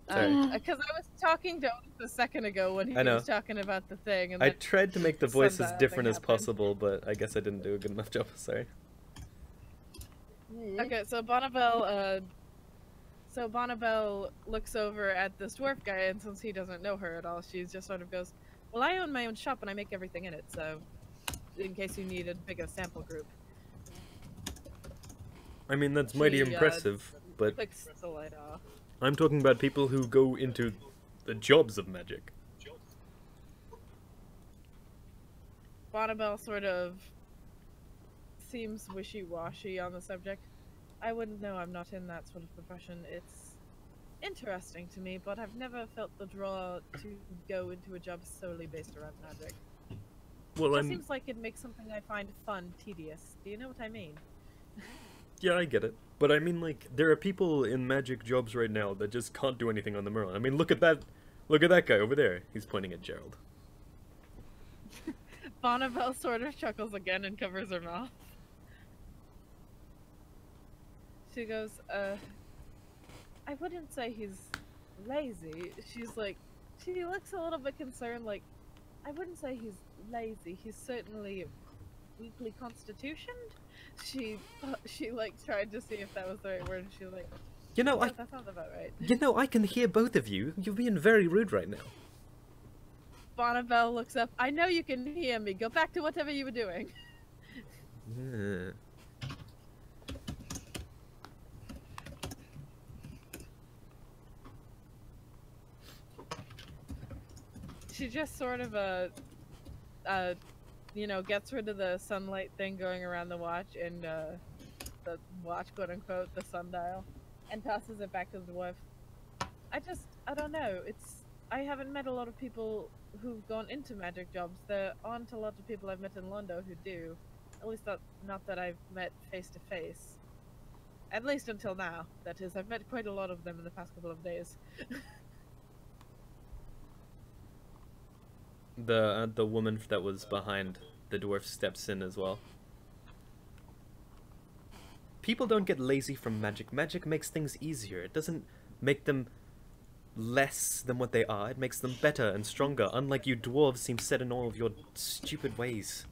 Sorry. Because I was talking to Otis a second ago when he I know. was talking about the thing, and I then tried to make the voice as sundial different thing as happened. possible, but I guess I didn't do a good enough job. Sorry. Okay, so Bonnabelle looks over at this dwarf guy, and since he doesn't know her at all, she just sort of goes, well, I own my own shop and I make everything in it, so in case you need a bigger sample group. I mean, that's mighty She, impressive, but Clicks the light off. I'm talking about people who go into the jobs of magic. Bonnabelle sort of seems wishy-washy on the subject. I wouldn't know, I'm not in that sort of profession. It's interesting to me, but I've never felt the draw to go into a job solely based around magic. Well, It just seems like it makes something I find fun tedious. Do you know what I mean? yeah, I get it. But I mean, like, there are people in magic jobs right now that just can't do anything on their own. I mean, look at that guy over there. He's pointing at Gerald. Bonnabelle sort of chuckles again and covers her mouth. She goes, I wouldn't say he's lazy. She's like, she looks a little bit concerned, like, I wouldn't say he's lazy. He's certainly weakly constitutioned. She like tried to see if that was the right word, and she was like, You know, "No, that sounds about right." I can hear both of you. You're being very rude right now. Bonnabelle looks up. I know you can hear me. Go back to whatever you were doing. Yeah. She just sort of gets rid of the sunlight thing going around the watch and the watch, quote unquote, the sundial, and tosses it back to the dwarf. I don't know. I haven't met a lot of people who've gone into magic jobs. There aren't a lot of people I've met in Londo who do. At least not that I've met face to face. At least until now. That is, I've met quite a lot of them in the past couple of days. The woman that was behind the dwarf steps in as well. People don't get lazy from magic. Magic makes things easier. It doesn't make them less than what they are. It makes them better and stronger, unlike you dwarves seem set in all of your stupid ways.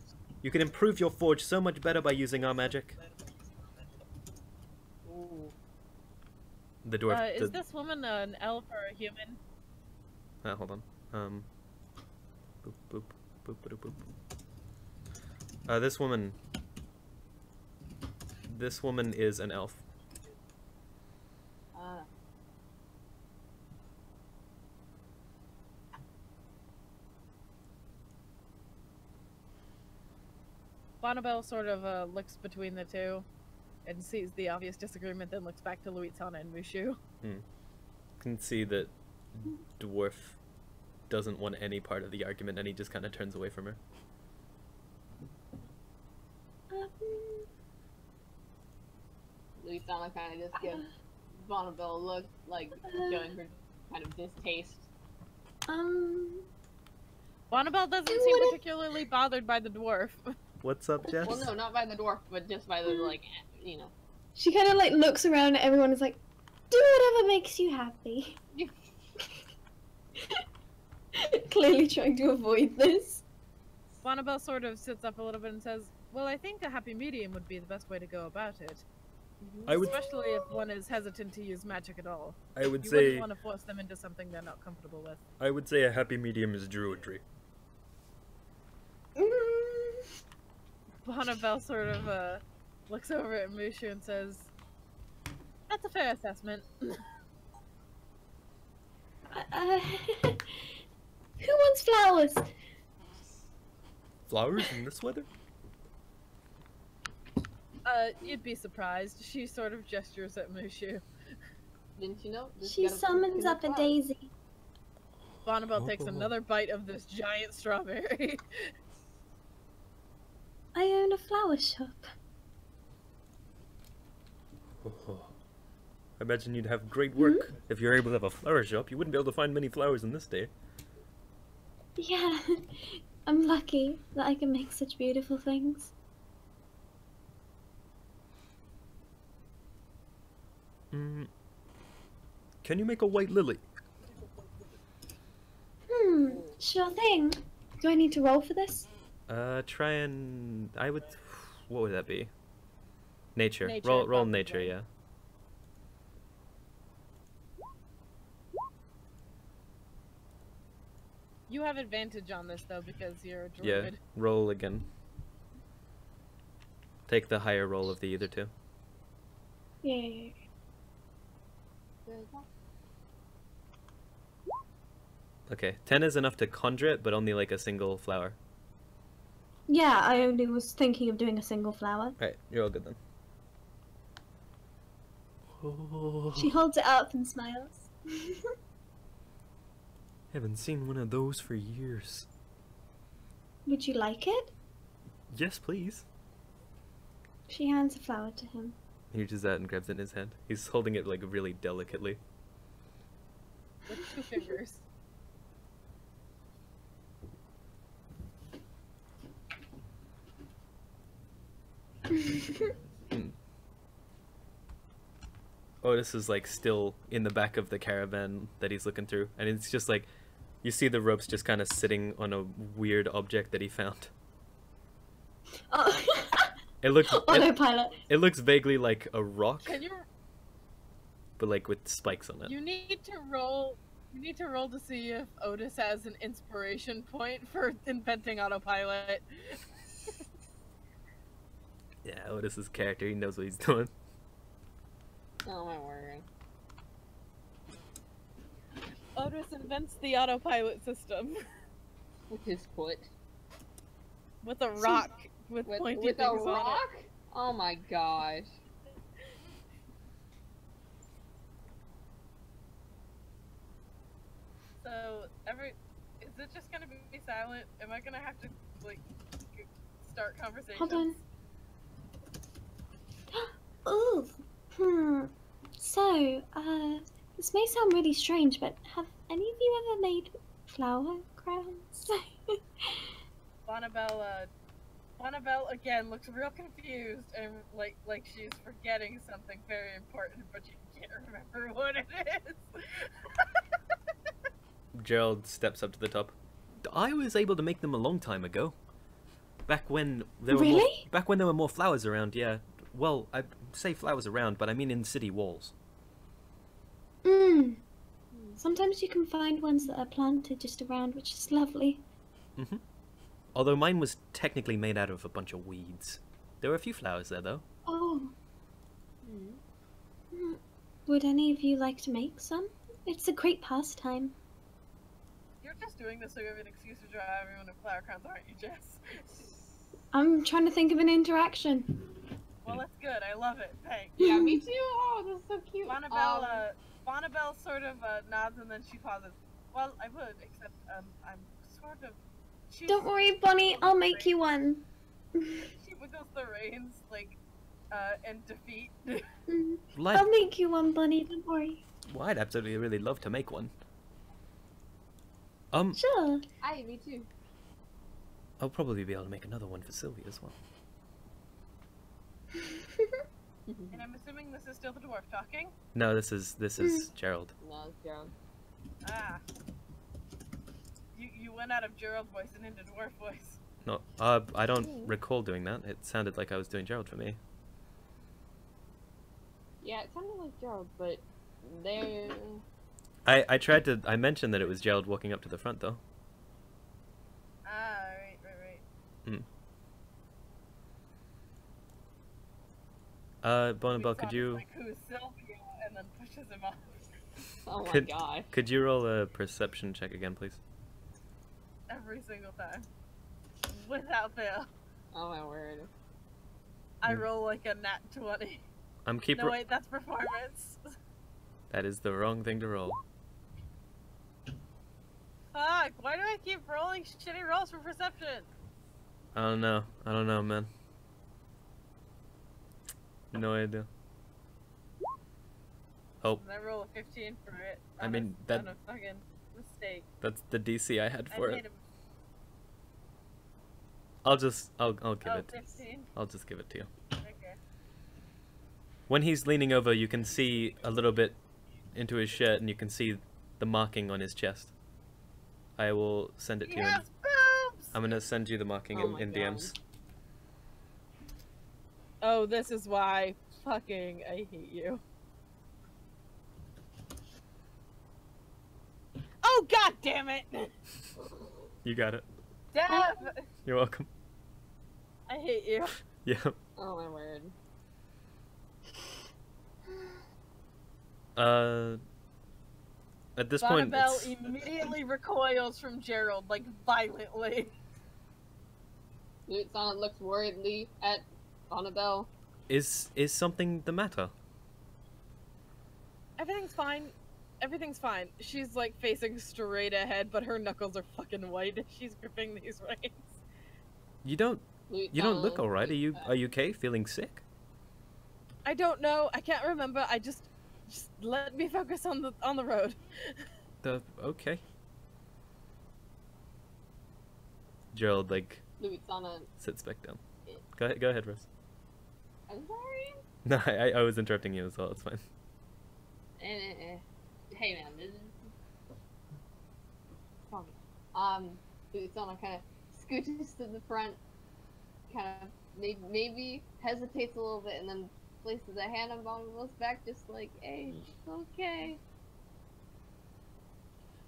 You can improve your forge so much better by using our magic. Ooh. The dwarf... Is this woman an elf or a human? hold on. Boop, boop, boop, boop, boop. This woman is an elf. Bonnabelle sort of looks between the two and sees the obvious disagreement, then looks back to Luitsana and Mushu. Can see that dwarf doesn't want any part of the argument, and he just kind of turns away from her. Luitsana kind of just gives Bonnabelle a look, like showing her kind of distaste. Bonnabelle doesn't seem particularly bothered by the dwarf. What's up, Jess? Well, no, not by the dwarf, but just by the, like, you know. She kind of like looks around at everyone and is like, do whatever makes you happy. Clearly trying to avoid this. Bonnabelle sort of sits up a little bit and says, well, I think a happy medium would be the best way to go about it. Especially if one is hesitant to use magic at all. I would You say wouldn't want to force them into something they're not comfortable with. I would say a happy medium is druidry. Bonnabelle sort of looks over at Mushu and says, "That's a fair assessment." Who wants flowers? Flowers in this weather? You'd be surprised. She sort of gestures at Mushu. Didn't you know? Just She gotta summons pick up a flowers. daisy. Bonnabelle takes another bite of this giant strawberry. I own a flower shop. I imagine you'd have great work if you're able to have a flower shop. You wouldn't be able to find many flowers in this day. Yeah, I'm lucky that I can make such beautiful things. Can you make a white lily? Sure thing. Do I need to roll for this? Try and... I would... What would that be? Nature. Nature, Roll probably. nature, yeah. You have advantage on this though because you're a druid. Yeah, roll again. Take the higher roll of the either two. Yeah. Okay, 10 is enough to conjure it, but only like a single flower. Yeah, I only was thinking of doing a single flower. Alright, you're all good then. She holds it up and smiles. Haven't seen one of those for years. Would you like it? Yes, please. She hands a flower to him. He reaches out and grabs it in his hand. He's holding it like really delicately. With 2 fingers. Otis is like still in the back of the caravan that he's looking through, and it's just like you see the ropes just kind of sitting on a weird object that he found. Oh. It looks Autopilot. it looks vaguely like a rock, Can you? but like with spikes on it. You need to roll. You need to roll to see if Otis has an inspiration point for inventing autopilot. Yeah, Otis's character, he knows what he's doing. Oh my word. Otis invents the autopilot system With his foot. with a rock with pointy with a things on it. rock? Oh my gosh. So is it just gonna be silent? Am I gonna have to like start conversations? Hold on. Oh, So, this may sound really strange, but have any of you ever made flower crowns? Bonnabelle again looks real confused and like she's forgetting something very important, but she can't remember what it is. Gerald steps up to the top. I was able to make them a long time ago. Back when there were Really? back when there were more flowers around, yeah. Well, I say flowers around, but I mean in city walls. Sometimes you can find ones that are planted just around, which is lovely. Although mine was technically made out of a bunch of weeds. There were a few flowers there, though. Oh. Would any of you like to make some? It's a great pastime. You're just doing this so you have an excuse to drive everyone to flower crowns, aren't you, Jess? I'm trying to think of an interaction. Well, that's good. I love it. Thanks. Yeah, me too. Oh, that's so cute. Bonnabelle sort of nods and then she pauses. Well, I would, except I'm sort of. Don't worry, Bonnie. I'll make you one. She wiggles the reins like in defeat. I'll make you one, Bonnie. Don't worry. Well, I'd absolutely really love to make one. Sure. Aye, me too. I'll probably be able to make another one for Sylvie as well. And I'm assuming this is still the dwarf talking. No, this is Gerald. No, it's Gerald. Ah. You went out of Gerald voice and into dwarf voice. No, I don't recall doing that. It sounded like I was doing Gerald for me. Yeah, it sounded like Gerald, but there. I mentioned that it was Gerald walking up to the front though. Ah, right. Bonnabelle, could Luitsana's you like, who's Sylvia? And then pushes him off. Oh my Could- god. could you roll a perception check again, please? Every single time. Without fail. Oh my word. I roll like a nat 20. I'm keep. No, wait, that's performance. That is the wrong thing to roll. Fuck, why do I keep rolling shitty rolls for perception? I don't know, man. No idea. Oh, And I roll a 15 for it. I on mean, a, that- on a fucking mistake. that's the DC I had for I it. made a I'll give oh, it. 15? I'll just give it to you. Okay. When he's leaning over, you can see a little bit into his shirt, and you can see the marking on his chest. I will send it to you. Yes, boobs! I'm gonna send you the marking Oh my in God. DMs. Oh, this is why fucking I hate you. Oh, god damn it! You got it. Dev! You're welcome. I hate you. Yeah. Oh my word. At this point, Bonnabelle it's- immediately recoils from Gerald, like, violently. Luitsana looks worriedly at Bonnabelle. is something the matter? Everything's fine. Everything's fine. She's, like, facing straight ahead, but her knuckles are fucking white. She's gripping these reins. You don't look Luitsana alright. Are you looks are you okay? Feeling sick? I don't know. I can't remember. I just let me focus on the road. Okay. Gerald like Luitsana. sits back down. Go ahead, Rose. I'm sorry. No, I was interrupting you as well. It's fine. Hey man, this is... Luitsana kind of scooches to the front, kind of maybe hesitates a little bit, and then places a hand on Bonnabelle's back, just like, hey, it's okay.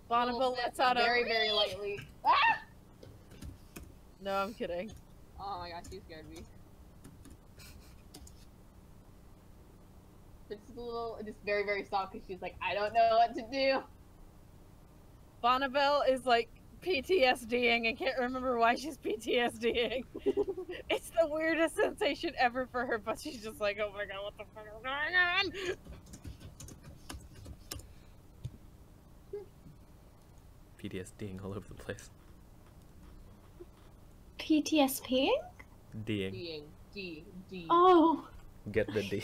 Bonnabelle lets out a very, very lightly. Ah! No, I'm kidding. Oh my gosh, you scared me. It's a little, just very, very soft because she's like, I don't know what to do. Bonnabelle is like PTSDing and can't remember why she's PTSDing. It's the weirdest sensation ever for her, but she's just like, oh my god, what the fuck is going on? PTSDing all over the place. PTSPing? D'ing. D. Oh, Get the D.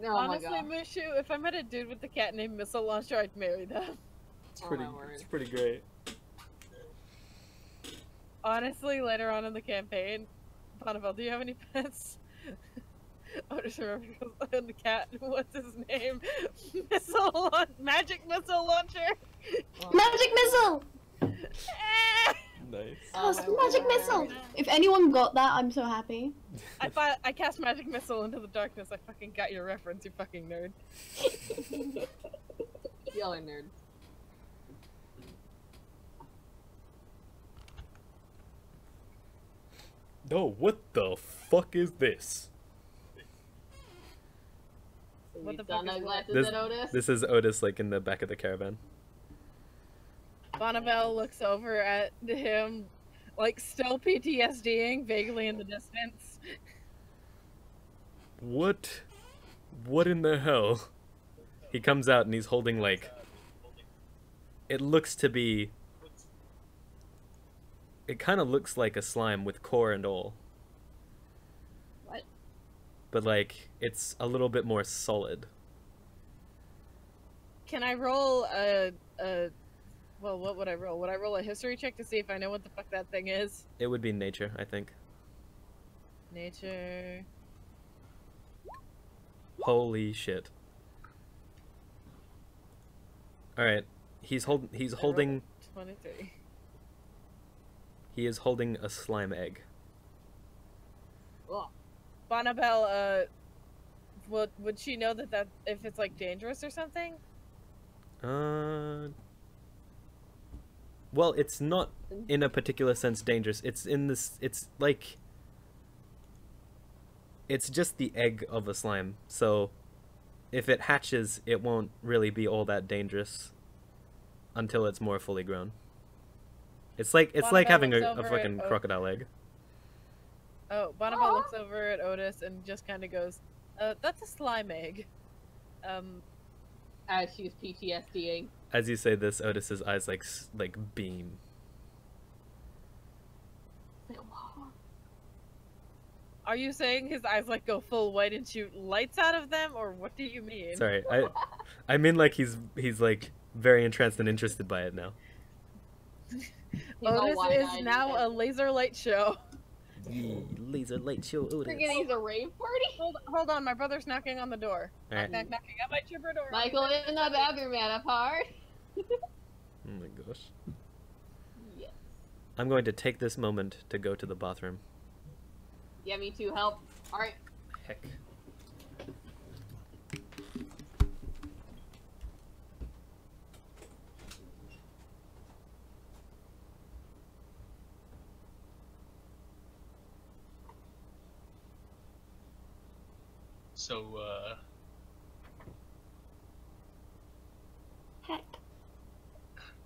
Oh Honestly, my god. Mushu, if I met a dude with a cat named Missile Launcher, I'd marry them. It's Oh pretty. my word. It's pretty great. Honestly, later on in the campaign, Bonnabelle, do you have any pets? I just remember because the cat, what's his name? Magic Missile Launcher! magic missile! Eh! Nice. Oh Oh, my magic word. missile! If anyone got that, I'm so happy. I cast Magic Missile into the darkness. I fucking got your reference, you fucking nerd. Y'all are nerds. Oh, what the fuck is this? What the fuck Luitsana is glances This- at Otis. This is Otis, like in the back of the caravan. Bonnabelle looks over at him, like still PTSDing, vaguely in the distance. What? What in the hell? He comes out and he's holding like. It looks to be. It kind of looks like a slime with core and all. What? But like, it's a little bit more solid. Can I roll well, what would I roll? Would I roll a history check to see if I know what the fuck that thing is? It would be nature, I think. Nature. Holy shit. Alright. He's I rolled holding. 23. He is holding a slime egg. Ugh. Bonnabelle, would she know that if it's like dangerous or something? Well, it's not in a particular sense dangerous. It's in this. It's like. it's just the egg of a slime. So if it hatches, it won't really be all that dangerous until it's more fully grown. It's like Bonnabelle having looks a over fucking at crocodile egg. Oh, Bonnabelle looks over at Otis and just kind of goes, that's a slime egg. As she's PTSDing. As you say this, Otis's eyes like beam. Are you saying his eyes like go full white and shoot lights out of them, or what do you mean? Sorry, I mean like he's like very entranced and interested by it now. Otis is now a laser light show. Yeah, laser light show Otis. We're gonna use a rave party? Hold on, my brother's knocking on the door. Alright. Knocking at my chipper door. Michael in the bathroom, man, apart. Oh my gosh. Yes. I'm going to take this moment to go to the bathroom. Yeah, me too, help. Alright. Heck. So, Heck.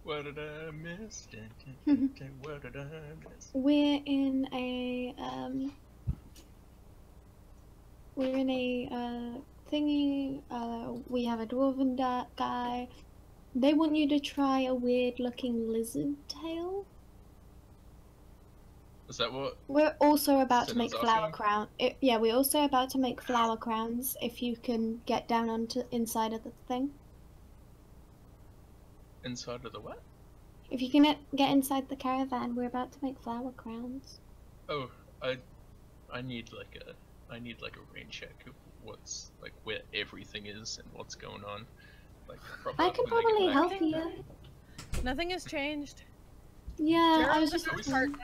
what did I miss? What did I miss? We're in a thingy. We have a dwarven guy. They want you to try a weird-looking lizard tail. Is that what? We're also about to make Someone's flower asking? crown. Yeah, we're also about to make flower crowns. If you can get down onto inside of the thing. Inside of the what? If you can get inside the caravan, we're about to make flower crowns. Oh, I need like a rain check of what's like where everything is and what's going on. Like proper I could make it probably back. help you. Nothing has changed. Yeah, I was Gerald's just. part now.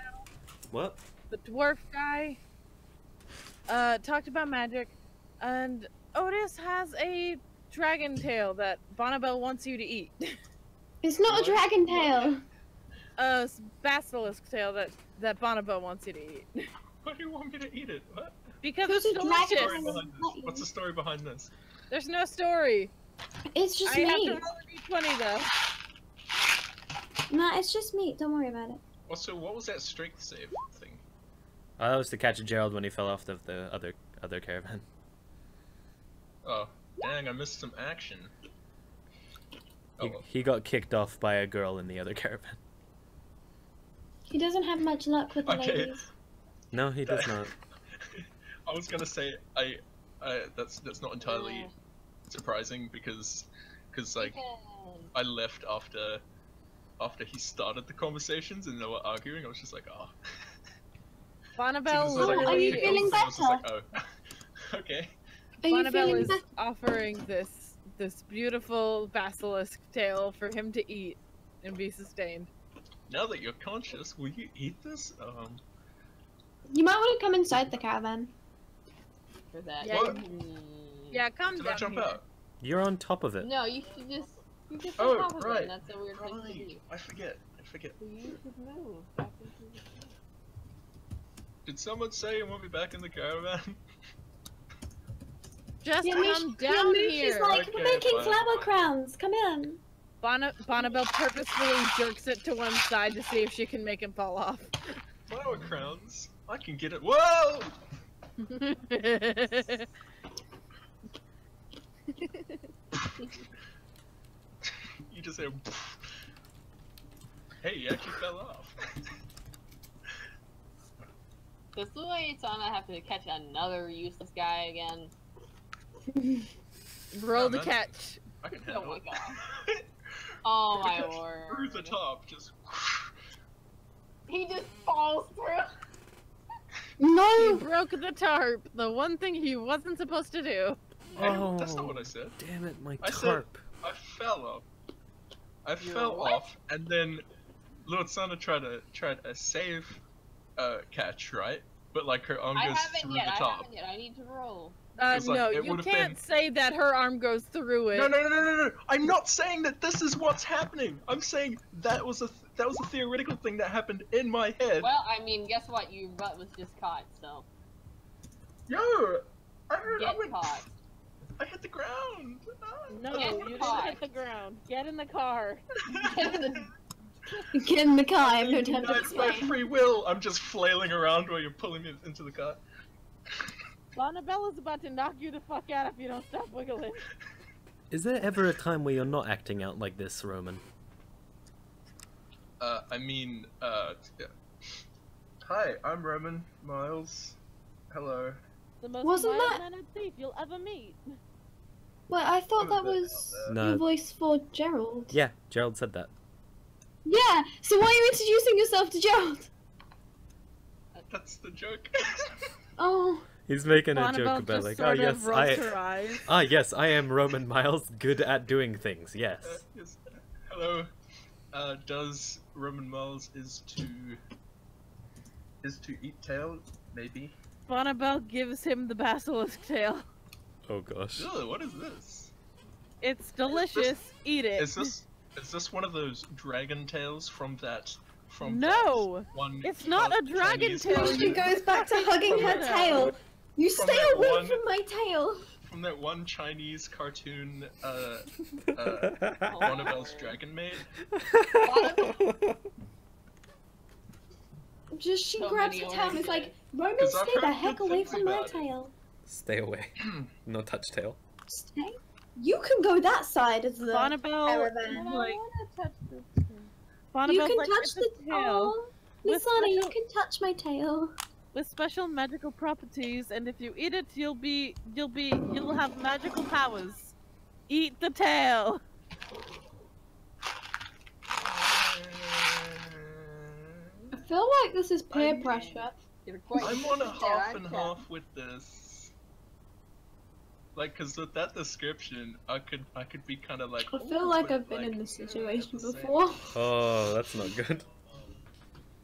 What? The dwarf guy talked about magic, and Otis has a dragon tail that Bonnabelle wants you to eat. It's not What? a dragon tail. A basilisk tail that Bonnabelle wants you to eat. Why do you want me to eat it? What? Because Who's it's a dragon delicious. Story tail? behind this? What's the story behind this? There's no story. It's just I have meat. to roll a d20 though. Nah, it's just meat. Don't worry about it. Also, what was that strength save thing? That was to catch Gerald when he fell off of the other caravan. Oh, dang! I missed some action. Oh, well. He got kicked off by a girl in the other caravan. He doesn't have much luck with the Okay. ladies. No, he does not. I was gonna say that's not entirely surprising because like I left after he started the conversations and they were arguing. I was just like, oh. Bonnabelle So this is like, Are you literally, feeling I was just like, better? oh. Okay. Are you Bonnabelle feeling is better? offering this beautiful basilisk tail for him to eat and be sustained. Now that you're conscious, will you eat this? You might want to come inside the caravan. For that. Yeah, What? Yeah, come Did down I jump here. out? You're on top of it. No, you should just. You just Oh, on top of it, right. and that's a weird thing to do. Right. I forget. So you should move back into the thing. Did someone say you want me back in the caravan? Just Yeah, come down She's here. like, Okay, we're making fine, flower fine. crowns. Come in. Bonnabelle purposefully jerks it to one side to see if she can make him fall off. Flower crowns. I can get it. Whoa! You just say. Hey, you actually fell off. Does Luitsana have to catch another useless guy again? Roll Oh, the man. catch. I can Oh handle my it. god. Oh my Catch word. Through the top, just. He just falls through. He No. broke the tarp, the one thing he wasn't supposed to do. That's not what I said. Damn it, my I said- tarp. I fell off. I You fell what? off, and then Luitsana tried a save catch, right? But like her arm I goes haven't through yet. the I top. haven't yet. I need to roll. It's like, No, it you would've can't been- say that her arm goes through it. No! I'm not saying that this is what's happening. I'm saying that was a theoretical thing that happened in my head. Well, I mean, guess what? Your butt was just caught, so. Yo, Get caught. I hit the ground. Ah. No, Get you didn't caught. hit the ground. Get in the car. Get in the... Get in the car, I have no time to It's by explain. free will. I'm just flailing around while you're pulling me into the car. Bonnabelle is about to knock you the fuck out if you don't stop wiggling. Is there ever a time where you're not acting out like this, Roman? Yeah. Hi, I'm Roman Miles. Hello. The most Wasn't mild-mannered thief you'll ever meet. Well, I thought I'm a that bit was out there. your No. voice for Gerald. Yeah, Gerald said that. Yeah, so why are you introducing yourself to Gerald? That's the joke. Oh, He's making a Bonnabelle joke about just like, oh sort yes, of rolls her eyes. yes, I am Roman Miles, good at doing things. Yes. Yes. Hello. Does Roman Miles is to eat tail? Maybe. Bonnabelle gives him the basilisk tail. Oh gosh. Ugh, what is this? It's delicious. Eat it. Is this one of those dragon tails from that? No! That one. It's not a dragon Chinese tail, cartoon? she goes back to hugging her No. tail. You From stay that away one- from my tail. From that one Chinese cartoon, Bonnabelle's Dragon Maid. Just she So grabs many her tail and is like, Roman, 'Cause I've stay the heard heck good away things from my about it. tail. Stay away. No touch tail. Stay? You can go that side of the Bonnabelle, caravan. like, touch this. Bonnabelle's You can like, touch it's the a tail tail. with Luitsana, you special- can touch my tail. with special magical properties, and if you eat it, you'll have magical powers. Eat the tail. I feel like this is peer I'm- pressure. You're quite I'm on a there, half aren't and ya? half with this. Like, cause with that description, I could be kind of like. I feel "Ooh," like but, I've been in this yeah, situation at the same- before. Oh, that's not good.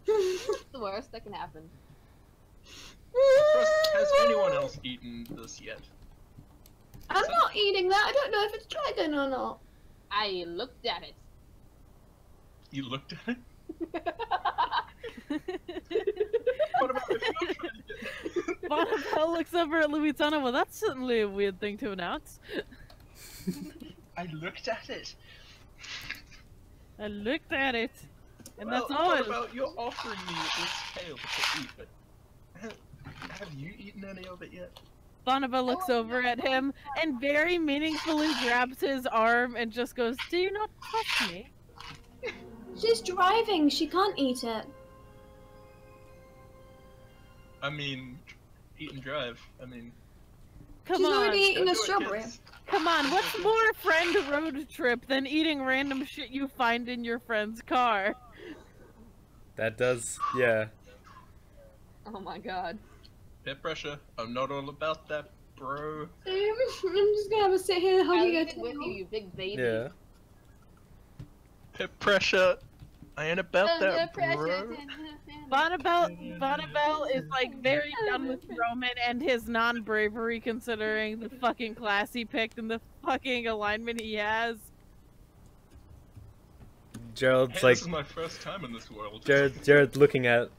What's the worst that can happen? First, has anyone else eaten this yet? I'm not eating that. I don't know if it's dragon or not. I looked at it. You looked at it. What about if you're not trying to get? Bonnabelle looks over at Luitsana. Well, that's certainly a weird thing to announce. I looked at it. I looked at it, and Well, that's all. what about you're offering me this tail to eat, but have you eaten any of it yet? Bonnabelle looks over at him and very meaningfully grabs his arm and just goes, "Do you not trust me?" She's driving. She can't eat it. I mean, eat and drive. I mean, Come She's on, already eating go a do it, strawberry. kids. come on. What's more friend road trip than eating random shit you find in your friend's car? That does, yeah. Oh my god. Peer pressure. I'm not all about that, bro. I'm just gonna have a sit here I'll hugging her leave it with you, tail. you big baby. Yeah. Peer pressure. I ain't about Under that, pressure. bro. Bonnabelle is like very done with Roman and his non-bravery, considering the fucking class he picked and the fucking alignment he has. Gerald's Hey, like, this is my first time in this world. Jared looking at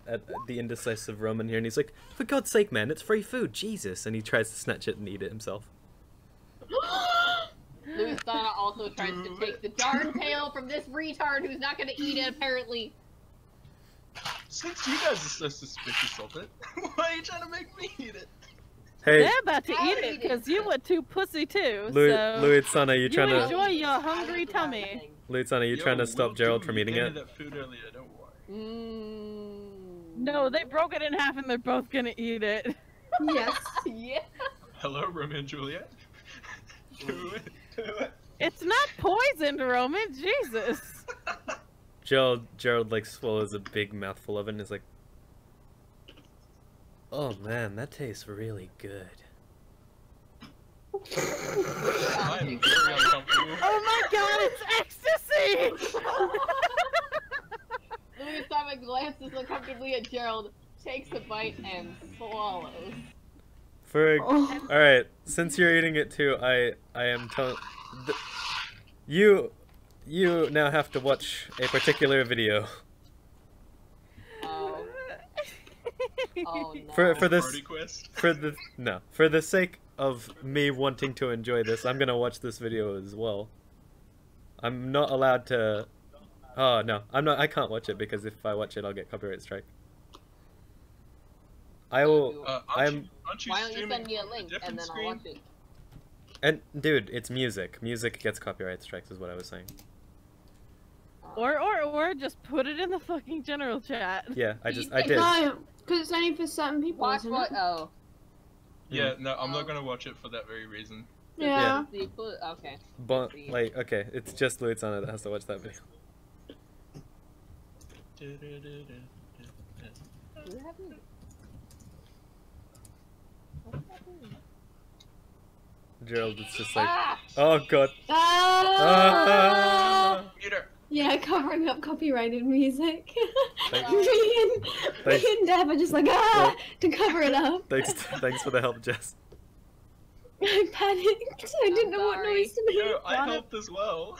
the indecisive Roman here, and he's like, for God's sake, man, it's free food, Jesus. And he tries to snatch it and eat it himself. Luitsana also tries to take the darn tail from this retard who's not gonna eat it apparently. Since you guys are so suspicious of it, why are you trying to make me eat it? Hey, They're about to I'll eat it eat it. because you were too pussy too. Luitsana, you you trying to enjoy your I hungry looked at that tummy. thing. Luitsana, you Yo, trying to will stop Gerald do. from You eating gave me it? that food earlier, don't worry. No, they broke it in half and they're both gonna eat it. Yes. Yeah. Hello, Romeo and Juliet. Do it. Do it. It's not poisoned, Roman. Jesus. Gerald like swallows a big mouthful of it and is like, oh man, that tastes really good. I'm very uncomfortable. Oh my god, it's ecstasy! Luitsana glances uncomfortably at Gerald, takes a bite, and swallows. For Oh. all right, since you're eating it too, I am telling you now have to watch a particular video Oh. Oh no. for this Party quest. for the of me wanting to enjoy this, I'm gonna watch this video as well. I'm not allowed to. Oh no, I'm not. I can't watch it because if I watch it, I'll get copyright strike. I will. Aren't you Why don't you streaming send me a from link different and then I'll screen? watch it? And dude, it's music. Music gets copyright strikes, is what I was saying. Or just put it in the fucking general chat. Yeah, I did. No, because it's only for certain people, Watch isn't what? it? Oh. Yeah, no, I'm not gonna watch it for that very reason. Yeah. Okay. Like, okay, it's just Luitsana that has to watch that video. What happened? Gerald, it's just like, Ah! oh god. Ah! Mute her. Yeah, covering up copyrighted music. Thank- me Thanks. and Deb are just like, to cover it up. Thanks for the help, Jess. I panicked. I didn't know what sorry. noise to make. Yo, I helped as well.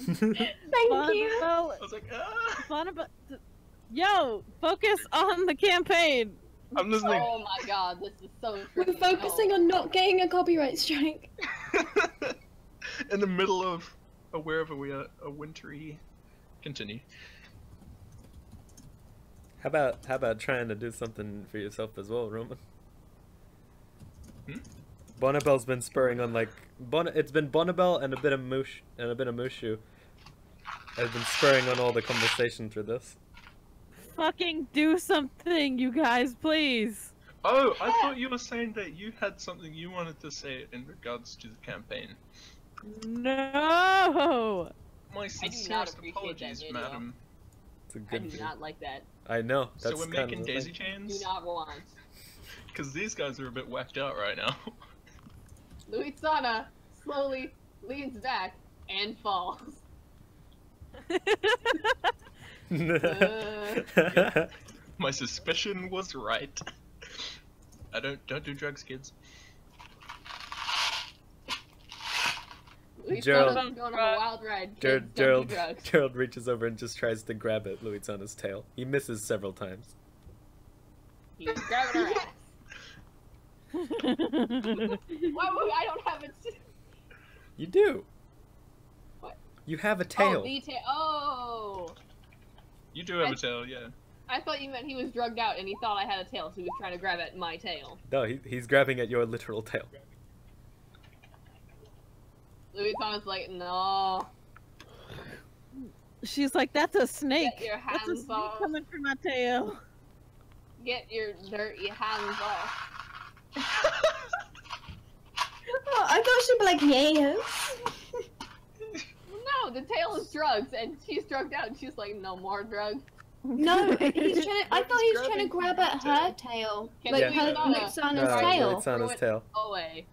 Thank you. Bonnabelle, I was like, ah. Bonnabelle, yo, focus on the campaign. I'm listening. Oh my god, this is so We're tricky. focusing on not getting a copyright strike. In the middle of wherever we are, a wintry. Continue. How about trying to do something for yourself as well, Roman? Bonnabelle's been spurring on like it's been Bonnabelle and a bit of Mushu. I've been spurring on all the conversation through this. Fucking do something, you guys, please. Oh, I thought you were saying that you had something you wanted to say in regards to the campaign. No. My not sincerest appreciate apologies, that video. madam. It's a I good do video. not like that. I know. So That's we're kind making of the daisy thing. Do chains? not want. Because these guys are a bit whacked out right now. Luitsana slowly leans back and falls. My suspicion was right. I don't do drugs, kids. Gerald. Luitsana's going on a wild ride. Kids, don't do Gerald drugs. Gerald reaches over and just tries to grab at Luitsana's tail. He misses several times. He's grabbing her ass. Why would I don't have it? You do. What? You have a tail. Oh, the tail. Oh. You do have a tail, yeah. I thought you meant he was drugged out and he thought I had a tail, so he was trying to grab at my tail. No, he's grabbing at your literal tail. Luitsana's like, no. She's like, that's a snake. Get your That's a hands snake off. coming for my tail. Get your dirty hands off. Oh, I thought she'd be like, yes. No, the tail is drugs, and she's drugged out, and she's like, no more drugs. No, I thought he was trying to grabbing grab at tail. her tail. Can Like Yeah. her Luitsana No, Luitsana's tail. Luitsana's tail. away?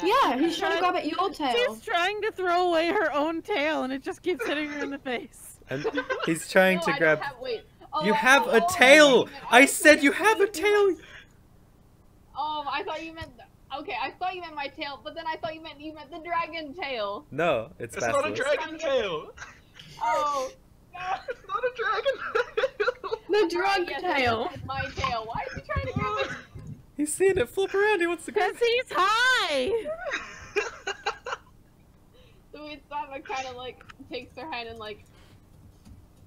Yeah, he's trying to grab at your tail. She's trying to throw away her own tail, and it just keeps hitting her in the face. And he's trying to grab. You Oh, have a oh, tail! meant- I said you have a tail! I thought you meant. Okay, I thought you meant my tail, but then I thought you meant the dragon tail. No, it's It's not a basilisk. dragon tail! Oh. No. It's not a dragon tail! The drug Yes, tail. it's my tail. Why is he trying to grab it? He's seeing it flip around, he wants to grab Because he's high! Luitsana kind of like takes her hand and like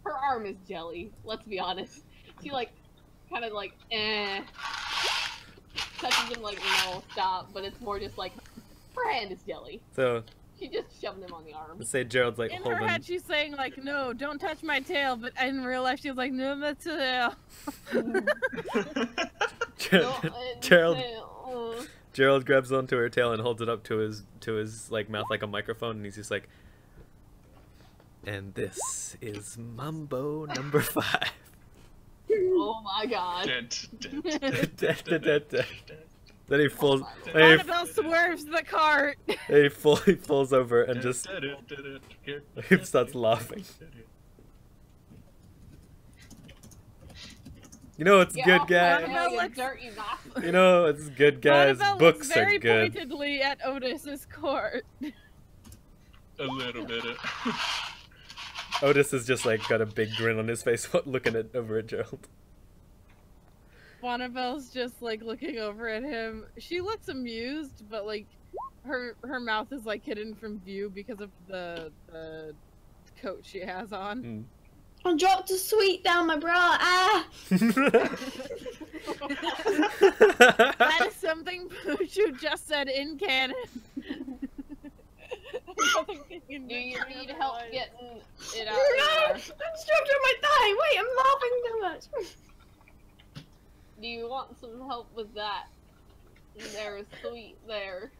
her arm is jelly. Let's be honest. She like kind of like touches him like no stop, but it's more just like her hand is jelly. So, She just shoved him on the arm. let's say Gerald's like In her holding. head, she's saying, like, no, don't touch my tail, but in real life, she was like, no, that's a Gerald, Oh, Gerald grabs onto her tail and holds it up to his like mouth like a microphone, and he's just like, and this is Mambo number 5. oh my god. Then he falls. Oh Then Bonnabelle swerves the cart. he falls over and just he starts laughing. You know it's Get good, off my guys. tail, you Looks- dirty bastard. You know it's good, guys. Bonnabelle Books looks very are good. pointedly at Otis's court. A little bit. Otis is just like got a big grin on his face looking over at Gerald. Bonnabelle's just like looking over at him. She looks amused, but like her mouth is like hidden from view because of the coat she has on. Mm. I dropped a sweet down my bra. Ah! That is something Mushu just said in canon. Do you need help getting it out? No! I'm strapped on my thigh. Wait, I'm laughing too much. Do you want some help with that? There's sweet there.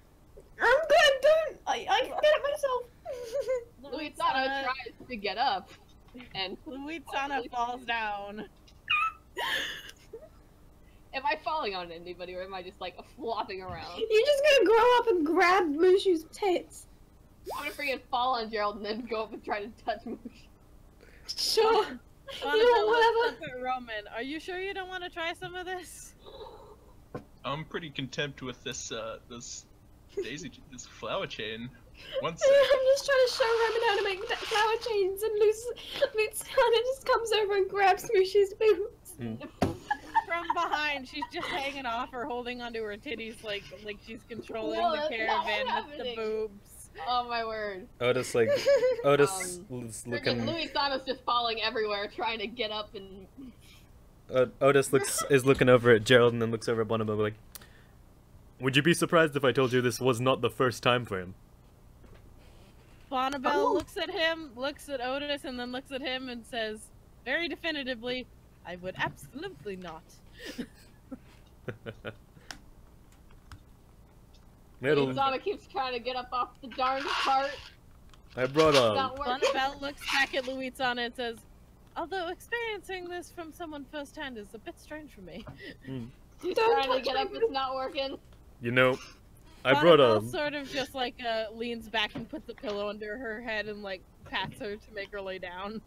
I'm good. Don't. I can get it myself. Luitsana tries to get up, and Luitsana falls down. am I falling on anybody, or am I just like flopping around? You're just gonna grow up and grab Mushu's tits. I'm gonna freaking fall on Gerald and then go up and try to touch Mushu. Sure. Bonnabelle whatever. looks up at Roman. Are you sure you don't want to try some of this? I'm pretty content with this this flower chain. Once I'm just trying to show Roman how to make flower chains, and Luitsana just comes over and grabs Mushu's boobs. From behind, she's just hanging off or holding onto her titties like she's controlling No, the that's not caravan with the happening. boobs. Oh my word. Otis is Freaking looking. Luitsana's just falling everywhere, trying to get up and. Otis is looking over at Gerald and then looks over at Bonnabelle like, would you be surprised if I told you this was not the first time for him? Bonnabelle looks at him, looks at Otis, and then looks at him and says, very definitively, I would absolutely not. Luitsana keeps trying to get up off the darn cart. I brought Not working. Bonnabelle looks back at Luitsana and says, although experiencing this from someone firsthand is a bit strange for me. She's Don't trying to touch get my up, it's not working. You know, I brought Bonnabelle sort of just like leans back and puts a pillow under her head and like pats her to make her lay down.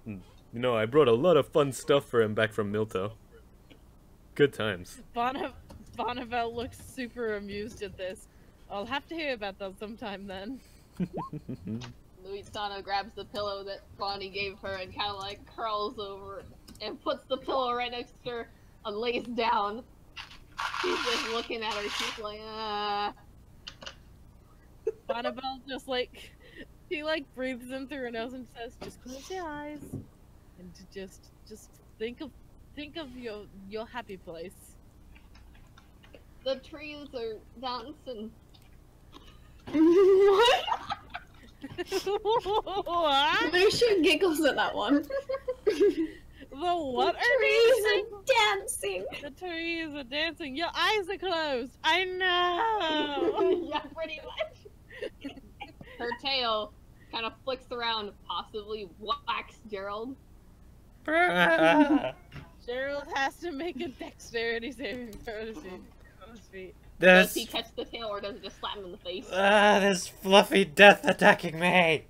You know, I brought a lot of fun stuff for him back from Milto. Good times. Bonnabelle looks super amused at this. I'll have to hear about that sometime then. Luitsana grabs the pillow that Bonnie gave her and kind of like curls over and puts the pillow right next to her and lays down. She's just looking at her. She's like, Bonnabelle just like, she like breathes in through her nose and says, just close your eyes and just think of your happy place. The trees are dancing. What? What? Mushu giggles at that one. The what are Trees these? are dancing. The trees are dancing. Your eyes are closed. I know. Yeah, pretty much. Her tail kind of flicks around, possibly whacks Gerald. Gerald has to make a dexterity saving throw to see on his feet. Does he catch the tail or does it just slap him in the face? This fluffy death attacking me.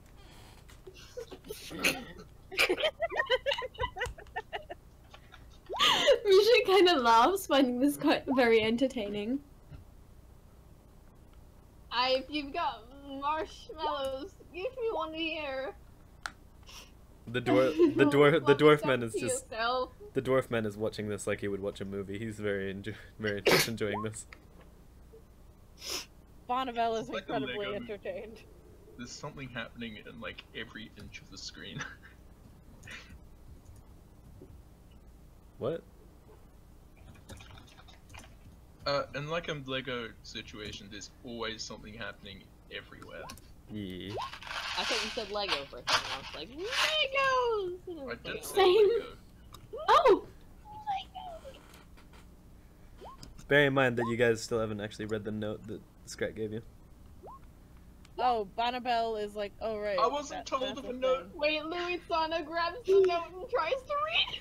Mushu kind of laughs, finding this quite very entertaining. If you've got marshmallows, give me one here. The dwarf man is To just yourself. the dwarf man is watching this like he would watch a movie. He's very enjoying this. Bonnabelle is It's like a incredibly Lego. entertained. there's something happening in like every inch of the screen. What? In like a Lego situation, there's always something happening everywhere. Yeah. I thought you said Lego for a second. I was like, Legos! And I everything did else. say Same. Lego. Oh! Bear in mind that you guys still haven't actually read the note that Scrat gave you. Oh, Bonnabelle is like, oh right. I wasn't told that's of a a note. thing. Wait, Luitsana grabs the note and tries to read.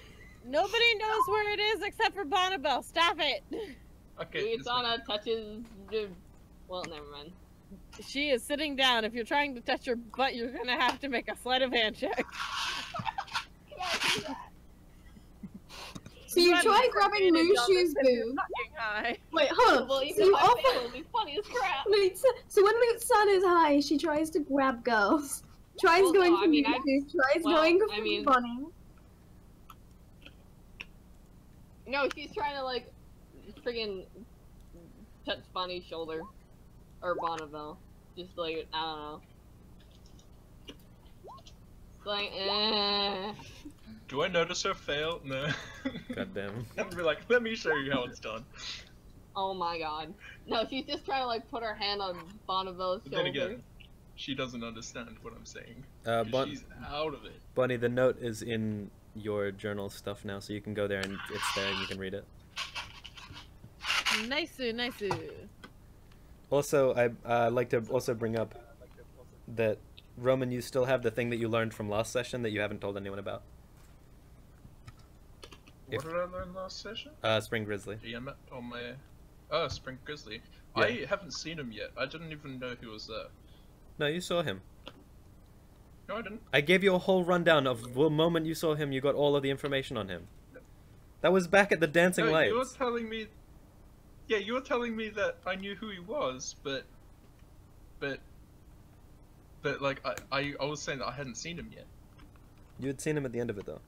Nobody knows where it is except for Bonnabelle. Stop it. Okay. this way. Luitsana touches the... Well, never mind. She is sitting down. If you're trying to touch her butt, you're gonna have to make a sleight of hand check. So you try grabbing Mushu's boob. Fucking high. Wait, hold on. Well, So even you my offer... face will be funny as crap. So when Luitsana is high, she tries to grab girls. Tries Well, going no, for I mean, Mushu, tries well, going I for mean- Bonnie. No, she's trying to like friggin' touch Bonnie's shoulder. Or Bonnabelle. Just like, I don't know. It's like, Do I notice her fail? No. God damn. And be like, let me show you how it's done. Oh my god. No, she's just trying to like put her hand on Bonnabelle's But shoulder. then again, she doesn't understand what I'm saying. She's out of it. Bonnie, the note is in your journal stuff now, so you can go there and it's there and you can read it. Nice. Also, I'd like to also bring up that, Roman, you still have the thing that you learned from last session that you haven't told anyone about. What did I learn last session? Spring Grizzly. DM on my... Oh, Spring Grizzly. Yeah. I haven't seen him yet. I didn't even know he was there. No, you saw him. No, I didn't. I gave you a whole rundown of the moment you saw him, you got all of the information on him. That was back at the Dancing No, Lights. you were telling me... Yeah, you were telling me that I knew who he was, but like, I was saying that I hadn't seen him yet. You had seen him at the end of it, though.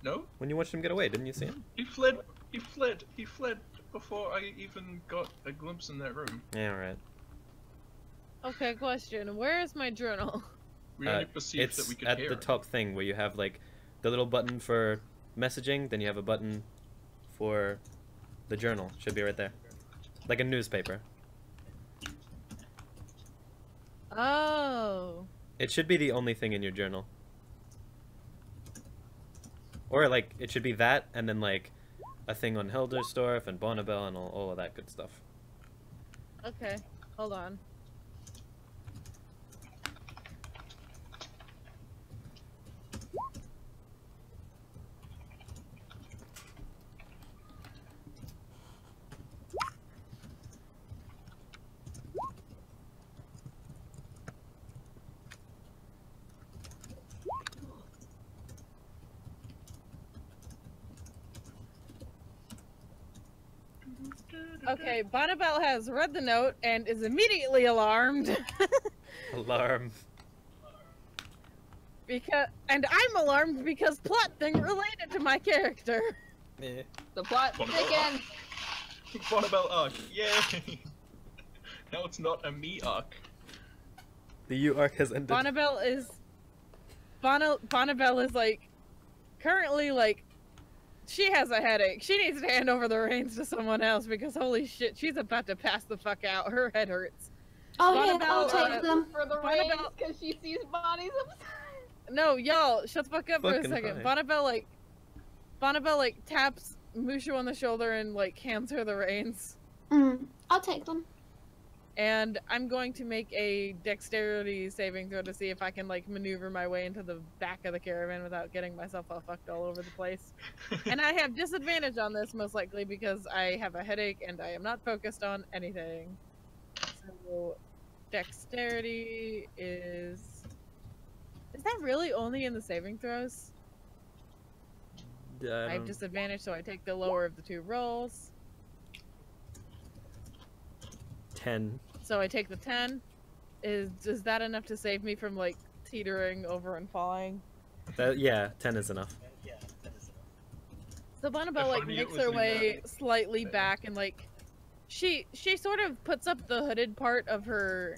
No? When you watched him get away, didn't you see him? He fled before I even got a glimpse in that room. Yeah, alright. Okay, question. Where is my journal? We only perceived that we could at hear the him. top thing where you have, like, the little button for messaging, then you have a button for the journal. Should be right there. Like a newspaper. Oh. It should be the only thing in your journal. Or, like, it should be that, and then, like, a thing on Heldersdorf and Bonnabelle and all of that good stuff. Okay. Hold on. Okay, Bonnabelle has read the note and is immediately alarmed. Alarm. And I'm alarmed because plot thing related to my character. Eh. The plot thickens. Bonnabelle arc, yay! Now it's not a me arc. The U arc has ended. Bonnabelle is like currently like she has a headache. She needs to hand over the reins to someone else because holy shit, she's about to pass the fuck out. Her head hurts. Oh yeah, I'll Bonnabelle, take them. For the reins, because she sees bodies upside. No, y'all, shut the fuck up for a Fucking second. fine. Bonnabelle like taps Mushu on the shoulder and like hands her the reins. I'll take them. And I'm going to make a dexterity saving throw to see if I can like maneuver my way into the back of the caravan without getting myself all fucked all over the place. And I have disadvantage on this most likely because I have a headache and I am not focused on anything. So dexterity is that really only in the saving throws? I have disadvantage, so I take the lower of the two rolls. 10. So I take the 10. Is that enough to save me from like teetering over and falling? Yeah, 10 is enough. So Bonnabelle like makes her way slightly back and like she sort of puts up the hooded part of her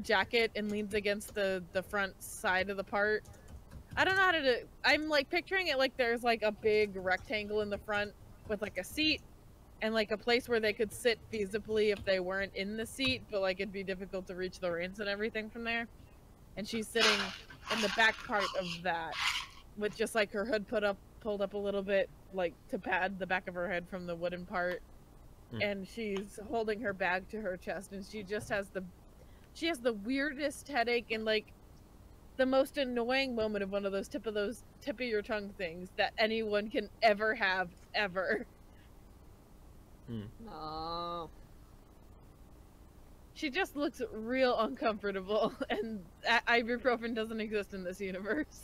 jacket and leans against the front side of the part. I don't know how to do. I'm like picturing it like there's like a big rectangle in the front with like a seat and like a place where they could sit feasibly if they weren't in the seat, but like it'd be difficult to reach the reins and everything from there. And she's sitting in the back part of that with just like her hood pulled up a little bit, like to pad the back of her head from the wooden part. And she's holding her bag to her chest and she has the weirdest headache and like the most annoying moment of one of those tip of your tongue things that anyone can ever have ever. No. She just looks real uncomfortable, and ibuprofen doesn't exist in this universe.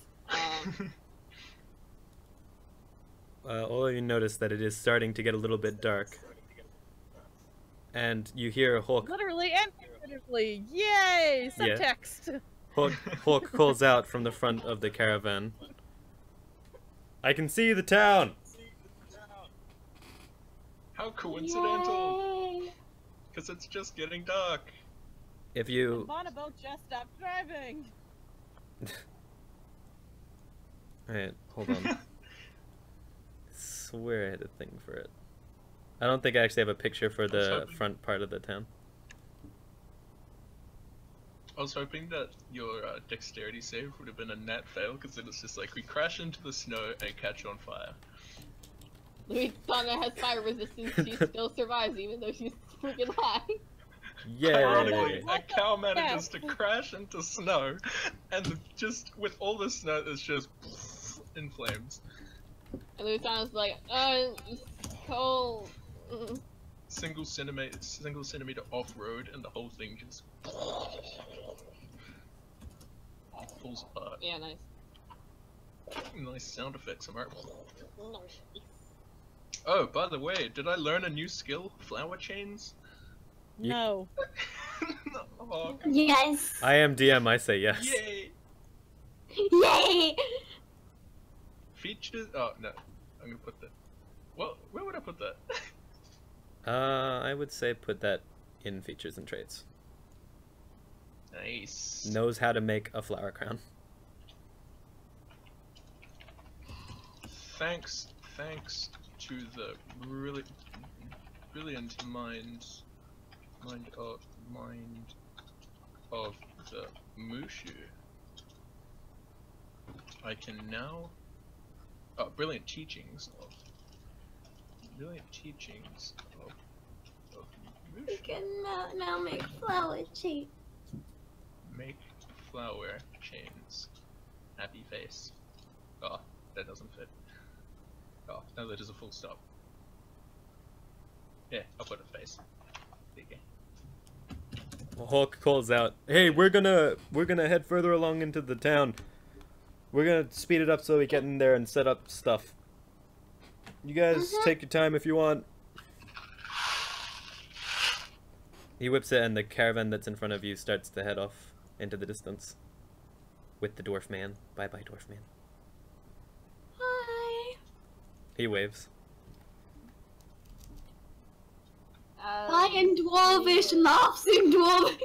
All of you notice that it is starting to get a little bit dark. And you hear Hawk. Literally and figuratively. Yay! Subtext. Yeah. Hawk calls out from the front of the caravan. I can see the town! How coincidental! Yay. Because it's just getting dark. If you... Bonnabelle just stopped driving. Alright, hold on. I swear I had a thing for it. I don't think I actually have a picture for the front part of the town. I was hoping that your dexterity save would have been a nat fail, because then it's just like we crash into the snow and catch on fire. Luitsana has fire resistance, she still survives even though she's freaking high. Ironically, Yay! a cow manages to crash into snow, and just with all the snow, it's just in flames. And Luitsana's like, it's cold. Single centimeter off road, and the whole thing just falls apart. Yeah, nice. Nice sound effects, am I right? Oh, by the way, did I learn a new skill? Flower chains? No. Oh, Yes. I am DM, I say yes. yay! Yay. Features? Oh no, I'm gonna put that. Well, where would I put that? I would say put that in features and traits. Nice. Knows how to make a flower crown. Thanks to the really brilliant mind of the Mushu, I can now brilliant teachings of We Mushu. can now make flower cheap. Make flower chains. Happy face. Oh, that doesn't fit. Oh, no, that is a full stop. Yeah, I'll put a face. There you go. Hulk calls out, "Hey, we're gonna head further along into the town. We're gonna speed it up so we get in there and set up stuff. You guys take your time if you want." He whips it, and the caravan that's in front of you starts to head off into the distance with the dwarf man. Bye bye, dwarf man. Hi. He waves. Hi in Dwarvish, laughs in Dwarvish.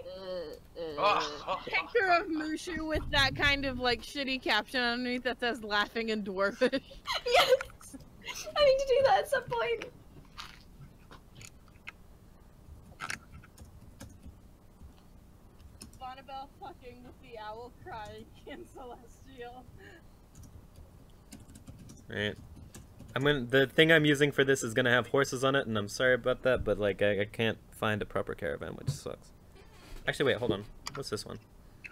Picture of Mushu with that kind of like shitty caption underneath that says laughing in dwarfish. Yes. I need to do that at some point. Bonnabelle fucking with the owl crying in Celestial. Right. The thing I'm using for this is gonna have horses on it, and I'm sorry about that, but like I can't find a proper caravan, which sucks. Actually, wait, hold on. What's this one?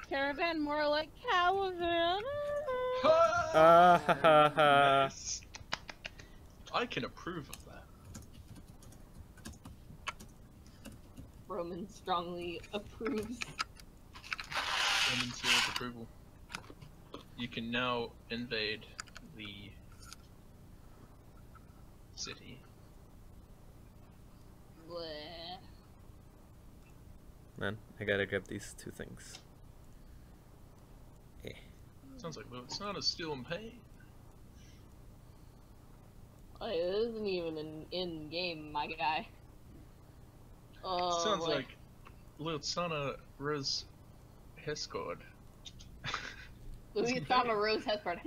Caravan, more like caravan. Ha ha ha. Nice. I can approve of that. Roman strongly approves. Roman seal of approval. You can now invade the city. Bleh. Man, I gotta grab these two things. Sounds like Luitsana's still in pain. Oh, it isn't even an in-game, my guy. Oh, Sounds like Luitsana Rose Hescord. Luitsana Rose Hescord.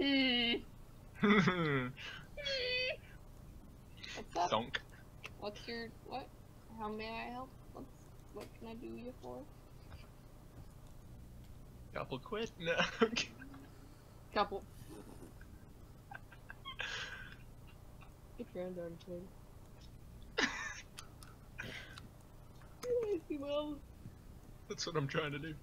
What's up? Thunk. What's your what? How may I help? What can I do you for? Couple quit? No. Couple. Get your hands on twin. Well. That's what I'm trying to do.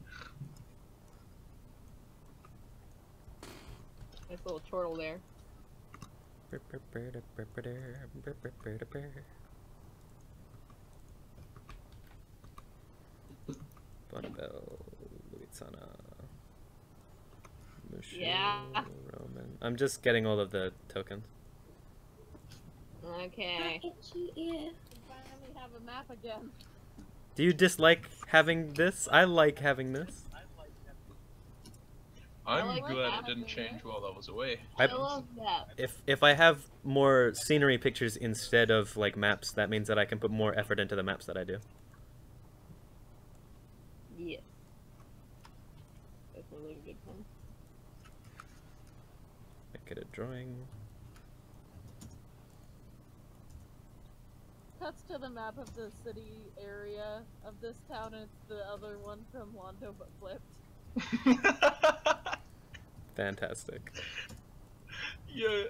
Nice little chortle there. Bonnabelle, Luitsana, Mushu, Yeah. Roman. I'm just getting all of the tokens. Okay. Itchy ear. We finally have a map again. Do you dislike having this? I like having this. I'm like glad that. it didn't change while I was away. I love that. If I have more scenery pictures instead of like maps, that means that I can put more effort into the maps that I do. Yes. That's a really good one. Make it a drawing. Cuts to the map of the city area of this town, and it's the other one from Londo but flipped. Fantastic. Yeah.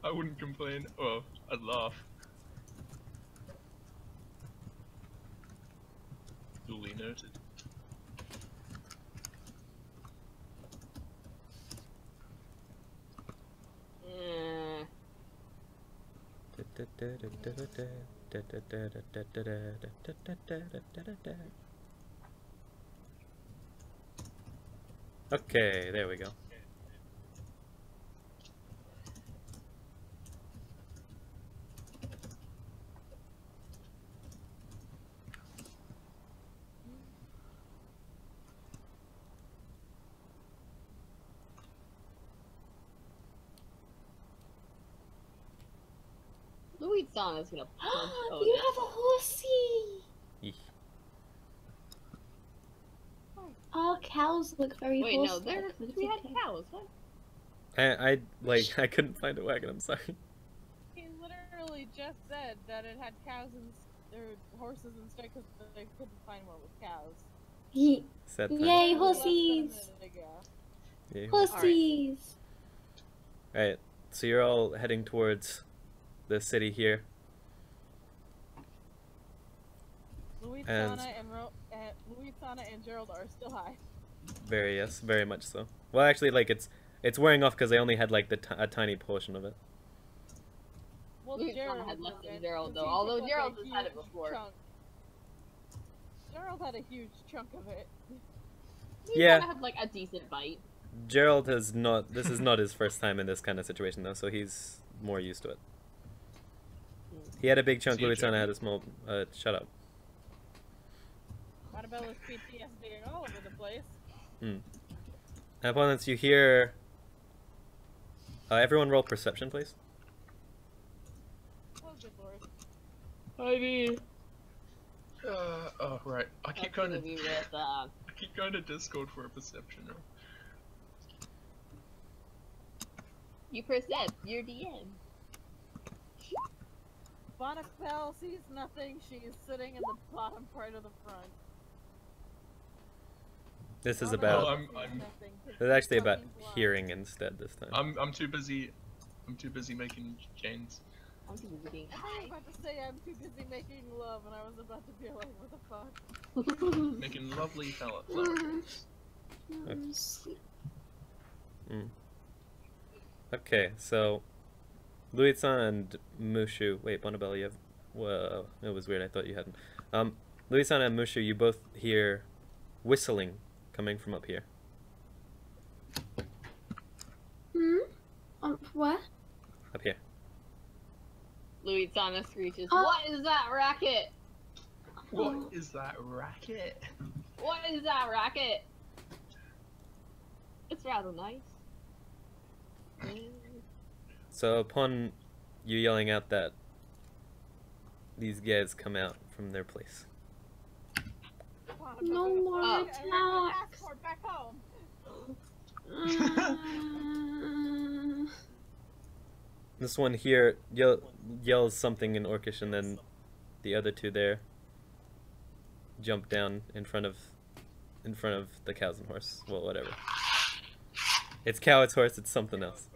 I wouldn't complain. Well, I'd laugh. Duly noted. Okay, there we go. Luitsana's gonna punch Otis. You have a horsey! Eek. Our cows look very Wait, no, horse-like. we had cows. What? I I couldn't find a wagon. I'm sorry. He literally just said that it had cows and horses instead because they couldn't find one with cows. Sad time. Yay, Less than a horsies! minute ago. Yeah. Horsies! Alright, so you're all heading towards the city here. Luitsana and Gerald are still high. Yes, very much so. Well, actually, like it's wearing off because they only had like a tiny portion of it. Well, Luitsana had less than didn't, Gerald 'cause though, he although took, Gerald a has had it huge before. chunk. Gerald had a huge chunk of it. Yeah. Luitsana had like a decent bite. Gerald has not. This is not his first time in this kind of situation though, so he's more used to it. He had a big chunk. See you, Luitsana Jeremy. had a small. Shut up. Bonnabelle is PTSDing all over the place. And opponents, you hear. Everyone roll perception, please. Oh, good lord. Heidi. Oh right. I keep That's going gonna to be with I keep going to Discord for a perception roll. you percept your DM. Bonnabelle sees nothing. She is sitting in the bottom part of the front. This is Bonnabelle about. I'm- sees I'm- nothing 'cause This is actually she's about fucking blind. hearing instead this time. I'm too busy. I'm too busy making chains. I'm too busy being I was about to say I'm too busy making love, and I was about to be like, what the fuck? Making lovely palette flowers. Okay, so Luitsana and Mushu. Wait, Bonnabelle, you have. Whoa, it was weird. I thought you hadn't. Luitsana and Mushu, you both hear whistling coming from up here. Where? Up here. Luitsana screeches, Oh. what is that racket? What is that racket? What is that racket? It's rather nice. So upon you yelling out that, these guys come out from their place. Bonnabelle No goes, more "I ran the attacks." passport back home. This one here yells something in Orcish, and then the other two there jump down in front of the cows and horse. Well, whatever. It's cow, it's horse, it's something else.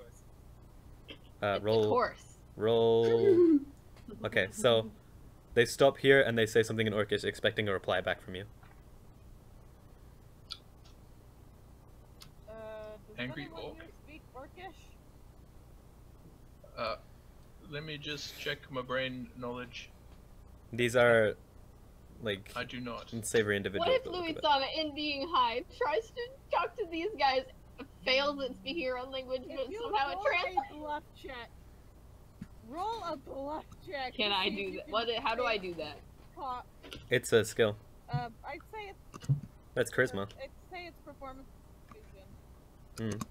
It's a Roll. horse. Roll. Okay, so they stop here and they say something in Orcish, expecting a reply back from you. Does Angry anyone orc. here speak Orcish? Let me just check my brain knowledge. These are like I do not. unsavory individuals. What if that look a bit- Luitsana, in being high, tries to talk to these guys, fails at speaking her own language, but If you somehow it roll translates? a bluff check. Roll a bluff check. Can to I see if do you that? can How do I fake do that? pop. It's a skill. I'd say it's That's charisma. It's say it's performance. Mm.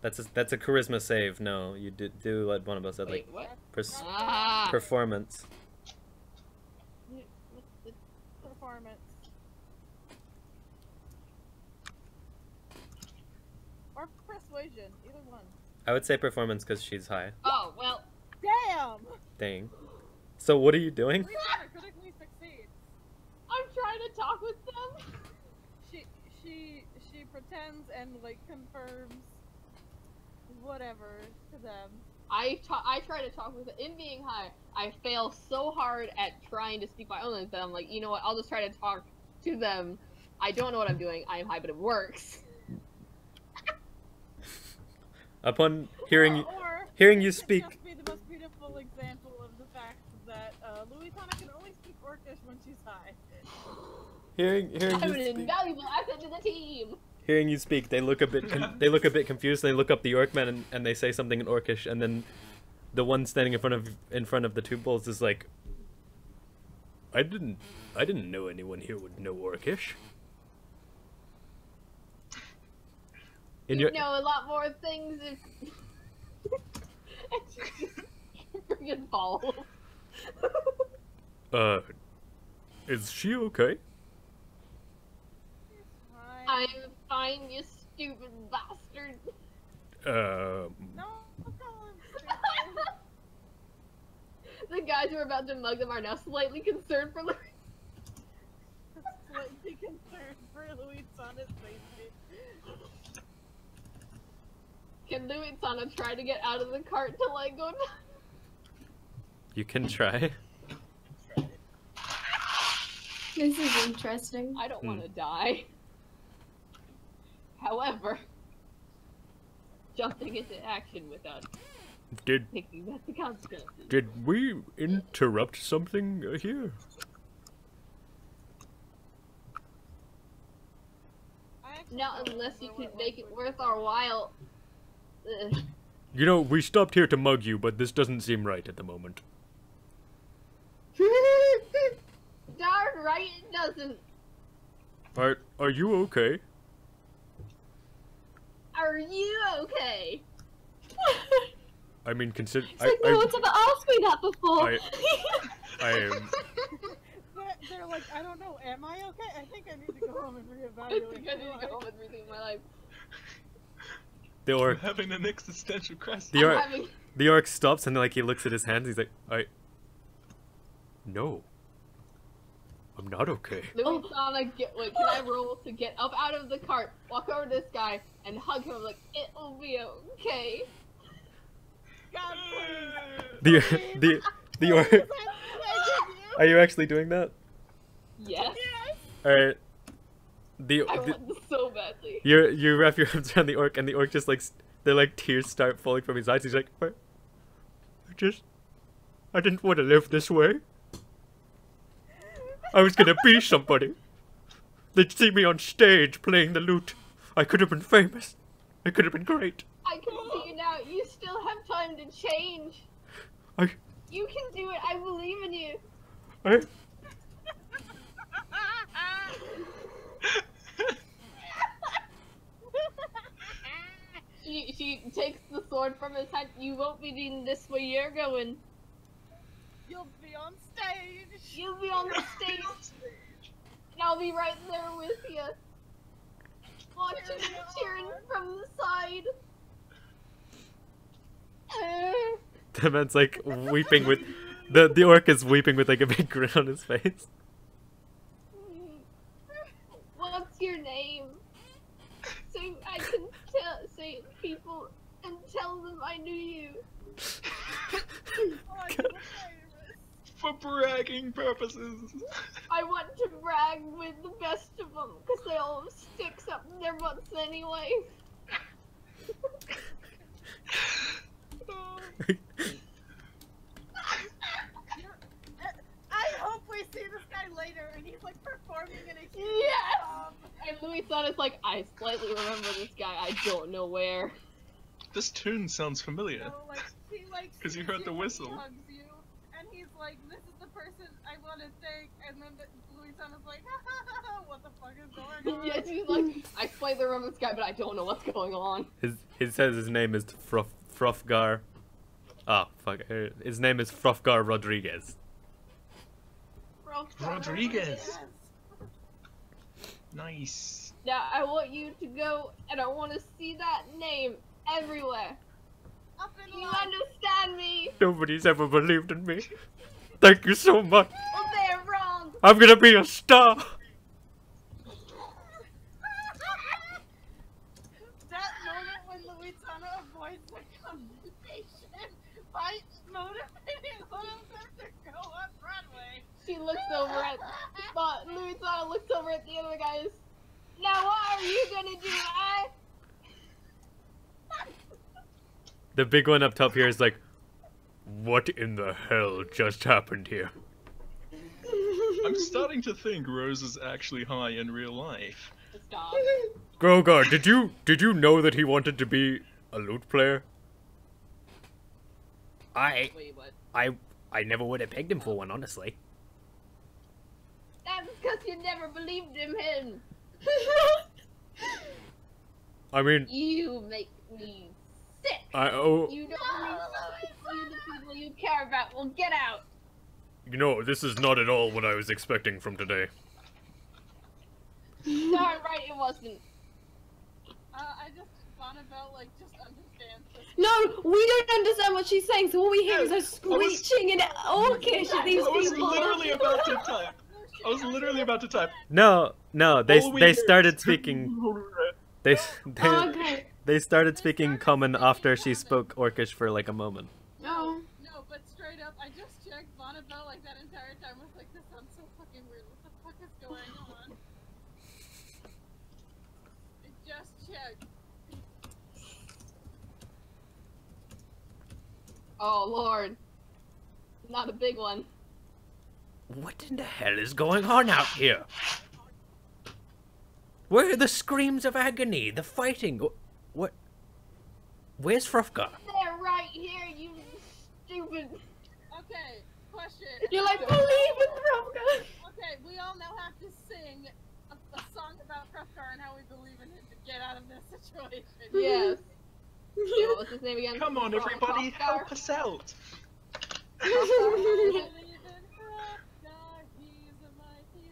That's a charisma save. No, you do what Bonnabelle said, Wait, like what? performance. Performance. Or persuasion, either one. I would say performance because she's high. Oh, well. Damn! Dang. So what are you doing? Luitsana critically succeeds. I'm trying to talk with them. She pretends and like confirms whatever to them. I try to talk with them. In being high, I fail so hard at trying to speak my own language that I'm like, you know what, I'll just try to talk to them. I don't know what I'm doing. I am high, but it works. Upon hearing you speak. Just be the most beautiful example of the fact that Luitsana can only speak Orcish when she's high. Hearing I'm you an speak. invaluable asset to the team. Hearing you speak, they look a bit confused. They look up the Orcman and they say something in Orcish, and then the one standing in front of the two bulls is like, I didn't know anyone here would know Orcish. You know a lot more things if freaking fall. Is she okay? I'm fine, you stupid bastard. No, call him stupid. The guys who are about to mug them are now slightly concerned for Slightly concerned for Luitsana's safety. Can Luitsana try to get out of the cart to like go? You can try. This is interesting. I don't want to die. However, jumping into action without thinking about the consequences. Did we interrupt something here? Not unless you can make it worth our while. Ugh. You know, we stopped here to mug you, but this doesn't seem right at the moment. Darn right it doesn't. Are you okay? Are you okay? I mean, consider. It's like no one's ever asked me that before. I am. They're like, I don't know, am I okay? I think I need to go home and I reevaluate. think I need to go home and rethink my life. The I'm orc. having an existential crisis. The orc stops and like he looks at his hands. He's like, No. I'm not okay. Luitsana, can I roll to get up out of the cart, walk over to this guy, and hug him like, it'll be okay. God, please. The orc. Are you actually doing that? Yes. Alright. I want this so badly. You wrap your arms around the orc, and the orc just like tears start falling from his eyes. He's like, I didn't want to live this way. I was gonna be somebody. They'd see me on stage playing the lute. I could have been famous. I could have been great. I can see you now. You still have time to change. You can do it. I believe in you. She takes the sword from his head. You won't be doing this where you're going. You'll be on stage. You'll be on the stage. And I'll be right there with you. Watching you cheering from the side. The man's like weeping with the orc is weeping with like a big grin on his face. What's your name? So I can say people and tell them I knew you. For bragging purposes. I want to brag with the best of them because they all have sticks up their butts anyway. I hope we see this guy later and he's like performing in a huge Yes! And Luitsana's like, I slightly remember this guy, I don't know where. This tune sounds familiar. So, like, he, like, Because you heard the whistle. He hugs you, and he he's like, this is the person I want to thank, and then Luitsana's like, ha ha ha ha, what the fuck is going on? Yeah, she's like, I explained the room this guy, but I don't know what's going on. He says his name is Frofgar. Oh, fuck. His name is Frofgar Rodriguez. Rodriguez. Nice. Now, I want you to go, and I want to see that name everywhere. Up in Do you lights. understand me? Nobody's ever believed in me. Thank you so much. Well, they're wrong. I'm gonna be a star. That moment when Luitsana avoids the conversation by motivating one of them to go on Broadway. She looks over at, but Luitsana looks over at the other guys. Now, what are you gonna do, The big one up top here is like, what in the hell just happened here? I'm starting to think Rose is actually high in real life. Stop. Grogar, did you know that he wanted to be a lute player? Wait, what? I never would have pegged him for one, honestly. That's because you never believed in him. I mean, You make me sick. You don't believe the people you care about. Well, get out. you know, this is not at all what I was expecting from today. Darn right it wasn't. I just, Bonnabelle, like, just understands this. No, we don't understand what she's saying, so all we hear is a screeching and orcish at these I was people. literally about to type. I was literally about to type. No, All we hear they is- started speaking. They Okay. they started speaking common after she spoke Orcish for like a moment. No. No, but straight up, I just checked Bonnabelle, like, that entire time. I was like, this sounds so fucking weird. What the fuck is going on? I just checked. Oh, Lord. Not a big one. What in the hell is going on out here? Where are the screams of agony, the fighting? What? Where's Frofgar? They're right here, you stupid. Okay, question. You're like, believe in Rovka. Okay, we all now have to sing a song about Frefgar and how we believe in him to get out of this situation. Yes. Yeah, what was his name again? Come on, everybody, help us out. Believe in Frefgar, he's a mighty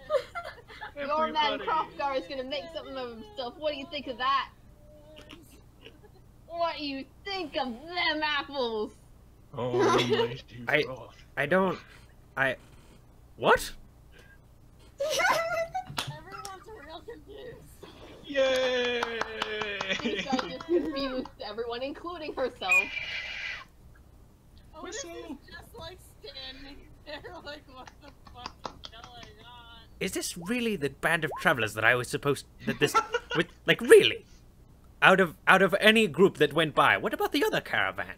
Zeus. Your man Everybody. Crofgar is gonna make something of himself. What do you think of that? What do you think of them apples? Oh, mighty I- God. What? Everyone's real confused. Yay! She's just confused everyone, including herself. Oh, this is just like standing there, like, what the fuck is going on? Is this really the band of travelers that I was supposed with like really? Out of any group that went by, what about the other caravan?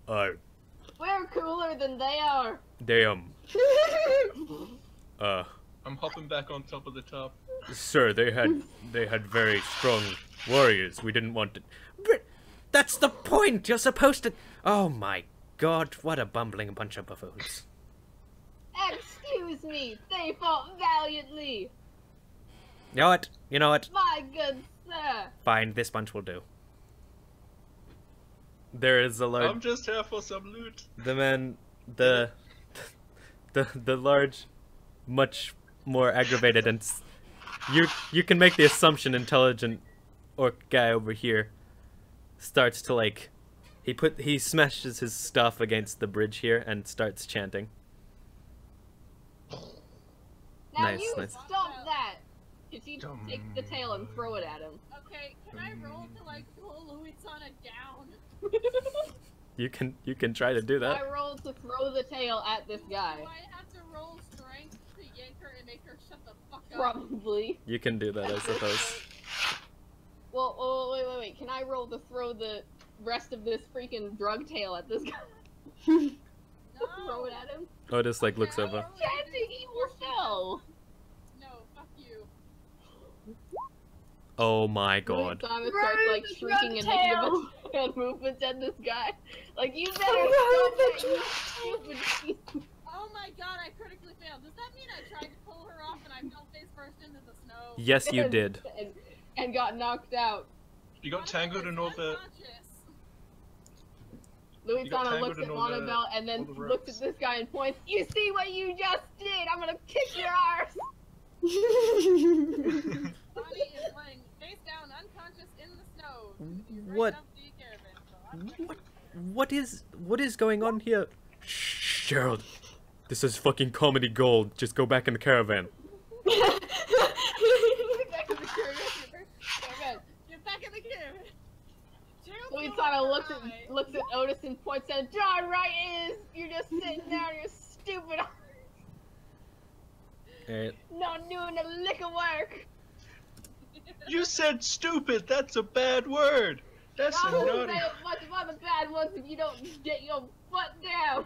We're cooler than they are. They I'm hopping back on top of the top. sir, they had very strong warriors. We didn't want to. But that's the point. You're supposed to. Oh my God! What a bumbling bunch of buffoons. Excuse me, they fought valiantly. You know what? You know what? My good sir. Fine, this bunch will do. There is a large. I'm just here for some loot. The man, the large, much more aggravated, and you can make the assumption intelligent orc guy over here starts to like, he smashes his stuff against the bridge here and starts chanting. Now Nice, you nice. stop that. Did she take the tail and throw it at him? Okay, can I roll to, like, pull Luitsana down? You can try to do that. I rolled to throw the tail at this guy. Do I have to roll strength to yank her and make her shut the fuck up? Probably. You can do that, I suppose. Well, oh, wait. Can I roll to throw the rest of this freaking drug tail at this guy? No. Throw it at him? Otis like looks over. Chanting evil spell! No, fuck you. Oh my God. Simon starts like Rose, shrieking and drug making a tail. hand movements at this guy. Like, you better Oh, stop that, you stupid piece. Oh my god, I critically failed. Does that mean I tried to pull her off and I fell face first into the snow? Yes, you did. And got knocked out. You got tangled in all the. Luitsana looks at Bonnabelle and then all the looks at ropes. this guy and points. You see what you just did? I'm gonna kick your arse! Bonnie is laying face down, unconscious in the snow. Right What? up the caravan, so I'm going What is going on here? Shh, Gerald. This is fucking comedy gold. Just go back in the caravan. Get back in the caravan. Get back in the caravan. Gerald's Luitsana going looks at Otis and points at John right is you're just sitting there and you're stupid. Alright. Not doing a lick of work. You said stupid. That's a bad word. That's a Not naughty. much about the bad ones if you don't get your butt down.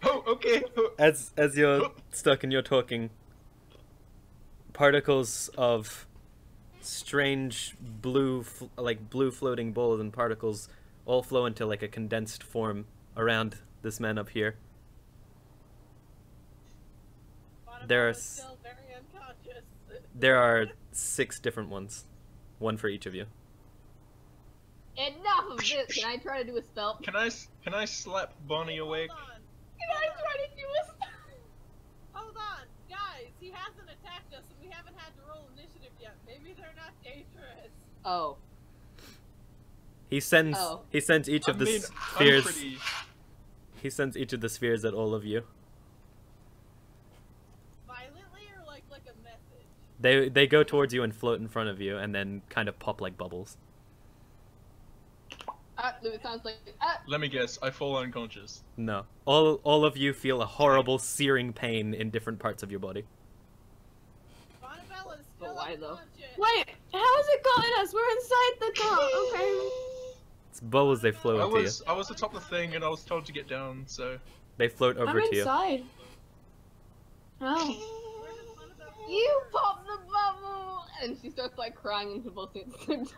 Oh, okay. Oh. As you're stuck and you're talking, particles of strange blue floating balls and particles all flow into like a condensed form around this man up here. There are still very unconscious. there are 6 different ones, one for each of you. Enough of this. Can I try to do a spell? Can I slap Bonnie awake? Hold on. Can I try to do a spell? Hold on, guys. He hasn't attacked us, and we haven't had to roll initiative yet. Maybe they're not dangerous. Oh. He sends Oh. each of the I'm spheres. pretty. He sends each of the spheres at all of you. Violently or like a message? They go towards you and float in front of you, and then kind of pop like bubbles. It sounds like Let me guess. I fall unconscious. No, all of you feel a horrible searing pain in different parts of your body. Bonnabelle is But still why, though? unconscious. Wait, how's it gotten us? We're inside the car. Okay. It's bubbles. They flow I into you. was atop the thing and I was told to get down. So They float over I'm to you. inside. Oh. Where does Bonnabelle go? you pop the bubble, and she starts like crying and convulsing at the same time.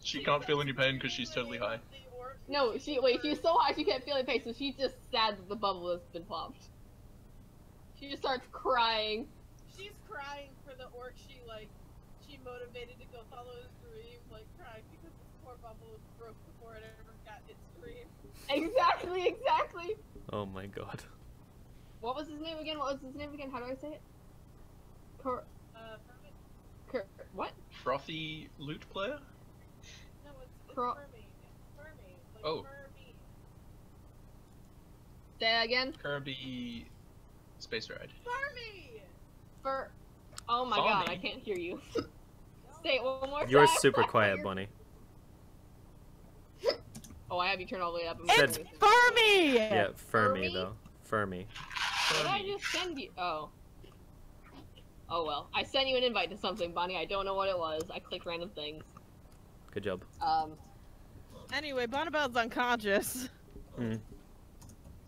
she can't feel any pain because she's totally high. No, she's so high she can't feel any pain, so she's just sad that the bubble has been popped. She just starts crying. She's crying for the orc she motivated to go follow his dream, like crying because this poor bubble broke before it ever got its dream. Exactly. Oh my god. What was his name again? How do I say it? What? Frothy loot player? No, it's Cro- Fermi. Fermi. Like Oh. Fermi. Say that again? Kirby Space Ride. Fermi! Oh my god, I Farming? can't hear you. Say it one more time. You're super quiet, Bunny. Oh, I have you turn all the way up. It's Fermi! Yeah, Fermi Fermi? though. Fermi. Did I just send you? Oh. Oh well. I sent you an invite to something, Bonnie. I don't know what it was. I clicked random things. Good job. Anyway, Bonnabelle's unconscious.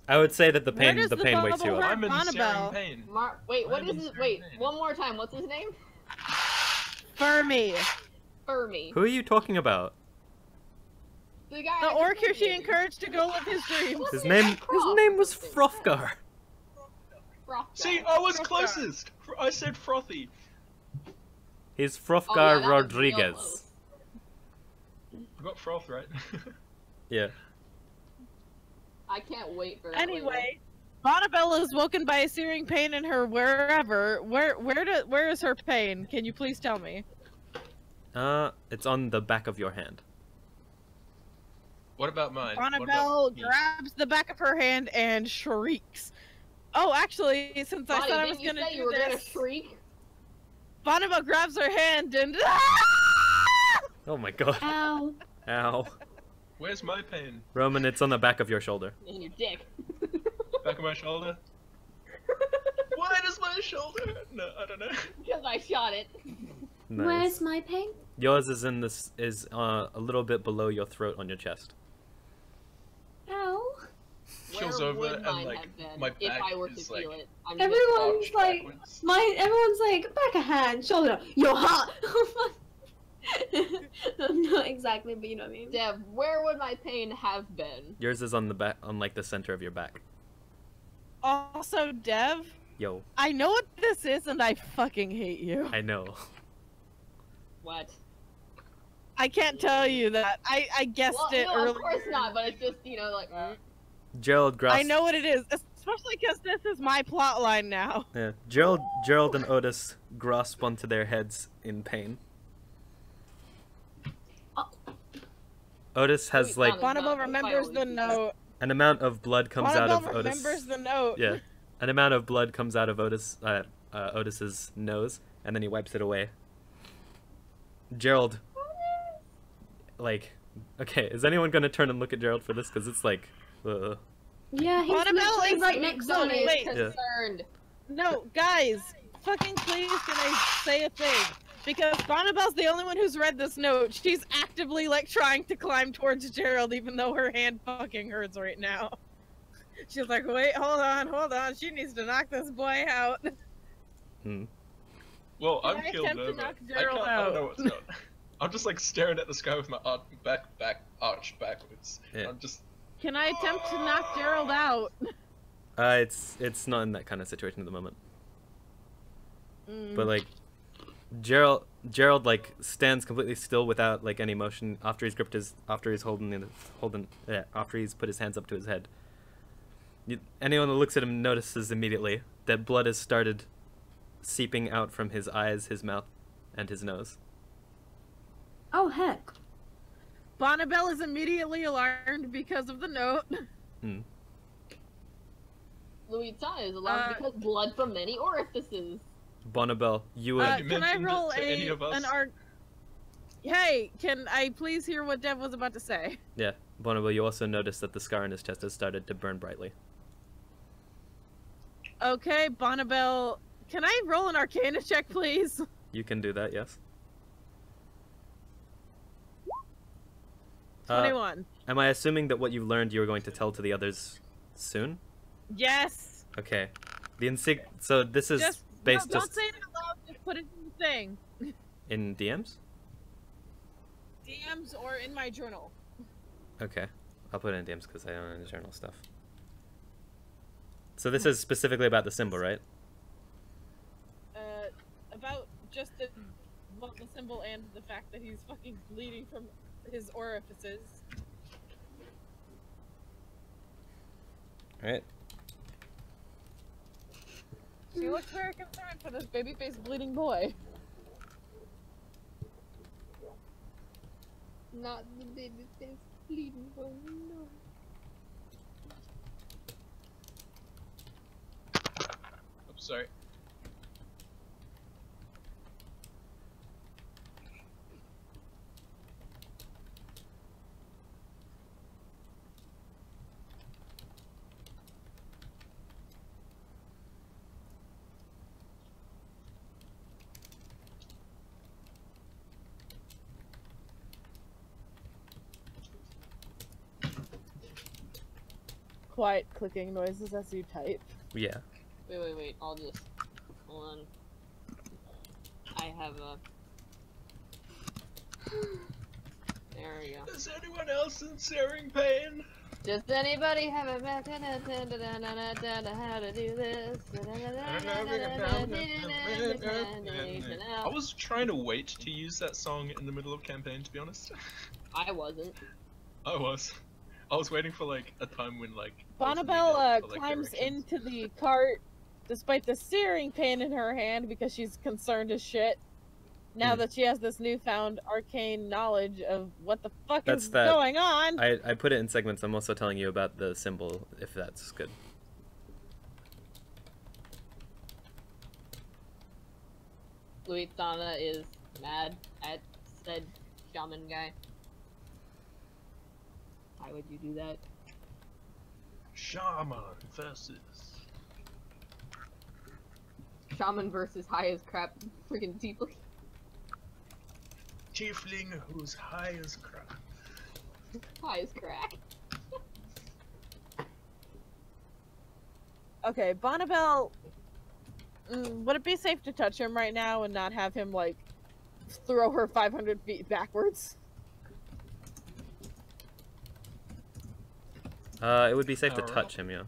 I would say that the Where pain does the wakes you bubble up. hurt? I'm in searing Bonnabelle. pain. Wait, what I'm is in it? searing Wait, pain. one more time. What's his name? Fermi. Fermi. Who are you talking about? The guy. The I orc just who she sent you. encouraged to go live his dreams. What's His name was Frofgar. Froth See, guy. I was Frotgar. closest. I said frothy. He's Oh, yeah, Frofgar that was real Rodriguez. close. I got froth right. Yeah. I can't wait for that. Anyway, Bonnabelle is woken by a searing pain in her wherever. Where is her pain? Can you please tell me? It's on the back of your hand. What about mine? What about Bonnabelle me? grabs the back of her hand and shrieks. Oh, actually, since I Bonnie, said I didn't was you gonna say do you were gonna this, shriek? Bonnabelle grabs her hand and Oh my god. Ow. Ow. Where's my pain? Roman, it's on the back of your shoulder. In your dick. Back of my shoulder? Why does my shoulder hurt? No, I don't know. Because I shot it. Nice. Where's my pain? Yours is a little bit below your throat on your chest. Ow. Keels Where over would and mine like have been my if back I were to is feel like it? I'm Everyone's arched like, backwards. everyone's like, back a hand, shoulder, you're hot. exactly, but you know what I mean. Dev, where would my pain have been? Yours is on the back, on like the center of your back. Also, Dev, Yo, I know what this is, and I fucking hate you. I know. What? I can't tell you that. I guessed Well, it no, earlier. of course not, but it's just, you know, like... Gerald grasps. I know what it is, especially because this is my plot line now. Yeah, Gerald and Otis grasp onto their heads in pain. Otis has like Bonnabelle remembers the note. an amount of blood comes out of Bonnabelle Otis. remembers the note. Yeah, an amount of blood comes out of Otis's nose, and then he wipes it away. Gerald, like, okay, is anyone gonna turn and look at Gerald for this? Because it's like, Yeah, he's Bonnabelle literally is right next to me. wait. concerned. No, guys, fucking please, can I say a thing? Because Bonnabelle's the only one who's read this note. She's actively, like, trying to climb towards Gerald, even though her hand fucking hurts right now. She's like, wait, hold on. She needs to knock this boy out. Well, Can I'm I killed attempt to over. knock I Gerald can't. I don't know out? what's going on. I'm just like staring at the sky with my back arched backwards. Yeah. I'm just. Can I attempt to knock Gerald out? it's not in that kind of situation at the moment. But like, Gerald like stands completely still without like any motion after he's gripped his after he's after he's put his hands up to his head. Anyone that looks at him notices immediately that blood has started seeping out from his eyes, his mouth, and his nose. Oh heck. Bonnabelle is immediately alarmed because of the note. Luitsana is alarmed because blood from many orifices. Bonnabelle, you would. You Can I mentioned roll it to any of us? an arc? Hey, can I please hear what Dev was about to say? Yeah, Bonnabelle, you also notice that the scar on his chest has started to burn brightly. Okay, Bonnabelle, can I roll an Arcana check, please? You can do that, yes. 21. Am I assuming that what you learned you were going to tell to the others soon? Yes. Okay. So this is based don't just say it out loud. Just put it in the thing. in DMs? DMs or in my journal. Okay. I'll put it in DMs because I don't know the journal stuff. So this is specifically about the symbol, right? About just the symbol and the fact that he's fucking bleeding from his orifices. Alright. She looks very concerned for this baby-faced bleeding boy. Not the baby face bleeding boy, no. I'm sorry. Quiet clicking noises as you type. Yeah. Wait, I'll just... Hold on. I have a... There we go. Is anyone else in searing pain? Does anybody have a method how to do this? I was trying to wait to use that song in the middle of campaign, to be honest. I wasn't. I was waiting for like a time when like Bonnabelle climbs into the cart despite the searing pain in her hand because she's concerned as shit. Now that she has this newfound arcane knowledge of what the fuck is going on. I put it in segments. I'm also telling you about the symbol, if that's good. Luitsana is mad at said shaman guy. Why would you do that? Shaman versus Shaman versus high as crap freaking deeply. Tiefling who's high as crap. High as crack. Okay, Bonnabelle, would it be safe to touch him right now and not have him, like, throw her 500 feet backwards? It would be safe to Alright. touch him, yeah.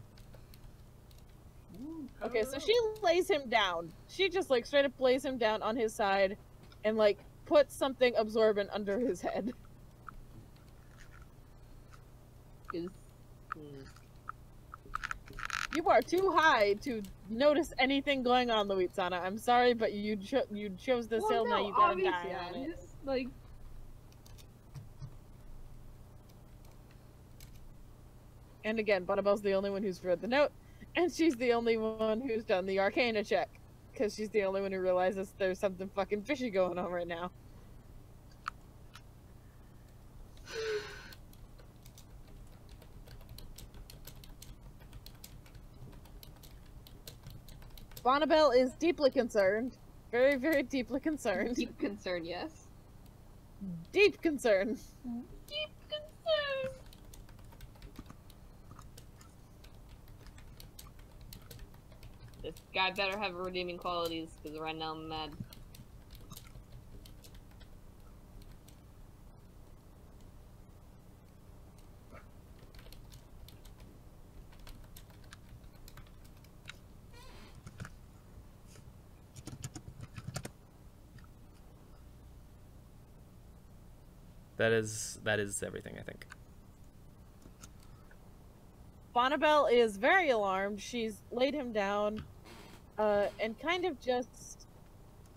Okay, so she lays him down. She just like straight up lays him down on his side and like puts something absorbent under his head. You are too high to notice anything going on, Luitsana. I'm sorry, but you chose this hill, now you gotta die on I'm it. just, like... And again, Bonnabelle's the only one who's read the note, and she's the only one who's done the Arcana check. Because she's the only one who realizes there's something fucking fishy going on right now. Bonnabelle is deeply concerned. Very, very deeply concerned. Deep concern, yes. Deep concern. Deep concern! This guy better have redeeming qualities, because right now I'm mad. That is everything, I think. Bonnabelle is very alarmed. She's laid him down, and kind of just...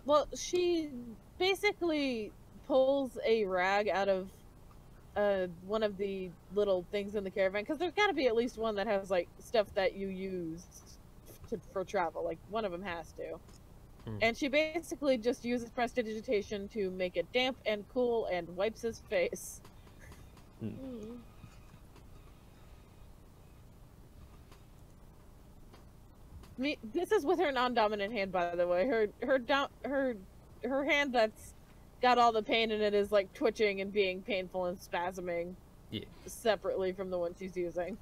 Well, she basically pulls a rag out of one of the little things in the caravan, because there's got to be at least one that has, like, stuff that you use for travel. Like, one of them has to. And she basically just uses prestidigitation to make it damp and cool and wipes his face. This is with her non-dominant hand, by the way. Her hand that's got all the pain in it is like twitching and being painful and spasming. Yeah. Separately from the one she's using.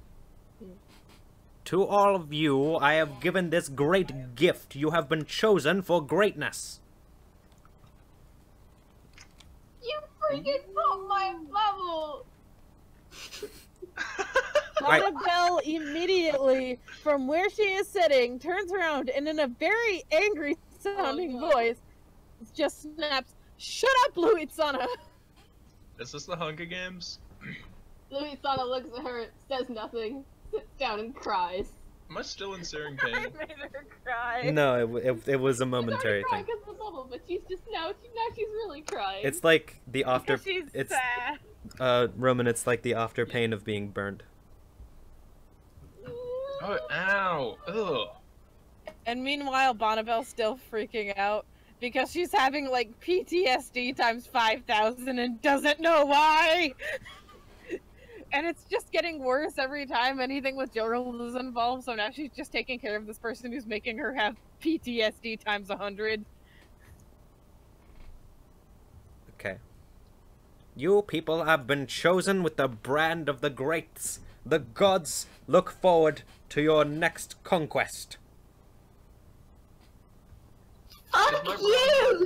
To all of you, I have given this great gift. You have been chosen for greatness. You freaking broke my bubble! Bonnabelle immediately, from where she is sitting, turns around and in a very angry sounding voice, just snaps, "Shut up, Luitsana!" Is this the Hunger Games? Luitsana looks at her, says nothing, sits down and cries. Am I still in searing I pain? made her cry. No, it was a momentary She's already thing. crying 'cause of the bubble, but she's just now she's really crying. It's like the after. Because she's It's sad. Roman. It's like the after pain of being burned. Oh, ow! Ugh! And meanwhile, Bonnabelle's still freaking out because she's having like PTSD times 5,000 and doesn't know why. And it's just getting worse every time anything with Gerald is involved. So now she's just taking care of this person who's making her have PTSD times 100. Okay. You people have been chosen with the brand of the greats. The gods look forward to your next conquest. Fuck my you! brother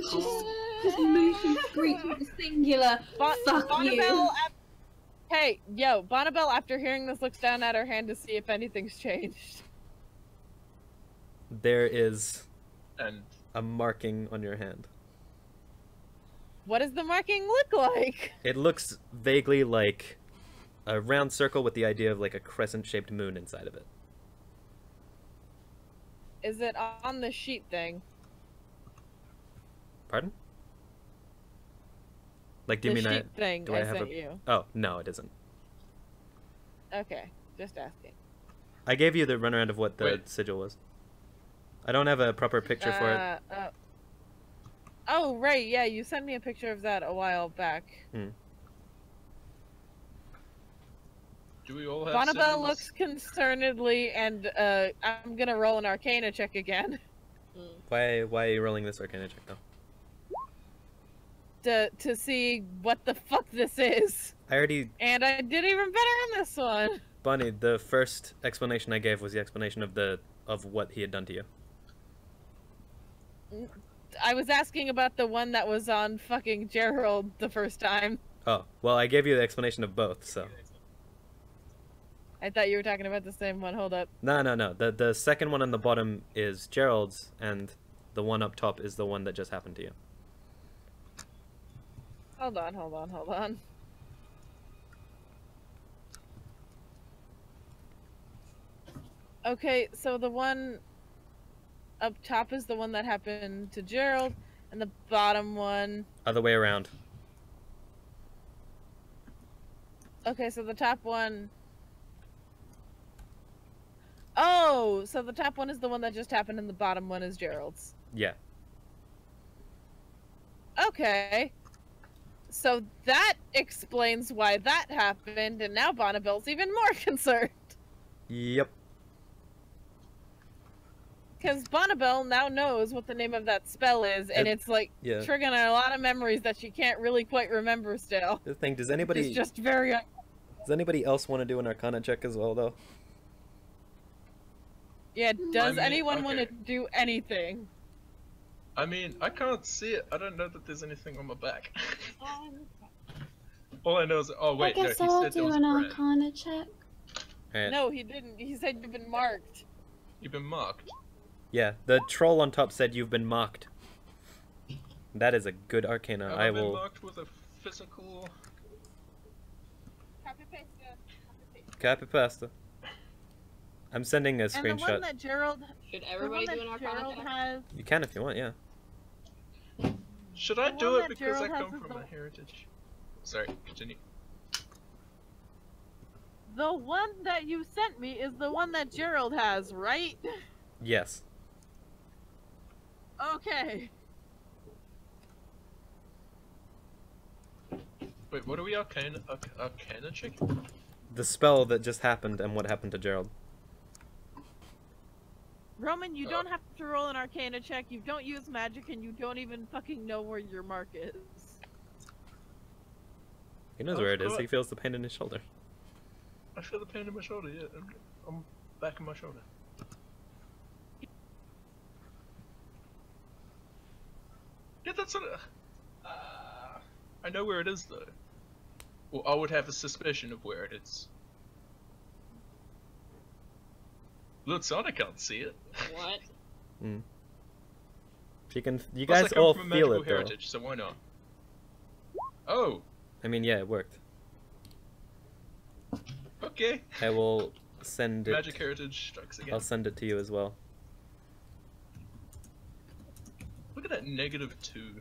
Just motion screech with a singular. Fuck you. Hey, yo, Bonnabelle, after hearing this, looks down at her hand to see if anything's changed. There is And a marking on your hand. What does the marking look like? It looks vaguely like a round circle with the idea of like a crescent-shaped moon inside of it. Is it on the sheet thing? Pardon? Like, do you The mean sheet thing do I I have sent a... you. Oh, no, it isn't. Okay, just asking. I gave you the runaround of what the Wait. sigil was. I don't have a proper picture for it. Oh, right, yeah, you sent me a picture of that a while back. do we all have Bonnabelle sigils? looks concernedly, and I'm gonna roll an Arcana check again. Why are you rolling this Arcana check, though? To see what the fuck this is. I already... And I did even better on this one. Bonnie, the first explanation I gave was the explanation of what he had done to you. I was asking about the one that was on fucking Gerald the first time. Oh, well, I gave you the explanation of both, so... I thought you were talking about the same one. Hold up. No. The second one on the bottom is Gerald's, and the one up top is the one that just happened to you. Hold on. Okay, so the one up top is the one that happened to Gerald, and the bottom one... Other way around. Okay, so the top one... Oh, so the top one is the one that just happened, and the bottom one is Gerald's. Yeah. Okay. So that explains why that happened, and now Bonnabelle's even more concerned. Yep. Because Bonnabelle now knows what the name of that spell is, and it's like triggering a lot of memories that she can't really quite remember still. The thing, does anybody... It's just very... Does anybody else want to do an Arcana check as well, though? Yeah, does anyone want to do anything? I mean, I can't see it. I don't know that there's anything on my back. All I know is... Oh, wait, I guess no, he I'll said there do was an bread. Arcana check. Right. No, he didn't. He said you've been marked. You've been marked. Yeah, the troll on top said you've been marked. That is a good Arcana. Have I been will... marked with a physical... Copy pasta. I'm sending a And the screenshot. one that Gerald... Should everybody do an Arcana check? has... You can if you want, yeah. Should I The do one it that because I Gerald has come is from the- a heritage? Sorry, continue. The one that you sent me is the one that Gerald has, right? Yes. Okay. Wait, what are we Arcana checking? The spell that just happened and what happened to Gerald. Roman, you don't have to roll an Arcana check, you don't use magic, and you don't even fucking know where your mark is. He knows where it is. He feels the pain in his shoulder. I feel the pain in my shoulder, yeah. I'm back in my shoulder. Yeah, that's sort of... I know where it is, though. Well, I would have a suspicion of where it is. Luitsana can't see it. What? Mm. She can... You Plus, guys I come all from a feel magical it, though. heritage, so why not? Oh, I mean, yeah, it worked. okay. I will send it... Magic heritage strikes again. I'll send it to you as well. Look at that -2.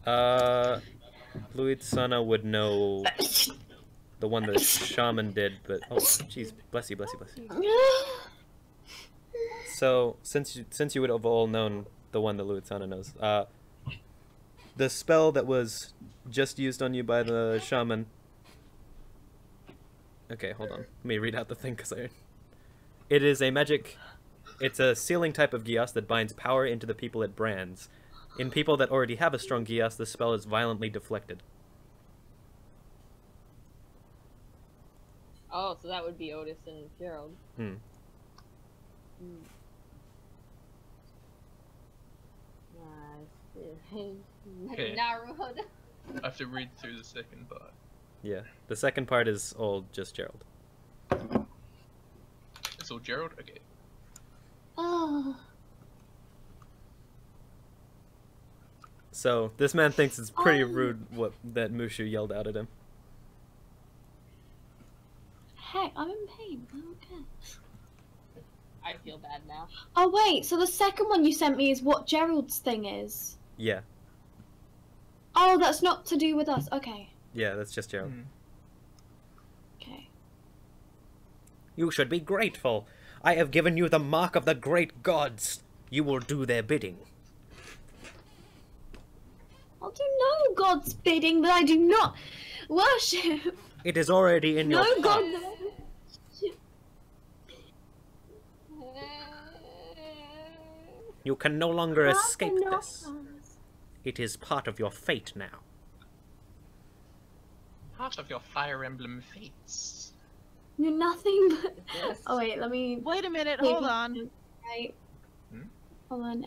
-2. Luitsana would know the one that Shaman did, but oh, jeez, bless you. So since you would have all known the one that Luitsana knows, the spell that was just used on you by the Shaman. Okay, hold on. Let me read out the thing because it is a magic. It's a sealing type of Gias that binds power into the people it brands. In people that already have a strong Gias, the spell is violently deflected. Oh, so that would be Otis and Gerald. Hmm. Okay. Naruhoda. I have to read through the second part. Yeah, the second part is all just Gerald. It's all Gerald? Okay. Oh. So, this man thinks it's pretty rude that Mushu yelled out at him. Hey, I'm in pain. I don't care. I feel bad now. Oh wait, so the second one you sent me is what Gerald's thing is. Yeah. Oh, that's not to do with us. Okay. Yeah, that's just Gerald. Okay. You should be grateful. I have given you the mark of the great gods. You will do their bidding. I'll do no god's bidding, but I do not worship. It is already in your No heart. god. You can no longer escape No. this. It is part of your fate now. Part of your Fire Emblem fates. You're nothing but. Yes. Oh wait, let me. Wait a minute, Wait, hold on. Right. Hmm? Hold on.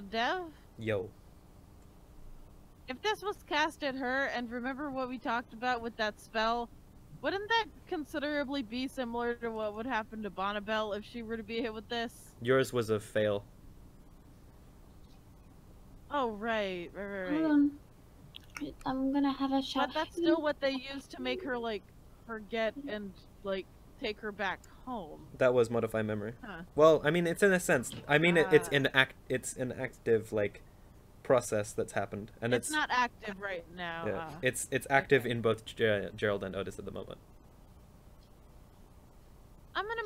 Dev? Yo. if this was cast at her, and remember what we talked about with that spell, wouldn't that considerably be similar to what would happen to Bonnabelle if she were to be hit with this? Yours was a fail. Oh, right. Hold on. I'm gonna have a shot. But that's still what they used to make her, like, forget and, like, take her back home. That was modify memory. Huh. Well, I mean, it's in a sense. I mean, it's an active like process that's happened, and it's not active right now. Yeah, it's active in both Gerald and Otis at the moment. I'm gonna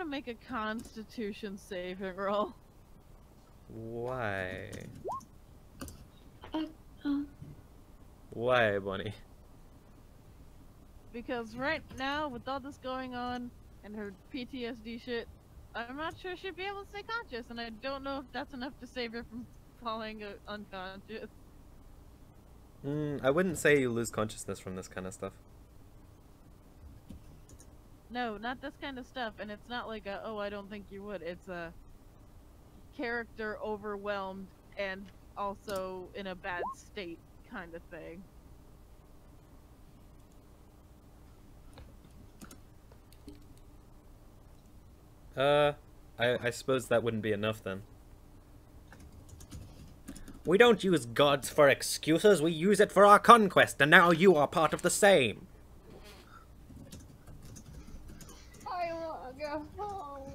make a Constitution saving roll. Why? Uh, Why, Bonnie? Because right now, with all this going on and her PTSD shit, I'm not sure she'd be able to stay conscious, and I don't know if that's enough to save her from falling unconscious. I wouldn't say you lose consciousness from this kind of stuff. No, not this kind of stuff, and it's not like a, oh, I don't think you would. It's a character overwhelmed and also in a bad state kind of thing. I suppose that wouldn't be enough then. We don't use gods for excuses, we use it for our conquest, and now you are part of the same. I wanna go home.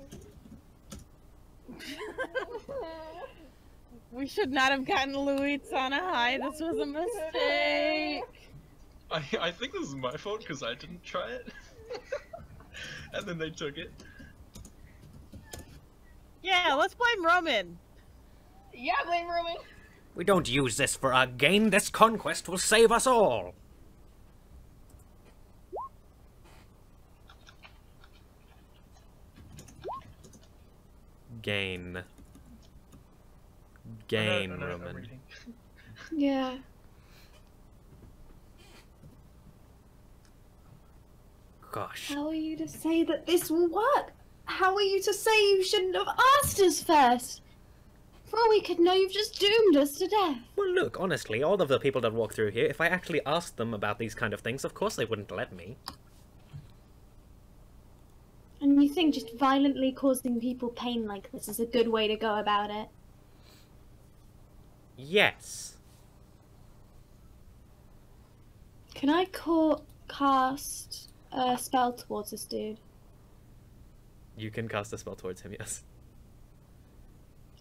We should not have gotten Luitsana high. This was a mistake. I think this is my fault because I didn't try it. And then they took it. Yeah, let's blame Roman. Yeah, blame Roman. We don't use this for our gain, this conquest will save us all. Gain. Gain, No, Roman. reading. yeah. Gosh. How are you to say that this will work? How are you to say you shouldn't have asked us first? For all we could know, you've just doomed us to death. Well, look, honestly, all of the people that walk through here, if I actually asked them about these kind of things, of course they wouldn't let me. And you think just violently causing people pain like this is a good way to go about it? Yes. Can I cast a spell towards this dude? You can cast a spell towards him, yes.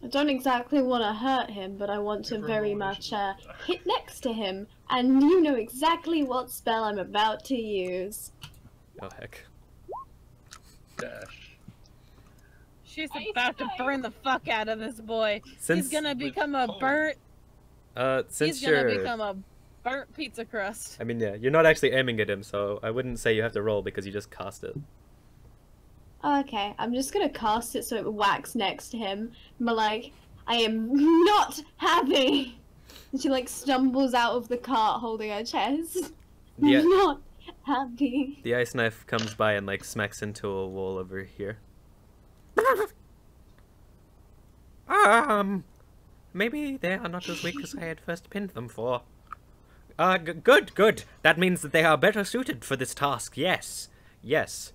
I don't exactly want to hurt him, but I want to very much hit next to him, and you know exactly what spell I'm about to use. Oh, heck. Dash. She's about to burn the fuck out of this boy. Since- He's gonna become a With burnt. Since He's gonna you're... become a burnt pizza crust. I mean, yeah, you're not actually aiming at him, so I wouldn't say you have to roll because you just cast it. Okay, I'm just gonna cast it so it whacks next to him. But like, I am not happy. And she like stumbles out of the cart holding her chest. Yeah. Not happy. The ice knife comes by and, like, smacks into a wall over here. Maybe they are not as weak as I had first pinned them for. Good. That means that they are better suited for this task, yes. Yes.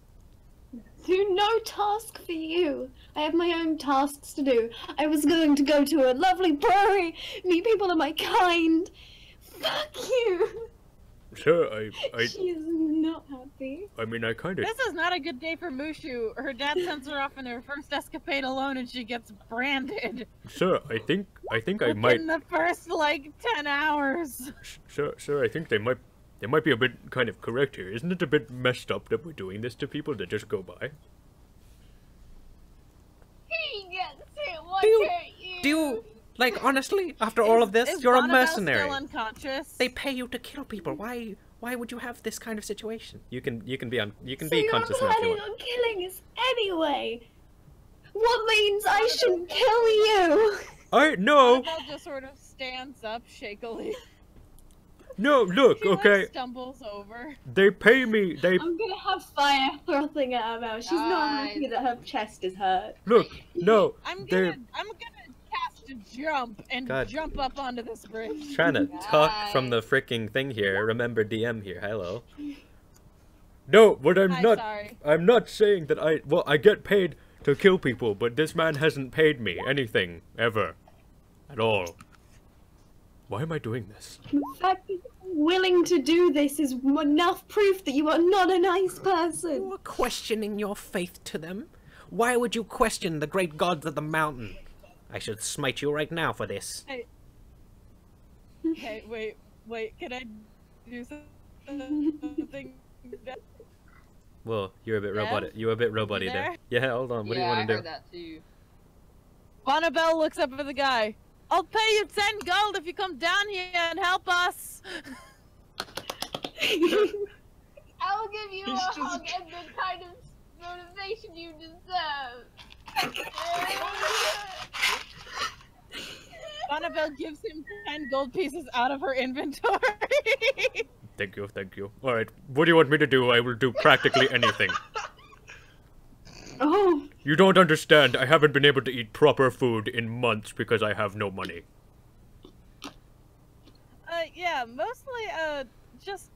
Do no task for you. I have my own tasks to do. I was going to go to a lovely brewery, meet people of my kind. Fuck you. Sure, She is not happy. I mean, I kind of... This is not a good day for Mushu. Her dad sends her off in her first escapade alone, and she gets branded. Sure, I think I Within the first, like, 10 hours. Sure, I think they might be a bit kind of correct here. Isn't it a bit messed up that we're doing this to people that just go by? He gets it. Why Do you- can't you? Do you, like, honestly, after all of this, Is you're a Bonnabelle mercenary. Still unconscious? They pay you to kill people. Why would you have this kind of situation? You can be So conscious you're now if you planning want. on killing us anyway. What means I shouldn't kill you? No, Bonnabelle just sort of stands up shakily. no, look, She okay. like, stumbles over. They pay me. I'm gonna have fire frothing at her mouth. She's not Guys. happy that her chest is hurt. Look, no. I'm They're- gonna cast to jump and God. jump up onto this bridge. Trying to talk from the freaking thing here. Remember DM here. Hello. No, but I'm not. Sorry. I'm not saying that I get paid to kill people, but this man hasn't paid me anything ever, at all. Why am I doing this? The fact that you're willing to do this is enough proof that you are not a nice person. You are questioning your faith to them? Why would you question the great gods of the mountain? I should smite you right now for this. Hey, wait, can I do something? Well, you're a bit robotic. You're a bit roboty there. Yeah, hold on. What do you want to do? I heard that too. Bonnabelle looks up at the guy. I'll pay you 10 gold if you come down here and help us. I'll give you a hug and the kind of motivation you deserve. Bonnabelle gives him 10 gold pieces out of her inventory. Thank you, thank you. Alright, what do you want me to do? I will do practically anything. Oh. You don't understand. I haven't been able to eat proper food in months because I have no money. Yeah, mostly, just...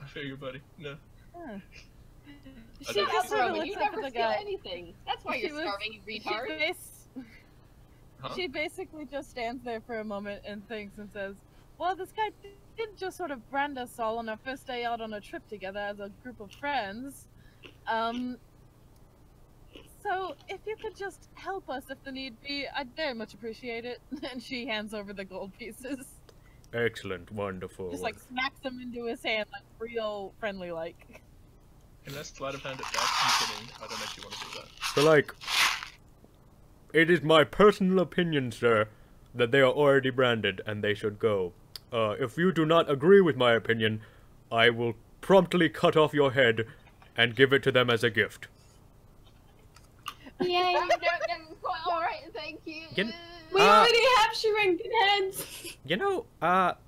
I feel you, buddy. No. She just sort of You looks up never at the steal guy. anything. That's why you're starving, you retard. She basically just stands there for a moment and thinks and says, well, this guy did just sort of brand us all on our first day out on a trip together as a group of friends. So, if you could just help us if the need be, I'd very much appreciate it. And she hands over the gold pieces. Excellent, wonderful. Just like smacks them into his hand, like real friendly like. Can I sleight of hand it back? I'm kidding. I don't actually want to do that. So, like, it is my personal opinion, sir, that they are already branded and they should go. If you do not agree with my opinion, I will promptly cut off your head and give it to them as a gift. Yay. Alright, thank you. We already have shrinking heads. You know, that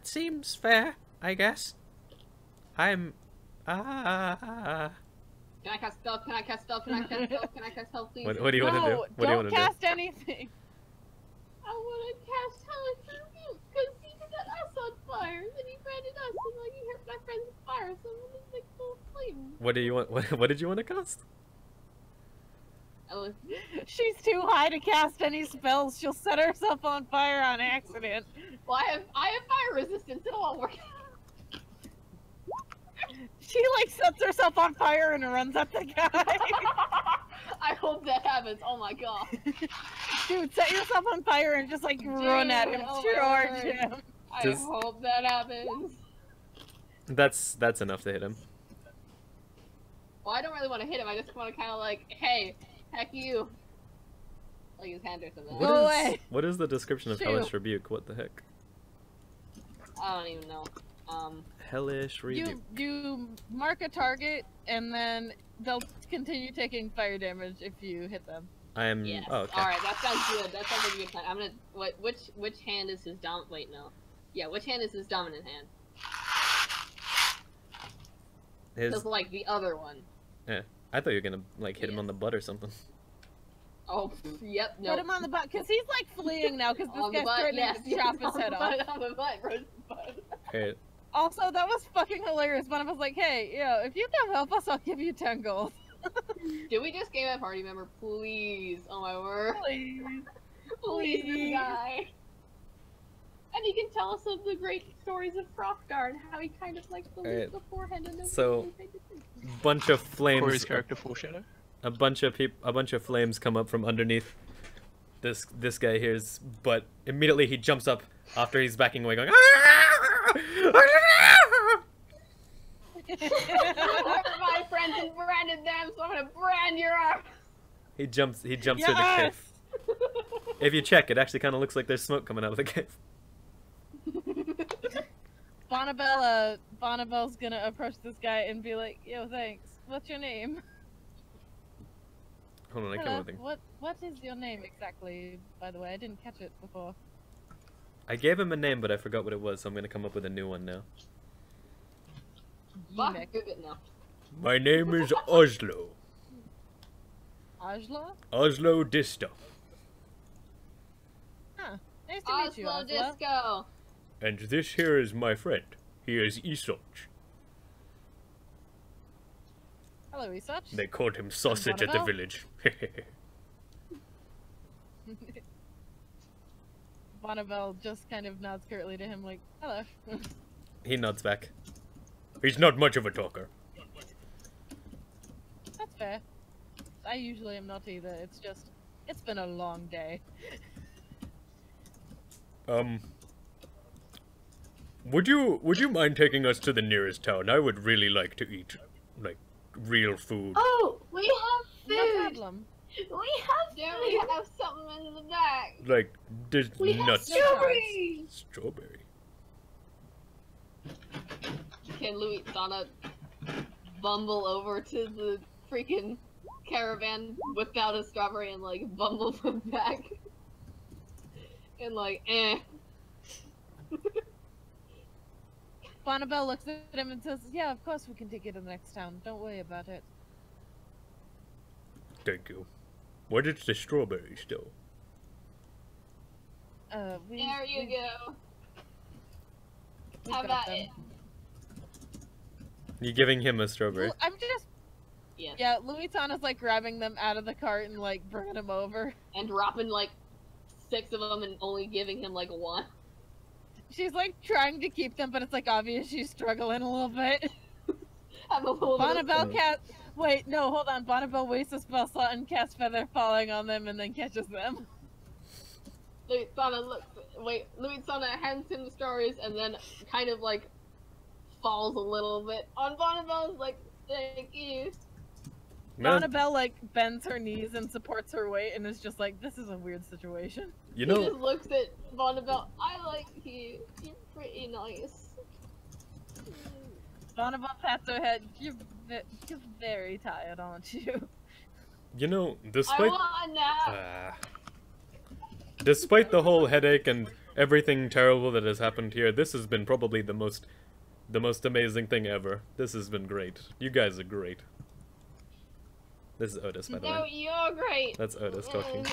seems fair, I guess. I'm, Can I cast spell? Can I cast spell? Can I cast spell? Can I cast spell, please? What do you want to do? What do you want to do? Don't cast anything. I want to cast Hellish Rebuke, because he set us on fire, and he branded us, and like, he hurt my friends with fire, so I'm gonna make full flame. What do you want? What did you want to cast? She's too high to cast any spells. She'll set herself on fire on accident. Well, I have fire resistance. It'll all work. She like sets herself on fire and runs at the guy. I hope that happens. Oh my god. Dude, set yourself on fire and just like run at him, charge him. I hope that happens. That's enough to hit him. Well, I don't really want to hit him. I just want to kind of like, hey, heck you. Like his hand or something. Go away. What is the description of Shoot. Hellish Rebuke? What the heck? I don't even know. Hellish Rebuke. You mark a target and then they'll continue taking fire damage if you hit them. I am. Yes. Oh, okay. All right, that sounds good. That sounds like a good plan. I'm gonna. Which hand is his dom? Wait, no. Yeah, which hand is his dominant hand? Just like the other one. Yeah, I thought you were gonna like hit him on the butt or something. Oh, yep. No. Put him on the butt, cause he's like fleeing now, cause this guy's threatening to chop his head off. On the butt, Rose's butt. Hey. Also, that was fucking hilarious. One of us like, hey, yo, if you come help us, I'll give you 10 gold. Did we just game a party member? Please. Oh my word. Please. Please, this guy. And he can tell us of the great stories of Frothgar, how he kind of like believed beforehand and so, bunch of flames. Corey's character foreshadow. A bunch of flames come up from underneath this guy here's, but immediately he jumps up after he's backing away, going. My friends and branded them, so I'm gonna brand your arm. He jumps through the cave. If you check, it actually kind of looks like there's smoke coming out of the cave. Bonnabelle's gonna approach this guy and be like, yo, thanks. What's your name? Hold on, I can't think. What is your name exactly, by the way? I didn't catch it before. I gave him a name, but I forgot what it was, so I'm gonna come up with a new one now. Fuck it now. My name is Oslo. Ajla? Oslo Dista. Nice to meet you, Oslo Oslo. Disco. And this here is my friend. He is Isoch. Hello, Isoch. They called him Sausage at the Bonnabelle? village. Bonnabelle just kind of nods curtly to him like, hello. He nods back. He's not much of a talker. That's fair. I usually am not either. It's just, it's been a long day. Would you mind taking us to the nearest town? I would really like to eat, like, real food. Oh, we have No food. problem. We have Yeah, food. we have something in the back. Like, there's We have nuts. strawberries. Strawberry. Can Luitsana bumble over to the freaking caravan, whip out a strawberry, and like bumble them back? And like, Bonnabelle looks at him and says, yeah, of course we can take you to the next town. Don't worry about it. Thank you. What is the strawberries, though? There you go. we How got about them. it? You giving him a strawberry? I'm just, Yes. yeah, Luitsana's like grabbing them out of the cart and like bringing them over. And dropping like 6 of them and only giving him like 1. She's like trying to keep them, but it's like obvious she's struggling a little bit. I'm a little bit Bonnabelle cast. Wait, no, hold on. Bonnabelle wastes a spell slot and casts Feather Falling on them and then catches them. Luitsana looks. Wait, Luitsana hands him the strawberries and then kind of like falls a little bit on Bonnabelle's like, thank you. Man, Bonnabelle like bends her knees and supports her weight and is just like, this is a weird situation. you He just know, looks at Bonnabelle. I like you. You're pretty nice. Bonnabelle pats her head. You're very tired, aren't you? I despite want a nap. despite the whole headache and everything terrible that has happened here, this has been probably the most amazing thing ever. This has been great. You guys are great. This is Otis, by the No, way. you're great. That's Otis talking.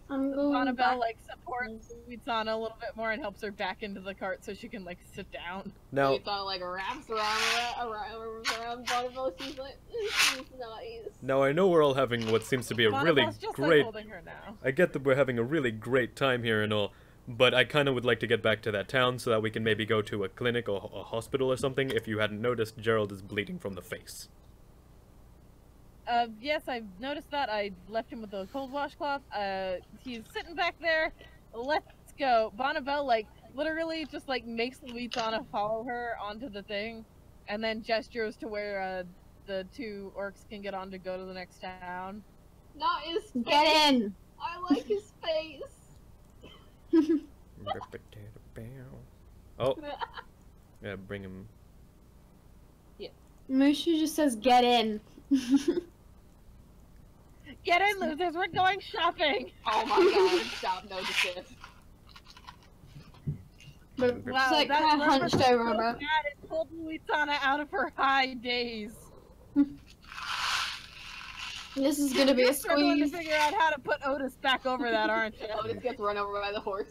I'm going Bonnabelle back. like supports Luitsana a little bit more and helps her back into the cart so she can like sit down. Now, Luitsana like wraps around Bonnabelle. She's like, this is nice. now I know we're all having what seems to be a really Bonnabelle's just like great. holding her now. I get that we're having a really great time here and all, but I kind of would like to get back to that town so that we can maybe go to a clinic or a hospital or something. If you hadn't noticed, Gerald is bleeding from the face. Yes, I've noticed that. I left him with a cold washcloth. He's sitting back there. Let's go. Bonnabelle, like, literally just, like, makes Luitsana follow her onto the thing, and then gestures to where, the 2 orcs can get on to go to the next town. Not his face. Get in. I like his face. Oh, yeah, bring him. Mushu just says get in. Get in, losers! We're going shopping! Oh my god, stop, no desist. But Wow, it's like that kind of lumber hunched was over so her. bad, it pulled Luitsana out of her high days. This is gonna be a You're struggling to squeeze. figure out how to put Otis back over that, aren't you? Otis gets run over by the horse.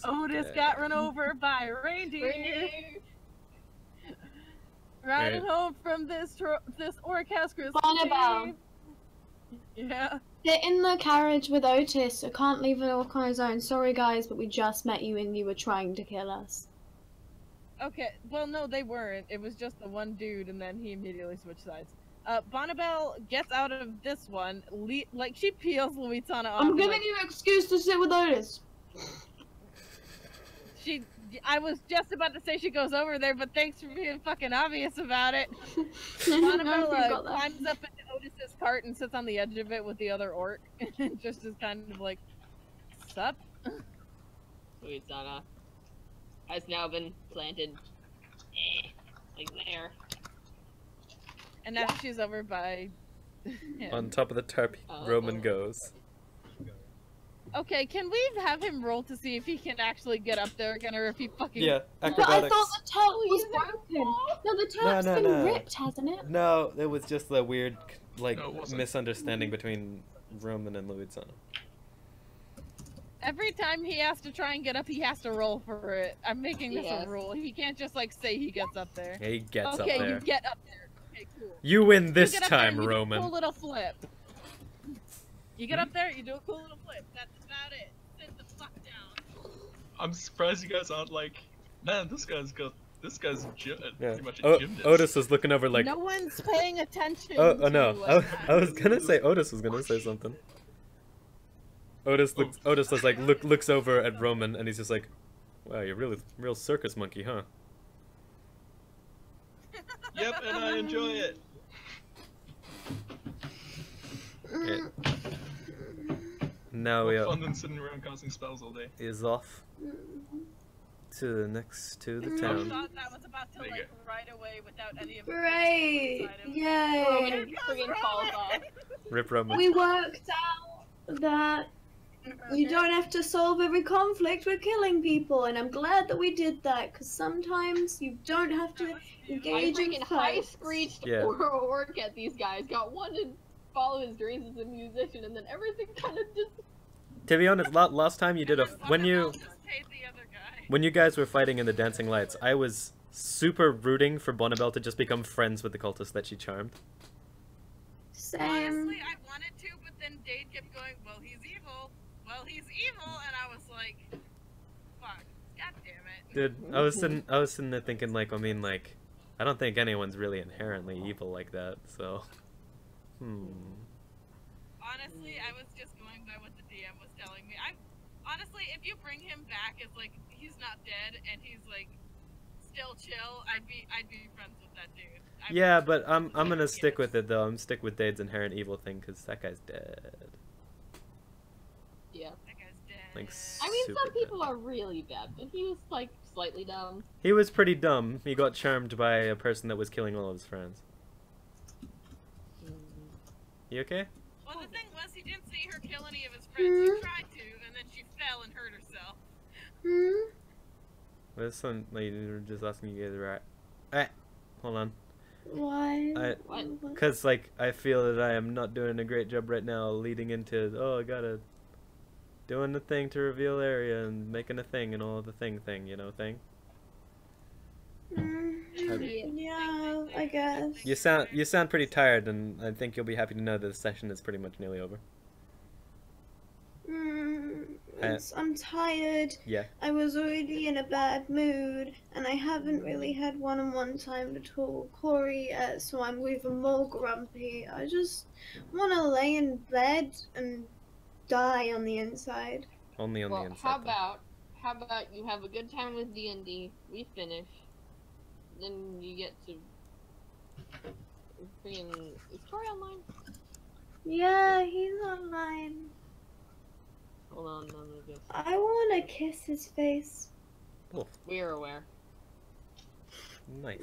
Otis got run over by a reindeer. Riding home from this orc house Christmas Bonnabelle. Eve. Yeah. They're in the carriage with Otis. I can't leave an orc on his own. Sorry guys, but we just met you and you were trying to kill us. Okay. Well, no, they weren't. It was just the one dude, and then he immediately switched sides. Bonnabelle gets out of this one. Like she peels Luitsana off. I'm and, giving like, you an excuse to sit with Otis. I was just about to say she goes over there, but thanks for being fucking obvious about it. Bonnabelle climbs up into Otis's cart and sits on the edge of it with the other orc, and just is kind of like, sup? Luitsana has now been planted. Like there. And now she's over by him. On top of the tarp, Roman goes. Okay, can we have him roll to see if he can actually get up there again, or if he fucking... Yeah, But I acrobatics. thought the top was broken. No, the top's No, been no. ripped, hasn't it? No, it was just a weird, like, No, it wasn't. misunderstanding between Roman and Luitsana. Every time he has to try and get up, he has to roll for it. I'm making this Yes. a rule. He can't just like say he gets up there. He gets Okay, up there. you get up there. Okay, cool. You win this you get up there time, and you do a Roman. cool little flip. You get up there, you do a cool little flip. That's about it. Sit the fuck down. I'm surprised you guys aren't like, man, this guy's Yeah. pretty much a gymnast. Otis was looking over like, no one's paying attention. oh to no, what I was gonna say Otis was gonna say something. Otis was like looks over at Roman and he's just like, wow, you're really real circus monkey, huh? Yep, and I enjoy it. Okay. Now we More are fun than sitting around casting spells all day. is off to the I town. thought that was about to There you like right away without any of the Great! items. Yay! Roman friggin' falls off. Rip Roman. We worked out that you don't have to solve every conflict with killing people, and I'm glad that we did that, because sometimes you don't have to I engage in freaking high fights. screeched Yeah. work at these guys. Got one to follow his dreams as a musician, and then everything kind of just. To be honest, last time you did when you Paid the other guy. when you guys were fighting in the dancing lights, I was super rooting for Bonnabelle to just become friends with the cultist that she charmed. Same. Honestly, I wanted to, but then Dade kept going, well, he's evil. Well, he's evil, and I was like, fuck, god damn it. Dude, I was sitting there thinking like, I mean like, I don't think anyone's really inherently evil like that, so. Honestly, I was just going by what the DM was telling me. Honestly, if you bring him back as like he's not dead and he's like still chill, I'd be friends with that dude. Yeah, but I'm gonna stick with it though. I'm stick with Dade's inherent evil thing because that guy's dead. Yeah. That guy's dead. Like, I mean, super some people dead. are really bad, but he was like slightly dumb. He was pretty dumb. He got charmed by a person that was killing all of his friends. You okay? Well, the thing was, he didn't see her kill any of his friends. He tried to, and then she fell and hurt herself. Hmm? This one, like, just asking you guys right. Hold on. Why? Because, like, I feel that I am not doing a great job right now leading into, oh, I gotta... Doing the thing to reveal area and making a thing and all the thing, you know, thing. Yeah, I guess. You sound pretty tired, and I think you'll be happy to know that the session is pretty much nearly over. I'm tired. Yeah. I was already in a bad mood, and I haven't really had one-on-one time to talk Corey yet, so I'm even more grumpy. I just want to lay in bed and die on the inside. Only on Well, the inside. how though. about you have a good time with DnD, we finish, then you get to freaking... Is Tori online? Yeah, he's online. Hold on, let me just... I want to kiss his face. We're aware. Nice.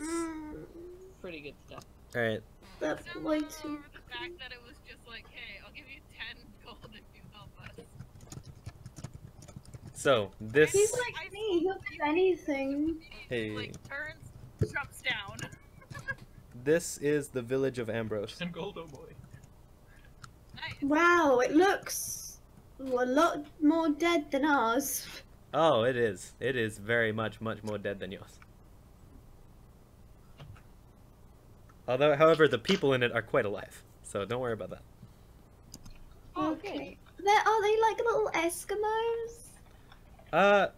Pretty good stuff. Alright. That's Still way over too... the fact that it was just like, hey, I'll give you 10 gold if you help us. So, this... He's like me, he'll do anything. Hey. Like, turns, jumps down. This is the village of Ambrose. 10 gold, oh boy. Nice. Wow, it looks a lot more dead than ours. Oh, it is. It is very much more dead than yours. Although, however, the people in it are quite alive, so don't worry about that. Okay. Are they like little Eskimos?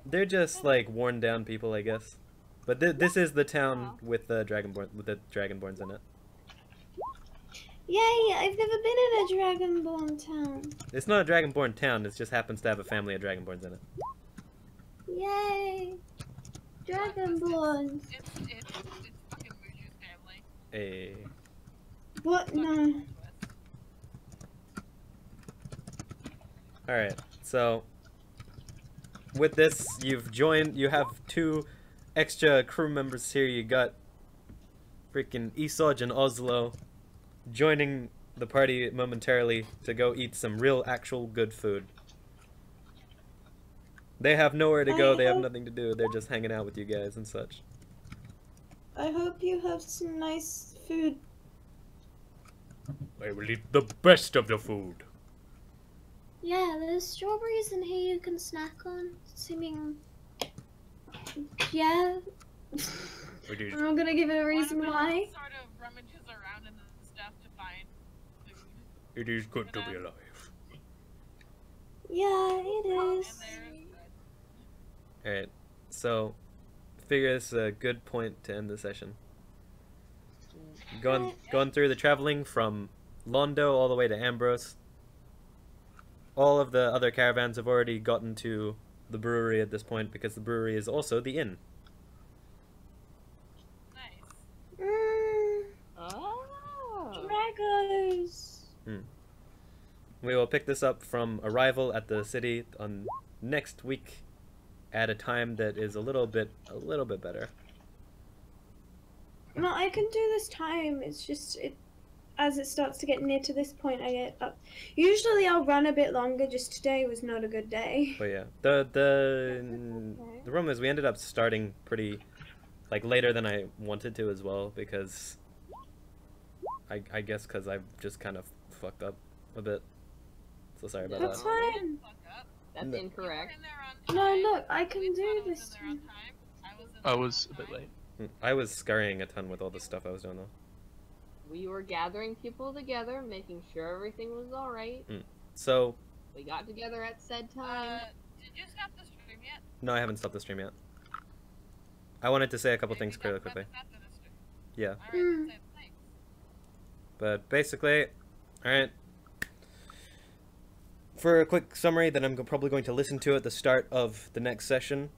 They're just like worn down people, I guess. But this is the town with the dragonborns in it. Yay, I've never been in a dragonborn town. It's not a dragonborn town. It just happens to have a family of dragonborns in it. Yay! Dragonborns. It's fucking Mushu's family. Hey. What? No. All right. So with this, you have 2 extra crew members here. You got freaking Isoj and Oslo joining the party momentarily to go eat some real actual good food. They have nowhere to go, they have nothing to do, they're just hanging out with you guys and such. I hope you have some nice food. I will eat the best of the food. Yeah, there's strawberries in here you can snack on. Assuming. Yeah. Reduce. I'm not gonna give a reason Bonnabelle why. sort of rummages around in the stuff to find food. It is good to be Banana. alive. Yeah, it And is. there's bread. Alright, so figure this is a good point to end the session. Going through the traveling from Londo all the way to Ambrose. All of the other caravans have already gotten to the brewery at this point because the brewery is also the inn. Nice. Oh. Dragos. We will pick this up from arrival at the city on next week at a time that is a little bit better. No, I can do this time. It's just as it starts to get near to this point, I get up. Usually I'll run a bit longer. Just today was not a good day. But yeah, the problem is we ended up starting pretty like later than I wanted to as well because I guess because I've just kind of fucked up a bit. So sorry about That's that. fine. Fuck up. That's No. incorrect. In there on No, time. look, I can Luitsana do was this. in there on time. I was in I there was on a bit time. late. I was scurrying a ton with all the stuff I was doing though. We were gathering people together, making sure everything was alright. So We got together at said time. Did you stop the stream yet? no, I haven't stopped the stream yet. I wanted to say a couple Okay, things we talked quickly. about this after the stream. Yeah, Alright, then say thanks. but basically, all right. For a quick summary that I'm probably going to listen to at the start of the next session,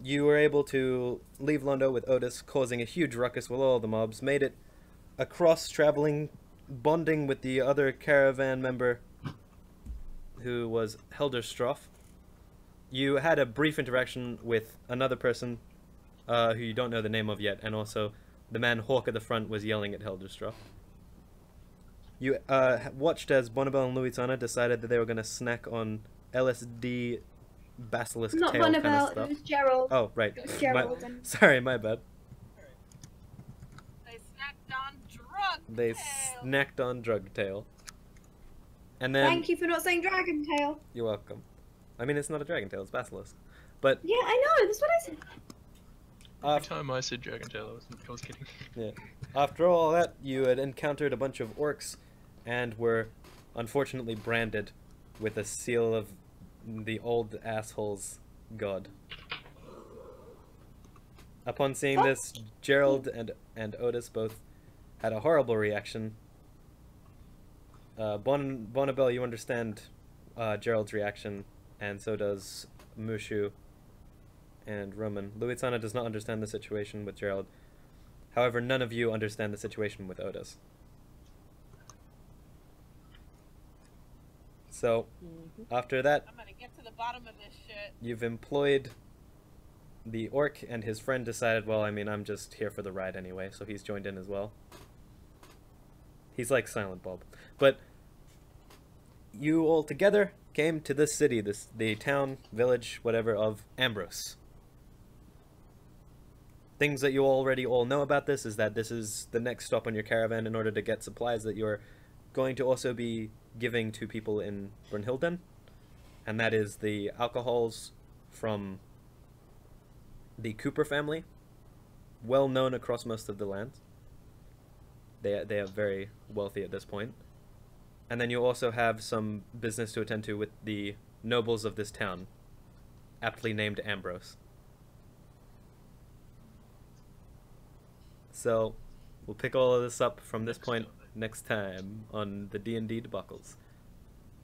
you were able to leave Londo with Otis, causing a huge ruckus with all the mobs, made it across, traveling, bonding with the other caravan member who was Helderstroff. You had a brief interaction with another person who you don't know the name of yet, and also the man Hawk at the front was yelling at Helderstroff. You watched as Bonnabelle and Luitsana decided that they were going to snack on LSD basilisk Not tail kind of Bonnabelle, stuff. it was Gerald. Oh, right. It was Gerald. Sorry, my bad. They snacked on drug They tail. snacked on drug tail. And then Thank you for not saying dragon tail. you're welcome. I mean, it's not a dragon tail; it's basilisk. But Yeah, I know. That's what I said. Every af- time I said Dragon Tail, I was kidding. yeah. After all that, you had encountered a bunch of orcs, and were unfortunately branded with a seal of the old asshole's god. Upon seeing this, Gerald and Otis both had a horrible reaction. Bonnabelle, you understand Gerald's reaction, and so does Mushu and Roman. Luitsana does not understand the situation with Gerald. However, none of you understand the situation with Otis. So, after that, I'm gonna get to the bottom of this shit. you've employed the orc, and his friend decided, well, I mean, I'm just here for the ride anyway, so he's joined in as well. He's like Silent Bob. But you all together came to this city, the town, village, whatever, of Ambrose. Things that you already all know about this is that this is the next stop on your caravan in order to get supplies that you're going to also be giving to people in Brunhilden. And that is the alcohols from the Cooper family, well known across most of the land. They are very wealthy at this point. And then you also have some business to attend to with the nobles of this town, aptly named Ambrose. So, we'll pick all of this up from this point next time on the D&D debacles.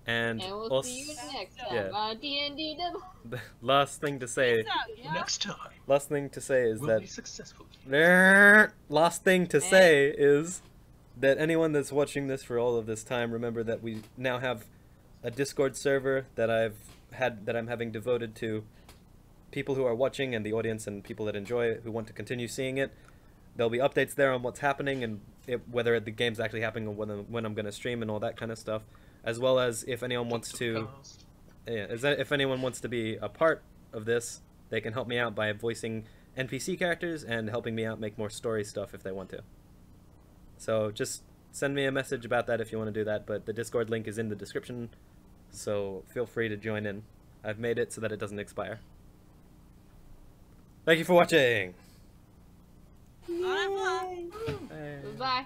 And we'll also, see you next time yeah. on D&D Debacle. the last thing to say, Peace out, yeah? Next time, last thing to say is we'll that be successful. last thing to say is that anyone that's watching this for all of this time, remember that we now have a Discord server that I'm having devoted to people who are watching and the audience and people that enjoy it who want to continue seeing it. There'll be updates there on what's happening and whether the game's actually happening or when I'm going to stream and all that kind of stuff, as well as if anyone wants to if anyone wants to be a part of this, they can help me out by voicing NPC characters and helping me out make more story stuff if they want to. So just send me a message about that if you want to do that, but the Discord link is in the description so feel free to join in. I've made it so that it doesn't expire. Thank you for watching! Au revoir. Bye. Bye.